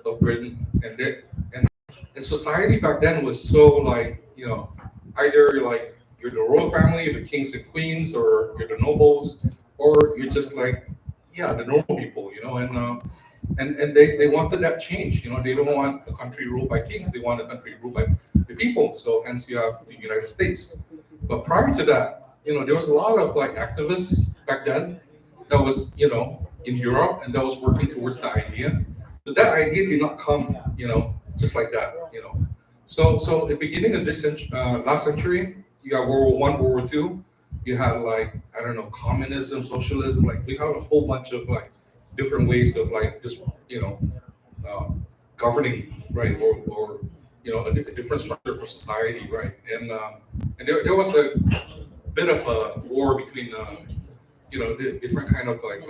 of Britain. And society back then was so like, either like you're the royal family, you're the kings and queens, or you're the nobles, or you're just like, yeah, the normal people, and they wanted that change. They don't want a country ruled by kings, they want a country ruled by the people. So hence you have the United States. But prior to that, there was a lot of like activists back then that was, in Europe, and that was working towards the idea. So that idea did not come, just like that. So the beginning of this last century, you got World War One, World War Two. You had like, I don't know, communism, socialism. Like we had a whole bunch of like different ways of like just governing, right, or a different structure for society, right. And there was a bit of a war between the different kind of like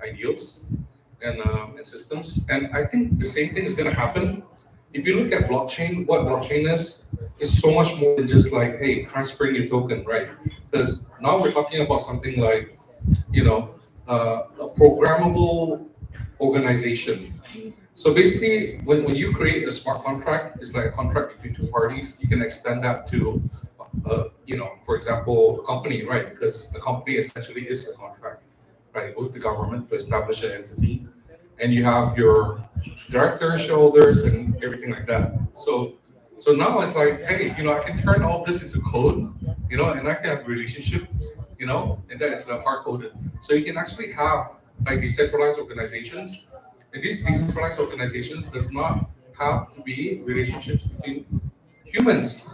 ideals and systems. And I think the same thing is going to happen. If you look at blockchain, what blockchain is so much more than just like, hey, transferring your token, right? Because now we're talking about something like, a programmable organization. So basically, when you create a smart contract, it's like a contract between two parties. You can extend that to, for example, a company, right? Because a company essentially is a contract, right, with the government to establish an entity, and you have your directors, shareholders, and everything like that. So now it's like, hey, I can turn all this into code, and I can have relationships, and that is hard coded. So you can actually have like decentralized organizations, and these decentralized organizations does not have to be relationships between humans.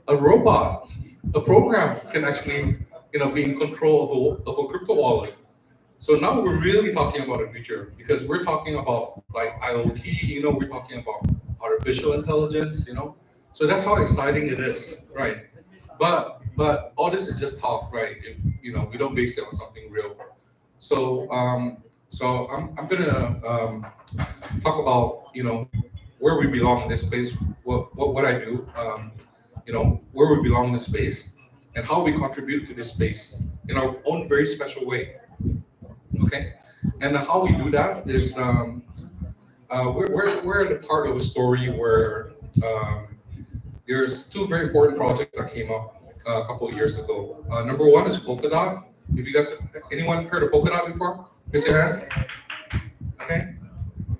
A robot, a program can actually, be in control of a crypto wallet. So now we're really talking about the future because we're talking about like IoT, we're talking about artificial intelligence, So that's how exciting it is, right? But all this is just talk, right? If we don't base it on something real. So I'm gonna talk about where we belong in this space, what I do, where we belong in this space, and how we contribute to this space in our own very special way. Okay, and how we do that is we're at the part of a story where there's two very important projects that came up a couple of years ago. Number one is Polkadot. If you guys, anyone heard of Polkadot before? Raise your hands. Okay.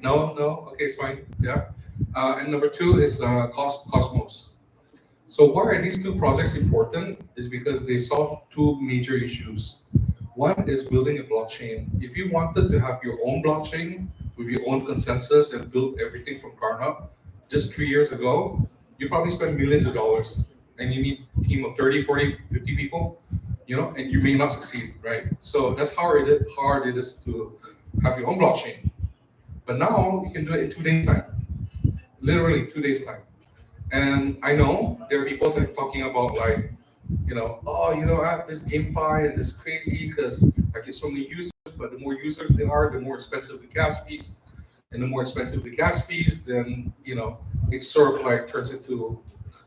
No. Okay, it's fine. Yeah. And number two is Cosmos. So why are these two projects important? Is because they solve two major issues. One is building a blockchain. If you wanted to have your own blockchain with your own consensus and build everything from ground up, just 3 years ago, you probably spend millions of dollars and you need a team of 30, 40, 50 people, and you may not succeed, right? So that's how hard it is to have your own blockchain. But now you can do it in 2 days time, literally 2 days time. And I know there are people that are talking about like, I have this GameFi and this crazy because I get so many users, but the more users there are, the more expensive the gas fees. And the more expensive the gas fees, then, it sort of like turns into